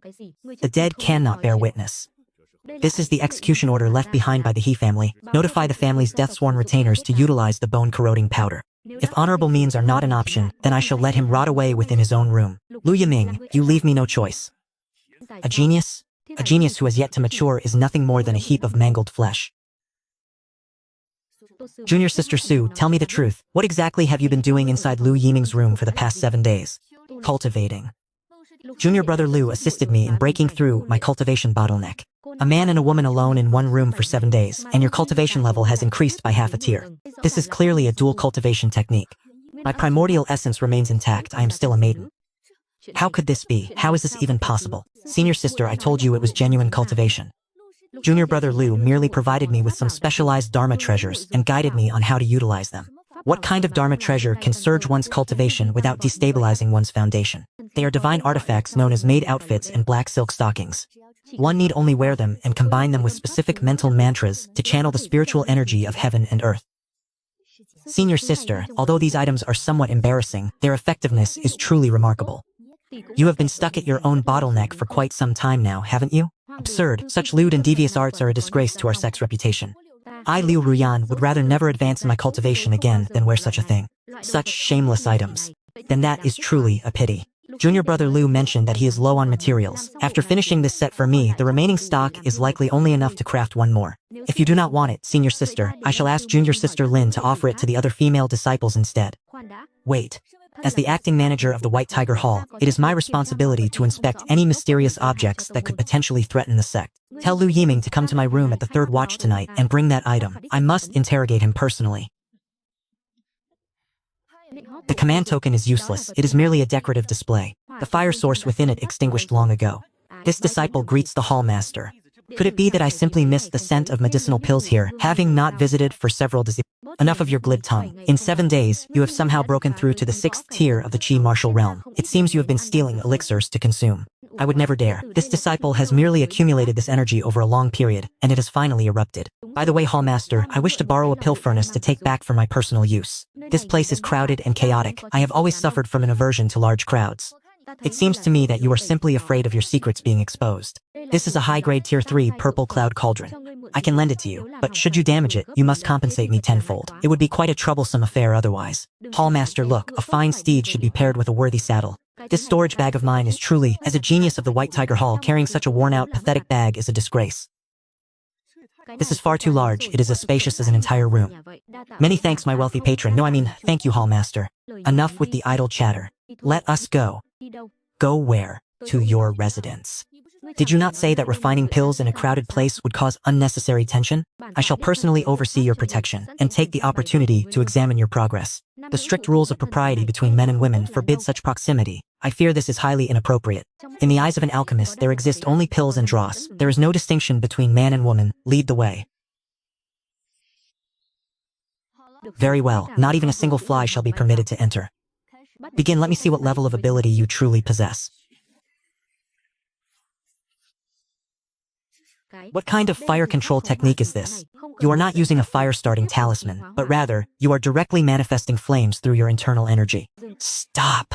The dead cannot bear witness. This is the execution order left behind by the He family. Notify the family's death-sworn retainers to utilize the bone-corroding powder. If honorable means are not an option, then I shall let him rot away within his own room. Liu Yiming, you leave me no choice. A genius? A genius who has yet to mature is nothing more than a heap of mangled flesh. Junior sister Su, tell me the truth. What exactly have you been doing inside Liu Yiming's room for the past 7 days? Cultivating. Junior brother Liu assisted me in breaking through my cultivation bottleneck. A man and a woman alone in one room for 7 days, and your cultivation level has increased by half a tier. This is clearly a dual cultivation technique. My primordial essence remains intact. I am still a maiden. How could this be? How is this even possible? Senior sister, I told you it was genuine cultivation. Junior brother Liu merely provided me with some specialized Dharma treasures and guided me on how to utilize them. What kind of Dharma treasure can surge one's cultivation without destabilizing one's foundation? They are divine artifacts known as maid outfits and black silk stockings. One need only wear them and combine them with specific mental mantras to channel the spiritual energy of heaven and earth. Senior sister, although these items are somewhat embarrassing, their effectiveness is truly remarkable. You have been stuck at your own bottleneck for quite some time now, haven't you? Absurd. Such lewd and devious arts are a disgrace to our sect's reputation. I, Liu Ruyan, would rather never advance in my cultivation again than wear such a thing. Such shameless items. Then that is truly a pity. Junior brother Liu mentioned that he is low on materials. After finishing this set for me, the remaining stock is likely only enough to craft one more. If you do not want it, senior sister, I shall ask junior sister Lin to offer it to the other female disciples instead. Wait. As the acting manager of the White Tiger Hall, it is my responsibility to inspect any mysterious objects that could potentially threaten the sect. Tell Liu Yiming to come to my room at the 3rd watch tonight and bring that item. I must interrogate him personally. The command token is useless, it is merely a decorative display. The fire source within it extinguished long ago. This disciple greets the hall master. Could it be that I simply missed the scent of medicinal pills here, having not visited for several diseases? Enough of your glib tongue. In 7 days, you have somehow broken through to the 6th tier of the Qi martial realm. It seems you have been stealing elixirs to consume. I would never dare. This disciple has merely accumulated this energy over a long period, and it has finally erupted. By the way, hall master, I wish to borrow a pill furnace to take back for my personal use. This place is crowded and chaotic. I have always suffered from an aversion to large crowds. It seems to me that you are simply afraid of your secrets being exposed. This is a high-grade tier 3 purple cloud cauldron. I can lend it to you, but should you damage it, you must compensate me tenfold. It would be quite a troublesome affair otherwise. Hall master, look, a fine steed should be paired with a worthy saddle. This storage bag of mine is truly, as a genius of the White Tiger Hall, carrying such a worn-out, pathetic bag is a disgrace. This is far too large. It is as spacious as an entire room. Many thanks, my wealthy patron. No, I mean, thank you, hall master. Enough with the idle chatter. Let us go. Go where? To your residence. Did you not say that refining pills in a crowded place would cause unnecessary tension? I shall personally oversee your protection and take the opportunity to examine your progress. The strict rules of propriety between men and women forbid such proximity. I fear this is highly inappropriate. In the eyes of an alchemist, there exist only pills and dross. There is no distinction between man and woman. Lead the way. Very well, not even a single fly shall be permitted to enter. Begin, let me see what level of ability you truly possess. What kind of fire control technique is this? You are not using a fire-starting talisman, but rather, you are directly manifesting flames through your internal energy. Stop!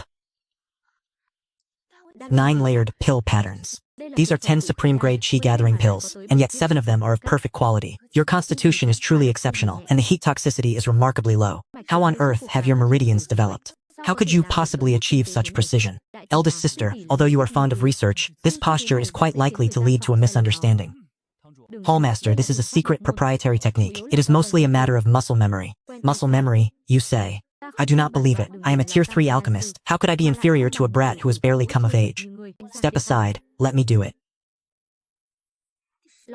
9-layered pill patterns. These are 10 supreme-grade Qi-gathering pills, and yet 7 of them are of perfect quality. Your constitution is truly exceptional, and the heat toxicity is remarkably low. How on earth have your meridians developed? How could you possibly achieve such precision? Eldest sister, although you are fond of research, this posture is quite likely to lead to a misunderstanding. Hallmaster, this is a secret proprietary technique. It is mostly a matter of muscle memory. Muscle memory, you say? I do not believe it. I am a tier 3 alchemist. How could I be inferior to a brat who has barely come of age? Step aside, let me do it.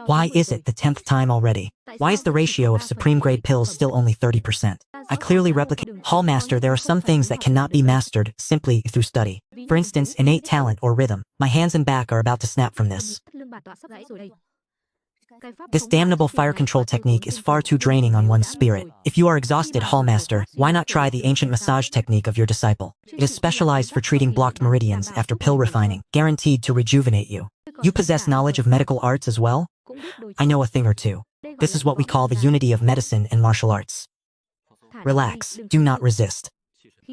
Why is it the 10th time already? Why is the ratio of supreme-grade pills still only 30%? I clearly replicate. Hallmaster, there are some things that cannot be mastered simply through study. For instance, innate talent or rhythm. My hands and back are about to snap from this. This damnable fire control technique is far too draining on one's spirit. If you are exhausted, Hallmaster, why not try the ancient massage technique of your disciple? It is specialized for treating blocked meridians after pill refining, guaranteed to rejuvenate you. You possess knowledge of medical arts as well? I know a thing or two. This is what we call the unity of medicine and martial arts. Relax, do not resist.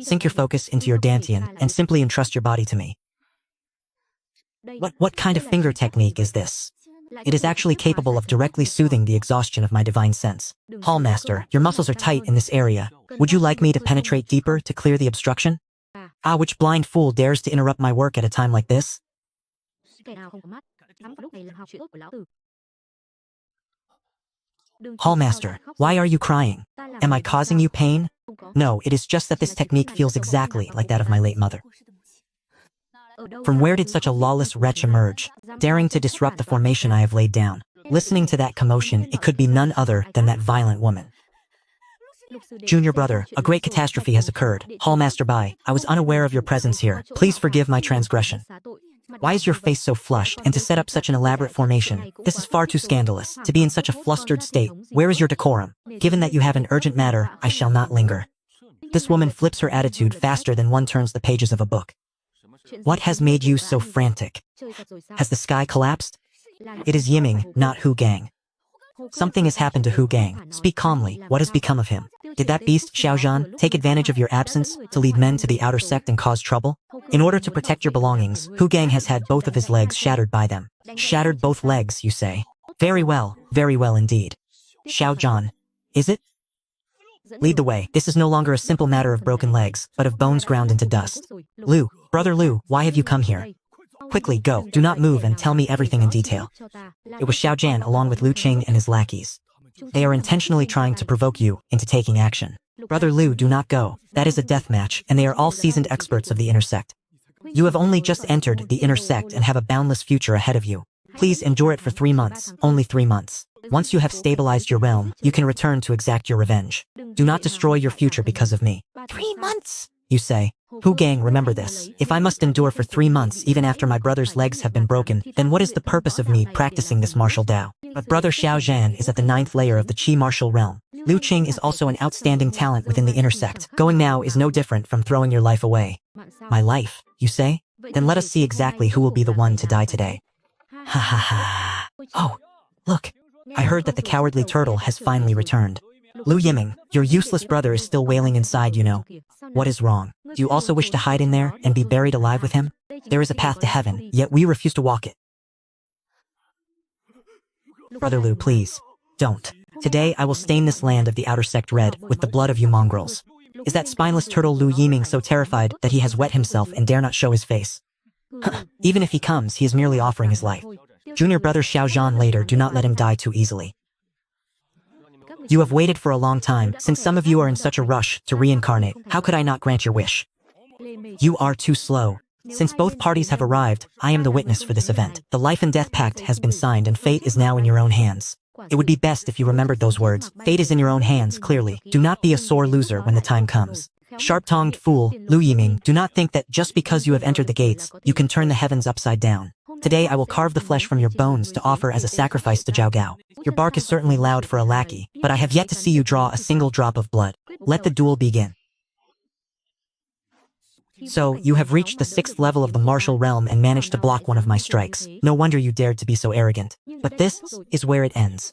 Sink your focus into your dantian and simply entrust your body to me. What kind of finger technique is this? It is actually capable of directly soothing the exhaustion of my divine sense. Hallmaster, your muscles are tight in this area. Would you like me to penetrate deeper to clear the obstruction? Ah, which blind fool dares to interrupt my work at a time like this? Hallmaster, why are you crying? Am I causing you pain? No, it is just that this technique feels exactly like that of my late mother. From where did such a lawless wretch emerge, daring to disrupt the formation I have laid down? Listening to that commotion, it could be none other than that violent woman. Junior brother, a great catastrophe has occurred. Hallmaster Bai, I was unaware of your presence here. Please forgive my transgression. Why is your face so flushed, and to set up such an elaborate formation? This is far too scandalous, to be in such a flustered state. Where is your decorum? Given that you have an urgent matter, I shall not linger. This woman flips her attitude faster than one turns the pages of a book. What has made you so frantic? Has the sky collapsed? It is Yiming, not Hu Gang. Something has happened to Hu Gang. Speak calmly. What has become of him? Did that beast, Xiaozhan, take advantage of your absence to lead men to the outer sect and cause trouble? In order to protect your belongings, Hu Gang has had both of his legs shattered by them. Shattered both legs, you say? Very well indeed. Xiaozhan, is it? Lead the way. This is no longer a simple matter of broken legs, but of bones ground into dust. Lu, brother Lu, why have you come here? Quickly, go. Do not move and tell me everything in detail. It was Xiaojian along with Lu Qing and his lackeys. They are intentionally trying to provoke you into taking action. Brother Lu, do not go. That is a death match, and they are all seasoned experts of the inner sect. You have only just entered the inner sect and have a boundless future ahead of you. Please endure it for 3 months, only 3 months. Once you have stabilized your realm, you can return to exact your revenge. Do not destroy your future because of me. 3 months? You say. Hu gang, remember this. If I must endure for 3 months even after my brother's legs have been broken, then what is the purpose of me practicing this martial Tao? But brother Xiao Zhan is at the 9th layer of the Qi martial realm. Liu Qing is also an outstanding talent within the inner sect. Going now is no different from throwing your life away. My life, you say? Then let us see exactly who will be the one to die today. Ha ha ha. Oh, look. I heard that the cowardly turtle has finally returned. Lu Yiming, your useless brother is still wailing inside, you know. What is wrong? Do you also wish to hide in there and be buried alive with him? There is a path to heaven, yet we refuse to walk it. Brother Lu, please. Don't. Today I will stain this land of the outer sect red with the blood of you mongrels. Is that spineless turtle Lu Yiming so terrified that he has wet himself and dare not show his face? Even if he comes, he is merely offering his life. Junior brother Xiao Zhan later, do not let him die too easily. You have waited for a long time. Since some of you are in such a rush to reincarnate, how could I not grant your wish? You are too slow. Since both parties have arrived, I am the witness for this event. The life and death pact has been signed and fate is now in your own hands. It would be best if you remembered those words. Fate is in your own hands, clearly. Do not be a sore loser when the time comes. Sharp-tongued fool, Lu Yiming, do not think that just because you have entered the gates, you can turn the heavens upside down. Today I will carve the flesh from your bones to offer as a sacrifice to Zhao Gao. Your bark is certainly loud for a lackey, but I have yet to see you draw a single drop of blood. Let the duel begin. So, you have reached the 6th level of the martial realm and managed to block one of my strikes. No wonder you dared to be so arrogant. But this is where it ends.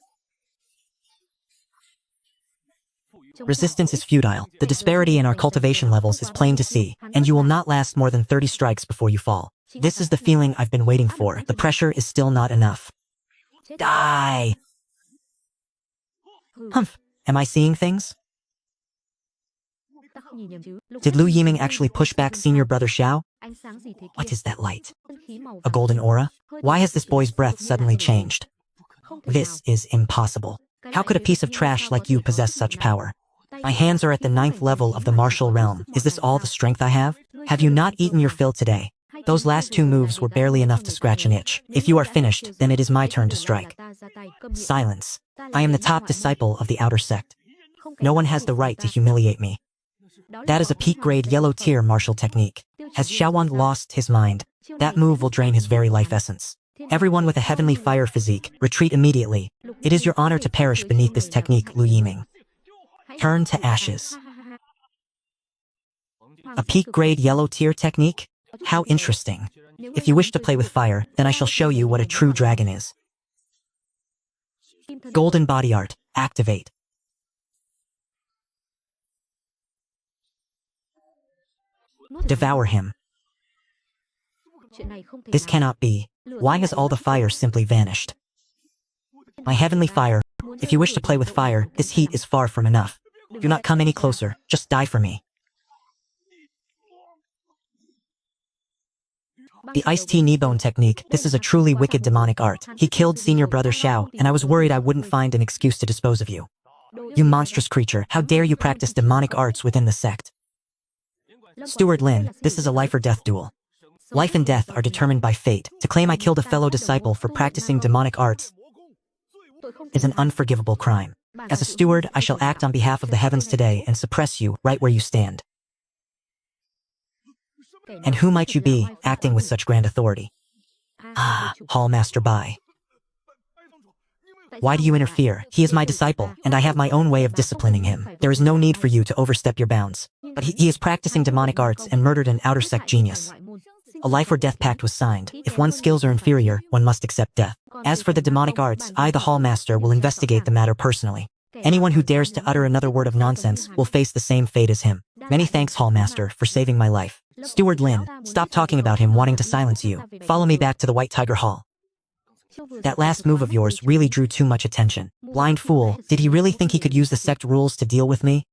Resistance is futile. The disparity in our cultivation levels is plain to see, and you will not last more than 30 strikes before you fall. This is the feeling I've been waiting for. The pressure is still not enough. Die! Humph, am I seeing things? Did Lu Yiming actually push back senior brother Xiao? What is that light? A golden aura? Why has this boy's breath suddenly changed? This is impossible. How could a piece of trash like you possess such power? My hands are at the 9th level of the martial realm. Is this all the strength I have? Have you not eaten your fill today? Those last 2 moves were barely enough to scratch an itch. If you are finished, then it is my turn to strike. Silence. I am the top disciple of the outer sect. No one has the right to humiliate me. That is a peak-grade yellow tier martial technique. Has Xiaowang lost his mind? That move will drain his very life essence. Everyone with a heavenly fire physique, retreat immediately. It is your honor to perish beneath this technique, Lu Yiming. Turn to ashes. A peak-grade yellow tier technique? How interesting. If you wish to play with fire, then I shall show you what a true dragon is. Golden body art, activate. Devour him. This cannot be. Why has all the fire simply vanished? My heavenly fire. If you wish to play with fire, this heat is far from enough. Do not come any closer, just die for me. The iced tea kneebone technique, this is a truly wicked demonic art. He killed senior brother Xiao, and I was worried I wouldn't find an excuse to dispose of you. You monstrous creature, how dare you practice demonic arts within the sect? Steward Lin, this is a life or death duel. Life and death are determined by fate. To claim I killed a fellow disciple for practicing demonic arts is an unforgivable crime. As a steward, I shall act on behalf of the heavens today and suppress you right where you stand. And who might you be, acting with such grand authority? Ah, Hallmaster Bai. Why do you interfere? He is my disciple, and I have my own way of disciplining him. There is no need for you to overstep your bounds. But he is practicing demonic arts and murdered an outer sect genius. A life or death pact was signed. If one's skills are inferior, one must accept death. As for the demonic arts, I, the Hallmaster, will investigate the matter personally. Anyone who dares to utter another word of nonsense will face the same fate as him. Many thanks, Hallmaster, for saving my life. Steward Lin, stop talking about him wanting to silence you. Follow me back to the White Tiger Hall. That last move of yours really drew too much attention. Blind fool, did he really think he could use the sect rules to deal with me?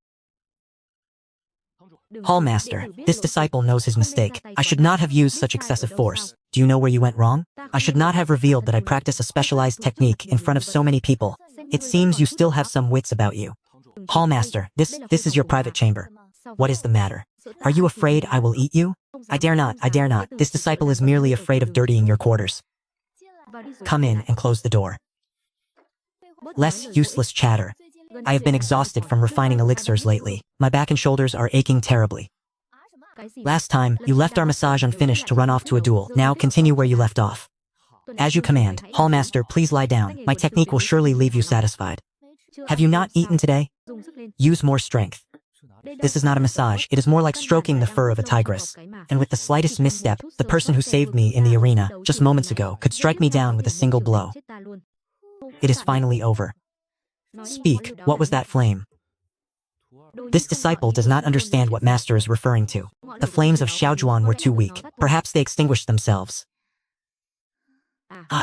Hallmaster, this disciple knows his mistake. I should not have used such excessive force. Do you know where you went wrong? I should not have revealed that I practice a specialized technique in front of so many people. It seems you still have some wits about you. Hallmaster, this is your private chamber. What is the matter? Are you afraid I will eat you? I dare not, I dare not. This disciple is merely afraid of dirtying your quarters. Come in and close the door. Less useless chatter. I have been exhausted from refining elixirs lately. My back and shoulders are aching terribly. Last time, you left our massage unfinished to run off to a duel. Now continue where you left off. As you command. Hallmaster, please lie down. My technique will surely leave you satisfied. Have you not eaten today? Use more strength. This is not a massage, it is more like stroking the fur of a tigress. And with the slightest misstep, the person who saved me in the arena, just moments ago, could strike me down with a single blow. It is finally over. Speak, what was that flame? This disciple does not understand what Master is referring to. The flames of Xiaojuan were too weak. Perhaps they extinguished themselves.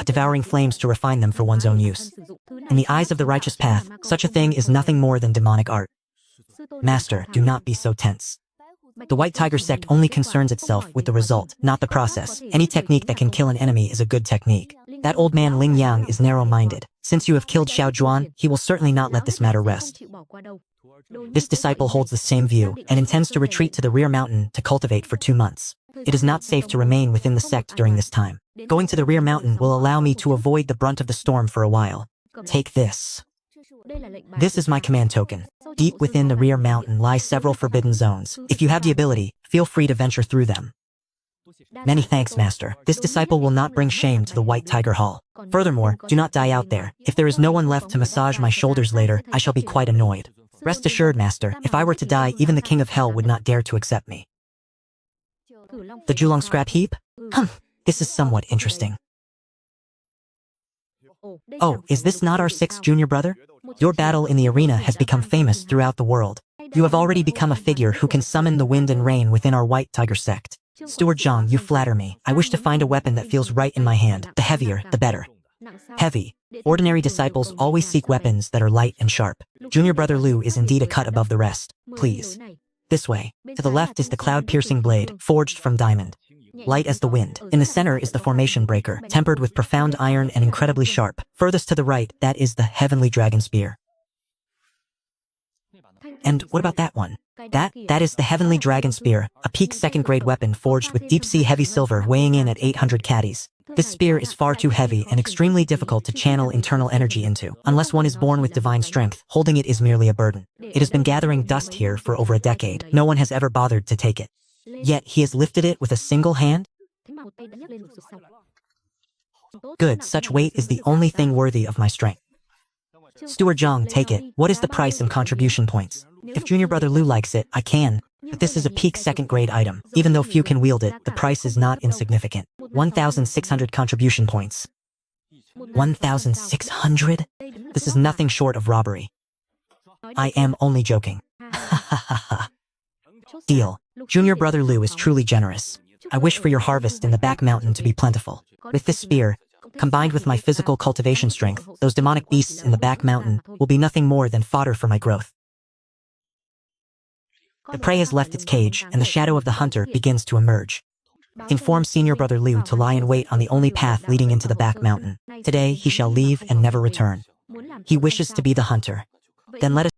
Devouring flames to refine them for one's own use. In the eyes of the righteous path, such a thing is nothing more than demonic art. Master, do not be so tense. The White Tiger sect only concerns itself with the result, not the process. Any technique that can kill an enemy is a good technique. That old man Ling Yang is narrow-minded. Since you have killed Xiaojuan, he will certainly not let this matter rest. This disciple holds the same view, and intends to retreat to the rear mountain to cultivate for 2 months. It is not safe to remain within the sect during this time. Going to the rear mountain will allow me to avoid the brunt of the storm for a while. Take this. This is my command token. Deep within the rear mountain lie several forbidden zones. If you have the ability, feel free to venture through them. Many thanks, Master. This disciple will not bring shame to the White Tiger Hall. Furthermore, do not die out there. If there is no one left to massage my shoulders later, I shall be quite annoyed. Rest assured, Master, if I were to die, even the King of Hell would not dare to accept me. The Julong scrap heap? This is somewhat interesting. Oh, is this not our 6th junior brother? Your battle in the arena has become famous throughout the world. You have already become a figure who can summon the wind and rain within our White Tiger sect. Steward Zhang, you flatter me. I wish to find a weapon that feels right in my hand. The heavier, the better. Heavy. Ordinary disciples always seek weapons that are light and sharp. Junior brother Liu is indeed a cut above the rest. Please. This way. To the left is the cloud-piercing blade, forged from diamond. Light as the wind. In the center is the formation breaker, tempered with profound iron and incredibly sharp. Furthest to the right, that is the heavenly dragon spear. And what about that one? That is the heavenly dragon spear, a peak 2nd grade weapon forged with deep-sea heavy silver weighing in at 800 caddies. This spear is far too heavy and extremely difficult to channel internal energy into. Unless one is born with divine strength, holding it is merely a burden. It has been gathering dust here for over a decade. No one has ever bothered to take it. Yet he has lifted it with a single hand? Good, such weight is the only thing worthy of my strength. Steward Zhang, take it. What is the price and contribution points? If junior brother Liu likes it, I can. But this is a peak 2nd grade item. Even though few can wield it, the price is not insignificant. 1,600 contribution points. 1,600? This is nothing short of robbery. I am only joking. Ha ha ha ha. Deal. Junior brother Liu is truly generous. I wish for your harvest in the back mountain to be plentiful. With this spear, combined with my physical cultivation strength, those demonic beasts in the back mountain will be nothing more than fodder for my growth. The prey has left its cage, and the shadow of the hunter begins to emerge. Inform senior brother Liu to lie in wait on the only path leading into the back mountain. Today he shall leave and never return. He wishes to be the hunter. Then let us